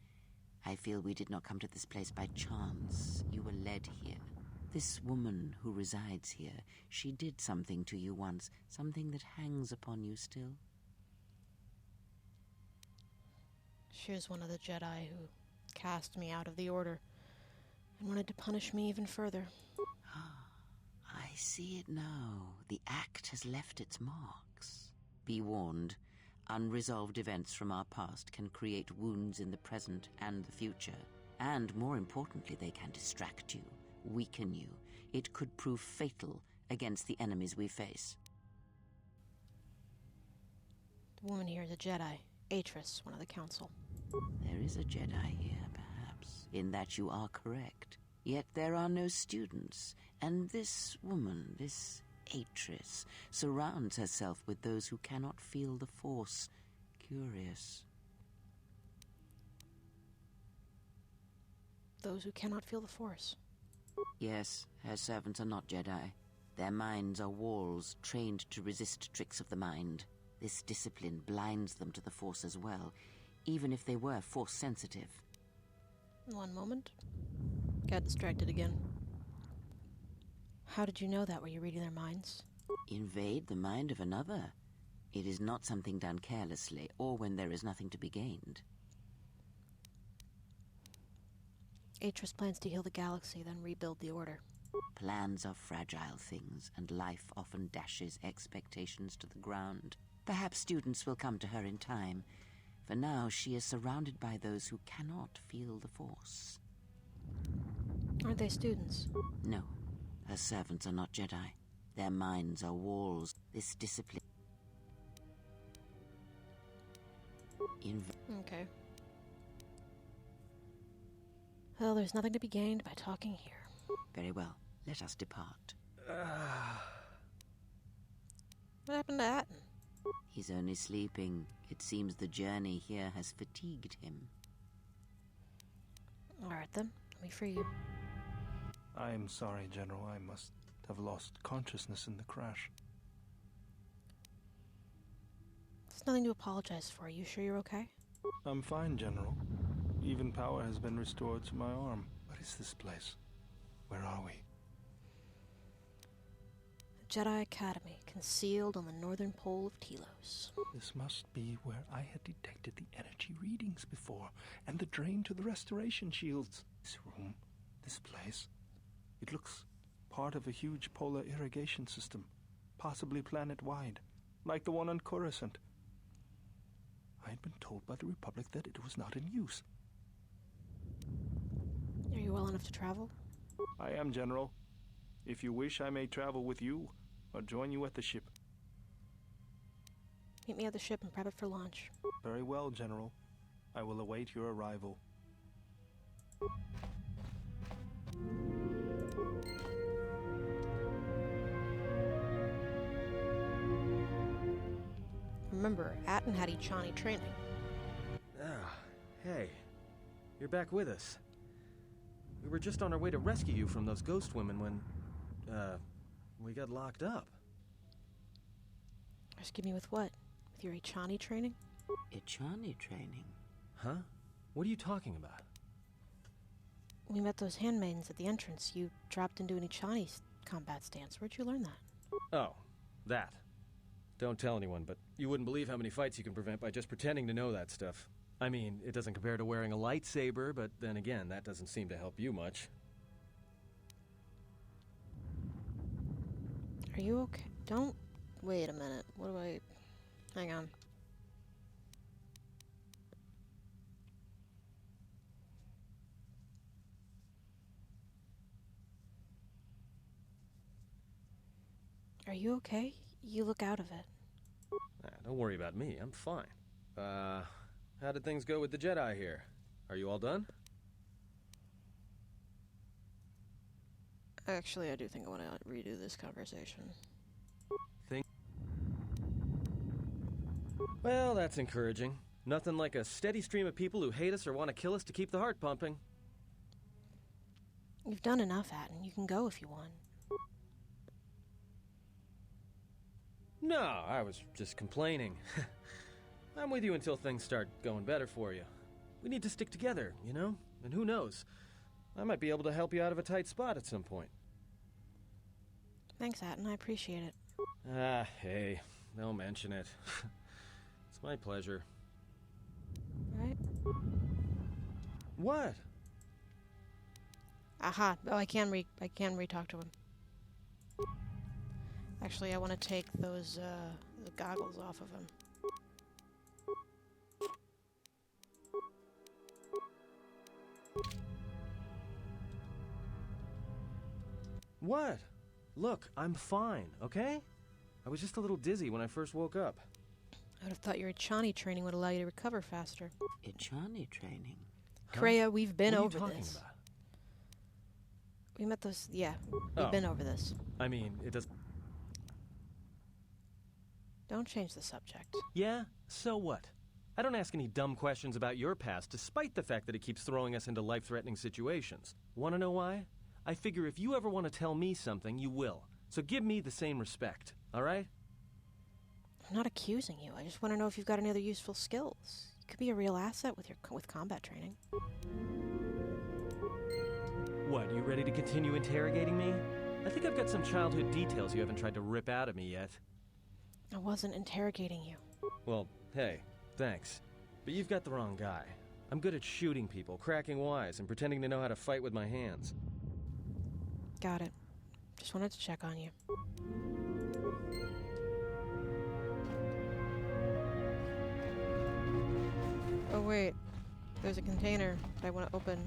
I feel we did not come to this place by chance. You were led here. This woman who resides here, she did something to you once, something that hangs upon you still. She was one of the Jedi who cast me out of the Order and wanted to punish me even further. I see it now. The act has left its marks. Be warned, unresolved events from our past can create wounds in the present and the future. And more importantly, they can distract you, weaken you. It could prove fatal against the enemies we face. The woman here is a Jedi, Atris, one of the Council. There is a Jedi here, perhaps, in that you are correct. Yet there are no students, and this woman, this Atris, surrounds herself with those who cannot feel the Force. Curious. Those who cannot feel the Force. Yes, her servants are not Jedi. Their minds are walls trained to resist tricks of the mind. This discipline blinds them to the Force as well, even if they were Force-sensitive. One moment. Got distracted again. How did you know that? Were you reading their minds? Invade the mind of another. It is not something done carelessly, or when there is nothing to be gained. Atris plans to heal the galaxy, then rebuild the Order. Plans are fragile things, and life often dashes expectations to the ground. Perhaps students will come to her in time. For now, she is surrounded by those who cannot feel the Force. Aren't they students? No. Her servants are not Jedi. Their minds are walls. This discipline... Okay. Well, there's nothing to be gained by talking here. Very well. Let us depart. What happened to Atten? He's only sleeping. It seems the journey here has fatigued him. All right, then. Let me free you. I am sorry, General. I must have lost consciousness in the crash. There's nothing to apologize for. Are you sure you're okay? I'm fine, General. Even power has been restored to my arm. What is this place? Where are we? The Jedi Academy, concealed on the northern pole of Telos. This must be where I had detected the energy readings before, and the drain to the restoration shields. This room, this place, it looks part of a huge polar irrigation system, possibly planet-wide, like the one on Coruscant. I had been told by the Republic that it was not in use. Are you well enough to travel? I am, General. If you wish, I may travel with you, or join you at the ship. Meet me at the ship and prep it for launch. Very well, General. I will await your arrival. Remember, Atten had Ichani training. Ah, hey. You're back with us. We were just on our way to rescue you from those ghost women when, we got locked up. Rescue me with what? With your Ichani training? Ichani training? Huh? What are you talking about? We met those handmaidens at the entrance. You dropped into an Ichani combat stance. Where'd you learn that? Oh, that. Don't tell anyone, but you wouldn't believe how many fights you can prevent by just pretending to know that stuff. I mean, it doesn't compare to wearing a lightsaber, but then again, that doesn't seem to help you much. Are you okay? Don't... Wait a minute. What do I... Hang on. Are you okay? You look out of it. Don't worry about me. I'm fine. How did things go with the Jedi here? Are you all done? Actually, I do think I want to redo this conversation. Well, that's encouraging. Nothing like a steady stream of people who hate us or want to kill us to keep the heart pumping. You've done enough, Atton. You can go if you want. No, I was just complaining. I'm with you until things start going better for you. We need to stick together, you know? And who knows? I might be able to help you out of a tight spot at some point. Thanks, Atton. I appreciate it. Hey, don't mention it. It's my pleasure. Right? What? Aha. Oh, I can re-talk to him. Actually, I want to take those, the goggles off of him. What? Look, I'm fine, okay? I was just a little dizzy when I first woke up. I would have thought your Ichani training would allow you to recover faster. Ichani training? Kreia, we've been what are over you talking this. About? We met this, yeah, we've been over this. I mean, it does... Don't change the subject. Yeah? So what? I don't ask any dumb questions about your past, despite the fact that it keeps throwing us into life-threatening situations. Want to know why? I figure if you ever want to tell me something, you will. So give me the same respect, all right? I'm not accusing you. I just want to know if you've got any other useful skills. You could be a real asset with combat training. What, you ready to continue interrogating me? I think I've got some childhood details you haven't tried to rip out of me yet. I wasn't interrogating you. Well, hey, thanks. But you've got the wrong guy. I'm good at shooting people, cracking wise, and pretending to know how to fight with my hands. Got it. Just wanted to check on you. Oh wait, there's a container that I want to open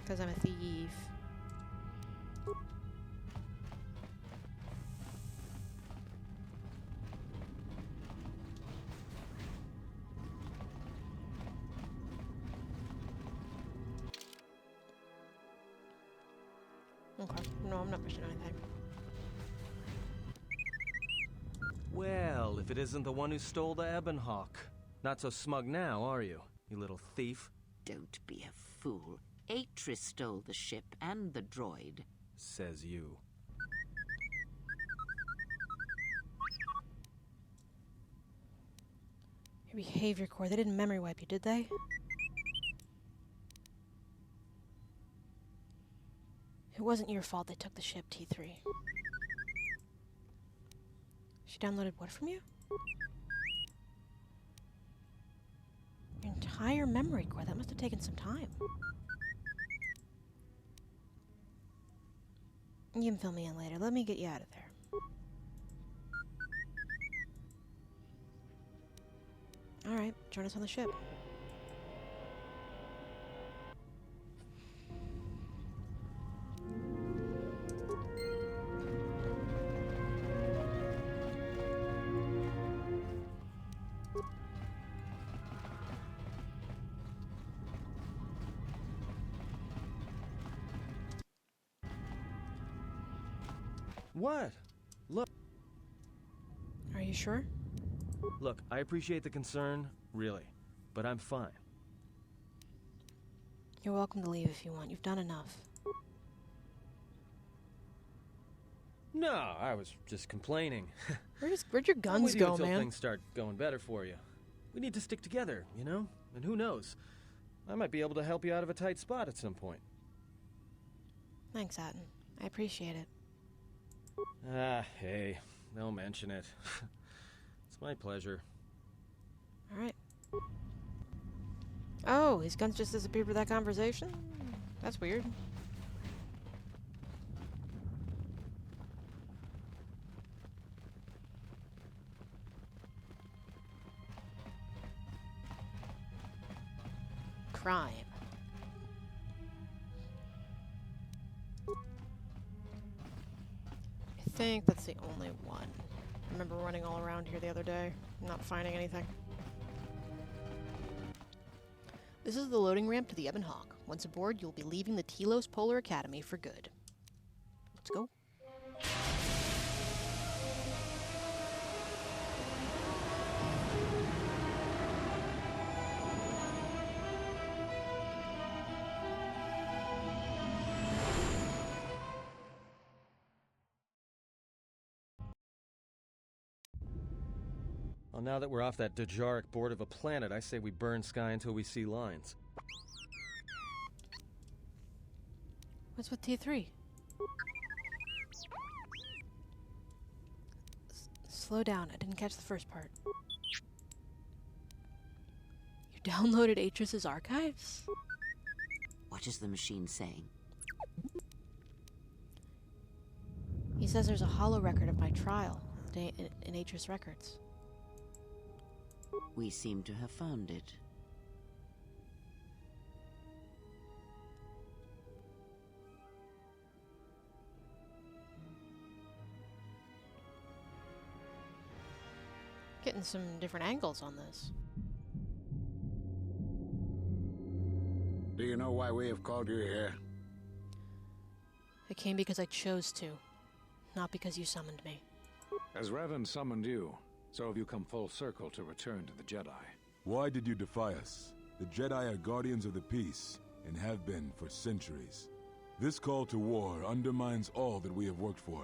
because I'm a thief. Okay, no, I'm not pushing anything. Well, if it isn't the one who stole the Ebonhawk. Not so smug now, are you, you little thief? Don't be a fool. Atris stole the ship and the droid. Says you. Your behavior core, they didn't memory wipe you, did they? It wasn't your fault they took the ship, T3. She downloaded what from you? Your entire memory core, that must have taken some time. You can fill me in later. Let me get you out of there. Alright, join us on the ship. What? Look. Are you sure? Look, I appreciate the concern, really, but I'm fine. You're welcome to leave if you want. You've done enough. No, I was just complaining. Where'd your guns go, until man? Things start going better for you. We need to stick together, you know? And who knows? I might be able to help you out of a tight spot at some point. Thanks, Atton. I appreciate it. Hey, don't mention it. It's my pleasure. Alright. Oh, his guns just disappeared with that conversation? That's weird. Crime. think that's the only one. I remember running all around here the other day, not finding anything. This is the loading ramp to the Ebon Hawk. Once aboard, you'll be leaving the Telos Polar Academy for good. Let's go. Well, now that we're off that Dejaric board of a planet, I say we burn sky until we see lines. What's with T3? Slow down, I didn't catch the first part. You downloaded Atris's archives? What is the machine saying? He says there's a holo record of my trial in Atris records. We seem to have found it. Getting some different angles on this. Do you know why we have called you here? I came because I chose to, not because you summoned me. As Revan summoned you, so have you come full circle to return to the Jedi. Why did you defy us? The Jedi are guardians of the peace, and have been for centuries. This call to war undermines all that we have worked for.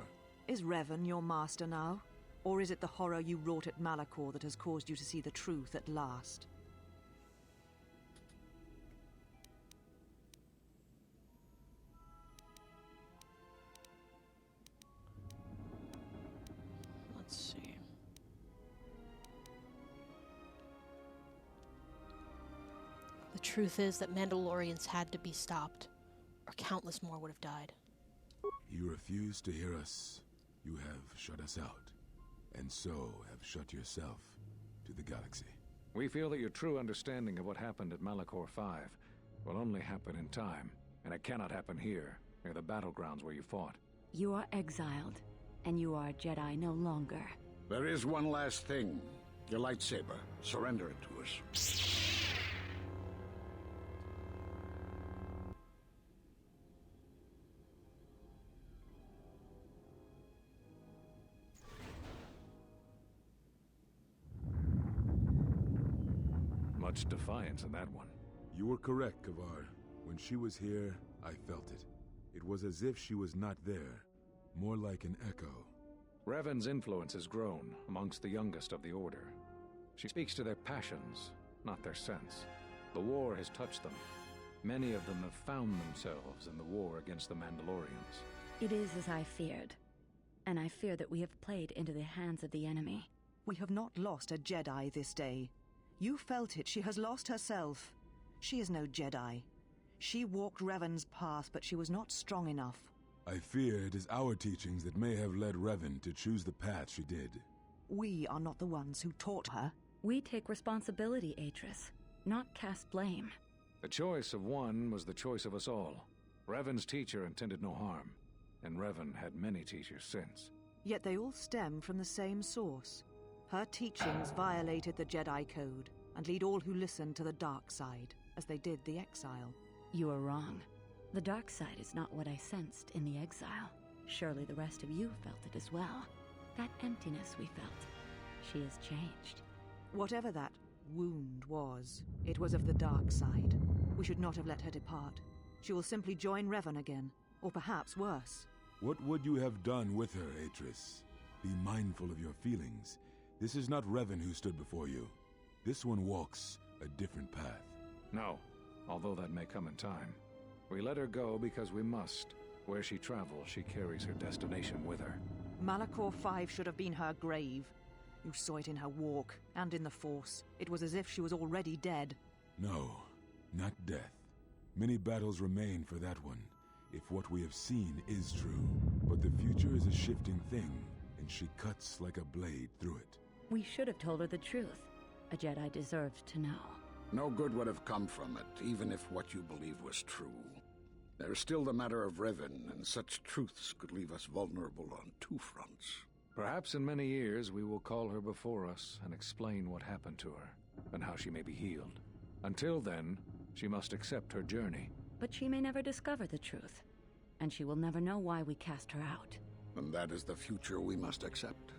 Is Revan your master now? Or is it the horror you wrought at Malachor that has caused you to see the truth at last? Let's see. The truth is that Mandalorians had to be stopped, or countless more would have died. You refuse to hear us. You have shut us out, and so have shut yourself to the galaxy. We feel that your true understanding of what happened at Malachor 5 will only happen in time, and it cannot happen here, near the battlegrounds where you fought. You are exiled, and you are a Jedi no longer. There is one last thing. Your lightsaber. Surrender it to us. Much defiance in that one. You were correct, Kavar. When she was here, I felt it. It was as if she was not there. More like an echo. Revan's influence has grown amongst the youngest of the Order. She speaks to their passions, not their sense. The war has touched them. Many of them have found themselves in the war against the Mandalorians. It is as I feared, and I fear that we have played into the hands of the enemy. We have not lost a Jedi this day. You felt it. She has lost herself. She is no Jedi. She walked Revan's path, but she was not strong enough. I fear it is our teachings that may have led Revan to choose the path she did. We are not the ones who taught her. We take responsibility, Atris, not cast blame. The choice of one was the choice of us all. Revan's teacher intended no harm, and Revan had many teachers since. Yet they all stem from the same source. Her teachings violated the Jedi Code and lead all who listen to the dark side, as they did the exile. You are wrong. The dark side is not what I sensed in the exile. Surely the rest of you felt it as well. That emptiness we felt. She has changed. Whatever that wound was, it was of the dark side. We should not have let her depart. She will simply join Revan again, or perhaps worse. What would you have done with her, Atris? Be mindful of your feelings. This is not Revan who stood before you. This one walks a different path. No, although that may come in time. We let her go because we must. Where she travels, she carries her destination with her. Malachor 5 should have been her grave. You saw it in her walk, and in the Force. It was as if she was already dead. No, not death. Many battles remain for that one, if what we have seen is true. But the future is a shifting thing, and she cuts like a blade through it. We should have told her the truth. A Jedi deserved to know. No good would have come from it, even if what you believe was true. There's still the matter of Revan, and such truths could leave us vulnerable on two fronts. Perhaps in many years we will call her before us and explain what happened to her, and how she may be healed. Until then, she must accept her journey. But she may never discover the truth, and she will never know why we cast her out. And that is the future we must accept.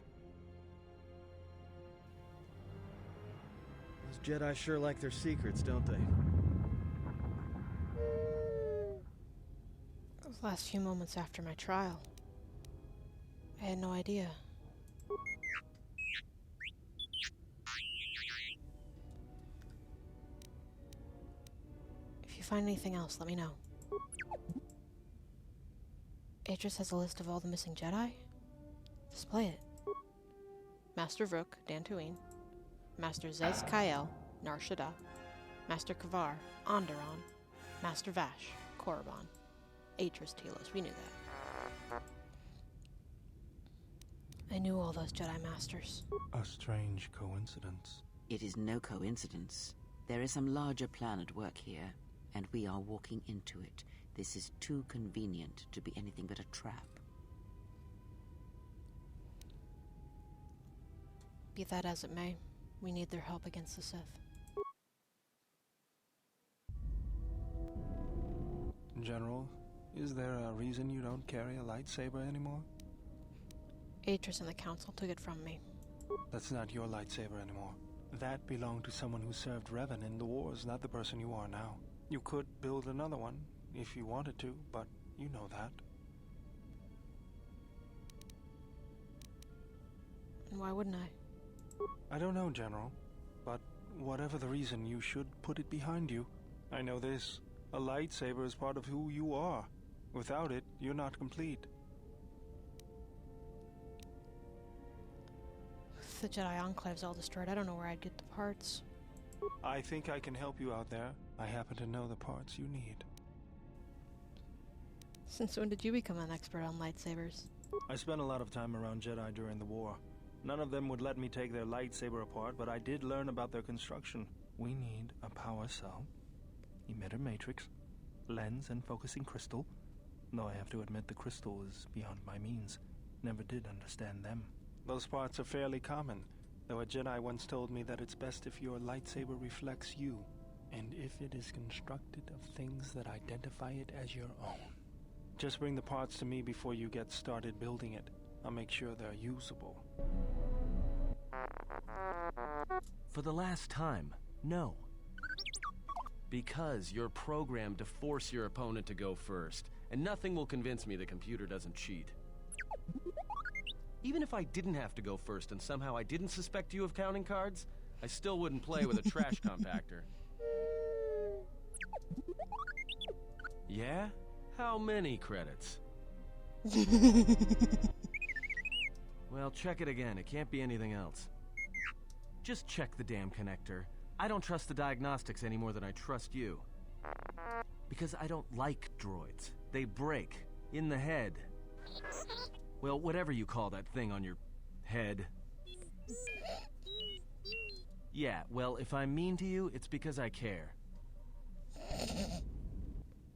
Those Jedi sure like their secrets, don't they? Those last few moments after my trial, I had no idea. If you find anything else, let me know. Atris has a list of all the missing Jedi? Display it. Master Vrook, Dantooine. Master Zez Kael, Nar Shaddaa. Master Kavar, Onderon. Master Vash, Korriban. Atris Telos, we knew that. I knew all those Jedi Masters. A strange coincidence. It is no coincidence. There is some larger plan at work here, and we are walking into it. This is too convenient to be anything but a trap. Be that as it may, we need their help against the Sith. General, is there a reason you don't carry a lightsaber anymore? Atris and the Council took it from me. That's not your lightsaber anymore. That belonged to someone who served Revan in the wars, not the person you are now. You could build another one, if you wanted to, but you know that. And why wouldn't I? I don't know, General, but whatever the reason, you should put it behind you. I know this. A lightsaber is part of who you are. Without it, you're not complete. If the Jedi Enclave's all destroyed, I don't know where I'd get the parts. I think I can help you out there. I happen to know the parts you need. Since when did you become an expert on lightsabers? I spent a lot of time around Jedi during the war. None of them would let me take their lightsaber apart, but I did learn about their construction. We need a power cell, emitter matrix, lens and focusing crystal. Though I have to admit the crystal is beyond my means. Never did understand them. Those parts are fairly common, though a Jedi once told me that it's best if your lightsaber reflects you, and if it is constructed of things that identify it as your own. Just bring the parts to me before you get started building it. I'll make sure they're usable. For the last time, no. Because you're programmed to force your opponent to go first, and nothing will convince me the computer doesn't cheat. Even if I didn't have to go first and somehow I didn't suspect you of counting cards, I still wouldn't play with a trash compactor. Yeah? How many credits? Well, check it again. It can't be anything else. Just check the damn connector. I don't trust the diagnostics any more than I trust you. Because I don't like droids. They break. In the head. Well, whatever you call that thing on your head. Yeah, well, if I'm mean to you, it's because I care.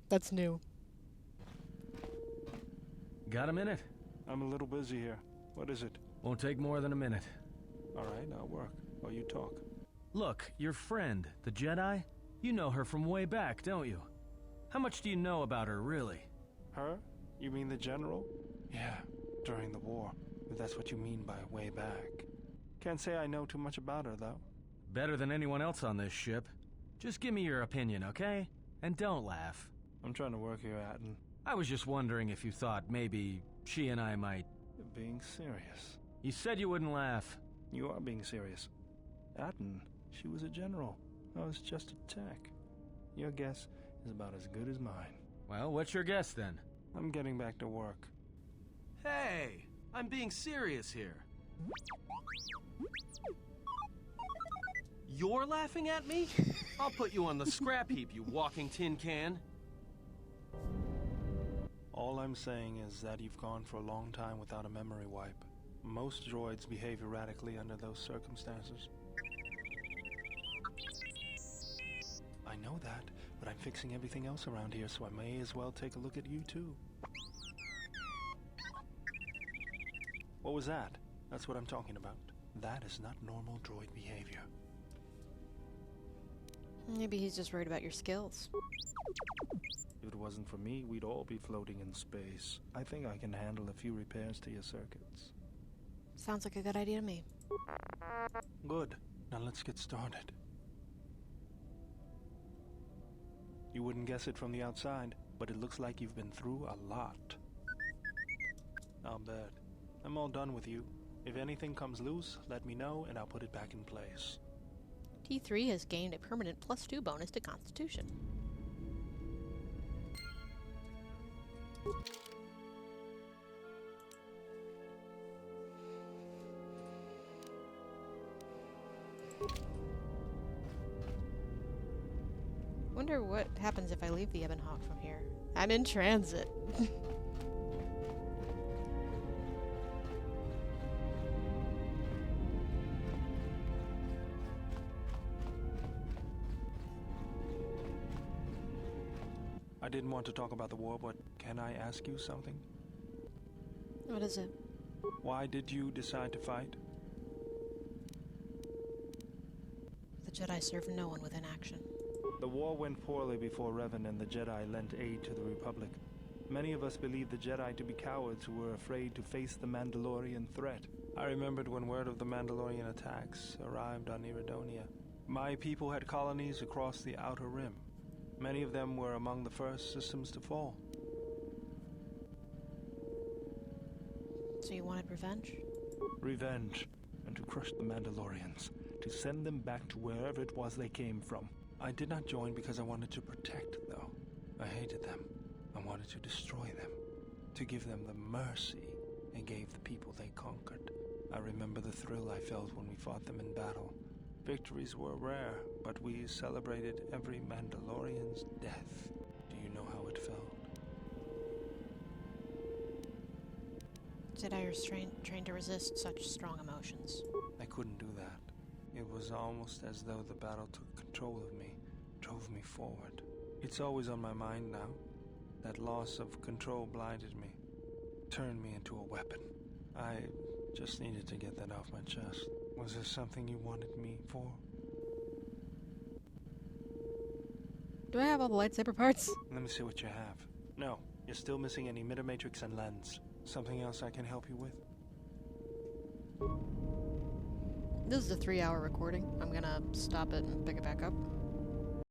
That's new. Got a minute? I'm a little busy here. What is it? Won't take more than a minute. All right, I'll work while you talk. Look, your friend, the Jedi, you know her from way back, don't you? How much do you know about her, really? Her? You mean the General? Yeah, during the war. If that's what you mean by way back. Can't say I know too much about her, though. Better than anyone else on this ship. Just give me your opinion, okay? And don't laugh. I'm trying to work here, Atten. I was just wondering if you thought maybe she and I might... You're being serious. You said you wouldn't laugh. You are being serious. Atten, she was a general. I was just a tech. Your guess is about as good as mine. Well, what's your guess then? I'm getting back to work. Hey! I'm being serious here. You're laughing at me? I'll put you on the scrap heap, you walking tin can. All I'm saying is that you've gone for a long time without a memory wipe. Most droids behave erratically under those circumstances. I know that, but I'm fixing everything else around here, so I may as well take a look at you too. What was that? That's what I'm talking about. That is not normal droid behavior. Maybe he's just worried about your skills. If it wasn't for me, we'd all be floating in space. I think I can handle a few repairs to your circuits. Sounds like a good idea to me. Good. Now let's get started. You wouldn't guess it from the outside, but it looks like you've been through a lot. I'll bet. I'm all done with you. If anything comes loose, let me know and I'll put it back in place. T3 has gained a permanent +2 bonus to Constitution. Wonder what happens if I leave the Ebon Hawk from here. I'm in transit. I didn't want to talk about the war, but can I ask you something? What is it? Why did you decide to fight? The Jedi serve no one with inaction. The war went poorly before Revan and the Jedi lent aid to the Republic. Many of us believed the Jedi to be cowards who were afraid to face the Mandalorian threat. I remembered when word of the Mandalorian attacks arrived on Iridonia. My people had colonies across the Outer Rim. Many of them were among the first systems to fall. So you wanted revenge? Revenge, and to crush the Mandalorians, to send them back to wherever it was they came from. I did not join because I wanted to protect, though. I hated them. I wanted to destroy them, to give them the mercy they gave the people they conquered. I remember the thrill I felt when we fought them in battle. Victories were rare, but we celebrated every Mandalorian's death. Do you know how it felt? Jedi are trained to resist such strong emotions. I couldn't do that. It was almost as though the battle took control of me, drove me forward. It's always on my mind now. That loss of control blinded me, turned me into a weapon. I just needed to get that off my chest. Was there something you wanted me for? Do I have all the lightsaber parts? Let me see what you have. No, you're still missing any emitter-matrix and lens. Something else I can help you with? This is a 3-hour recording. I'm gonna stop it and pick it back up.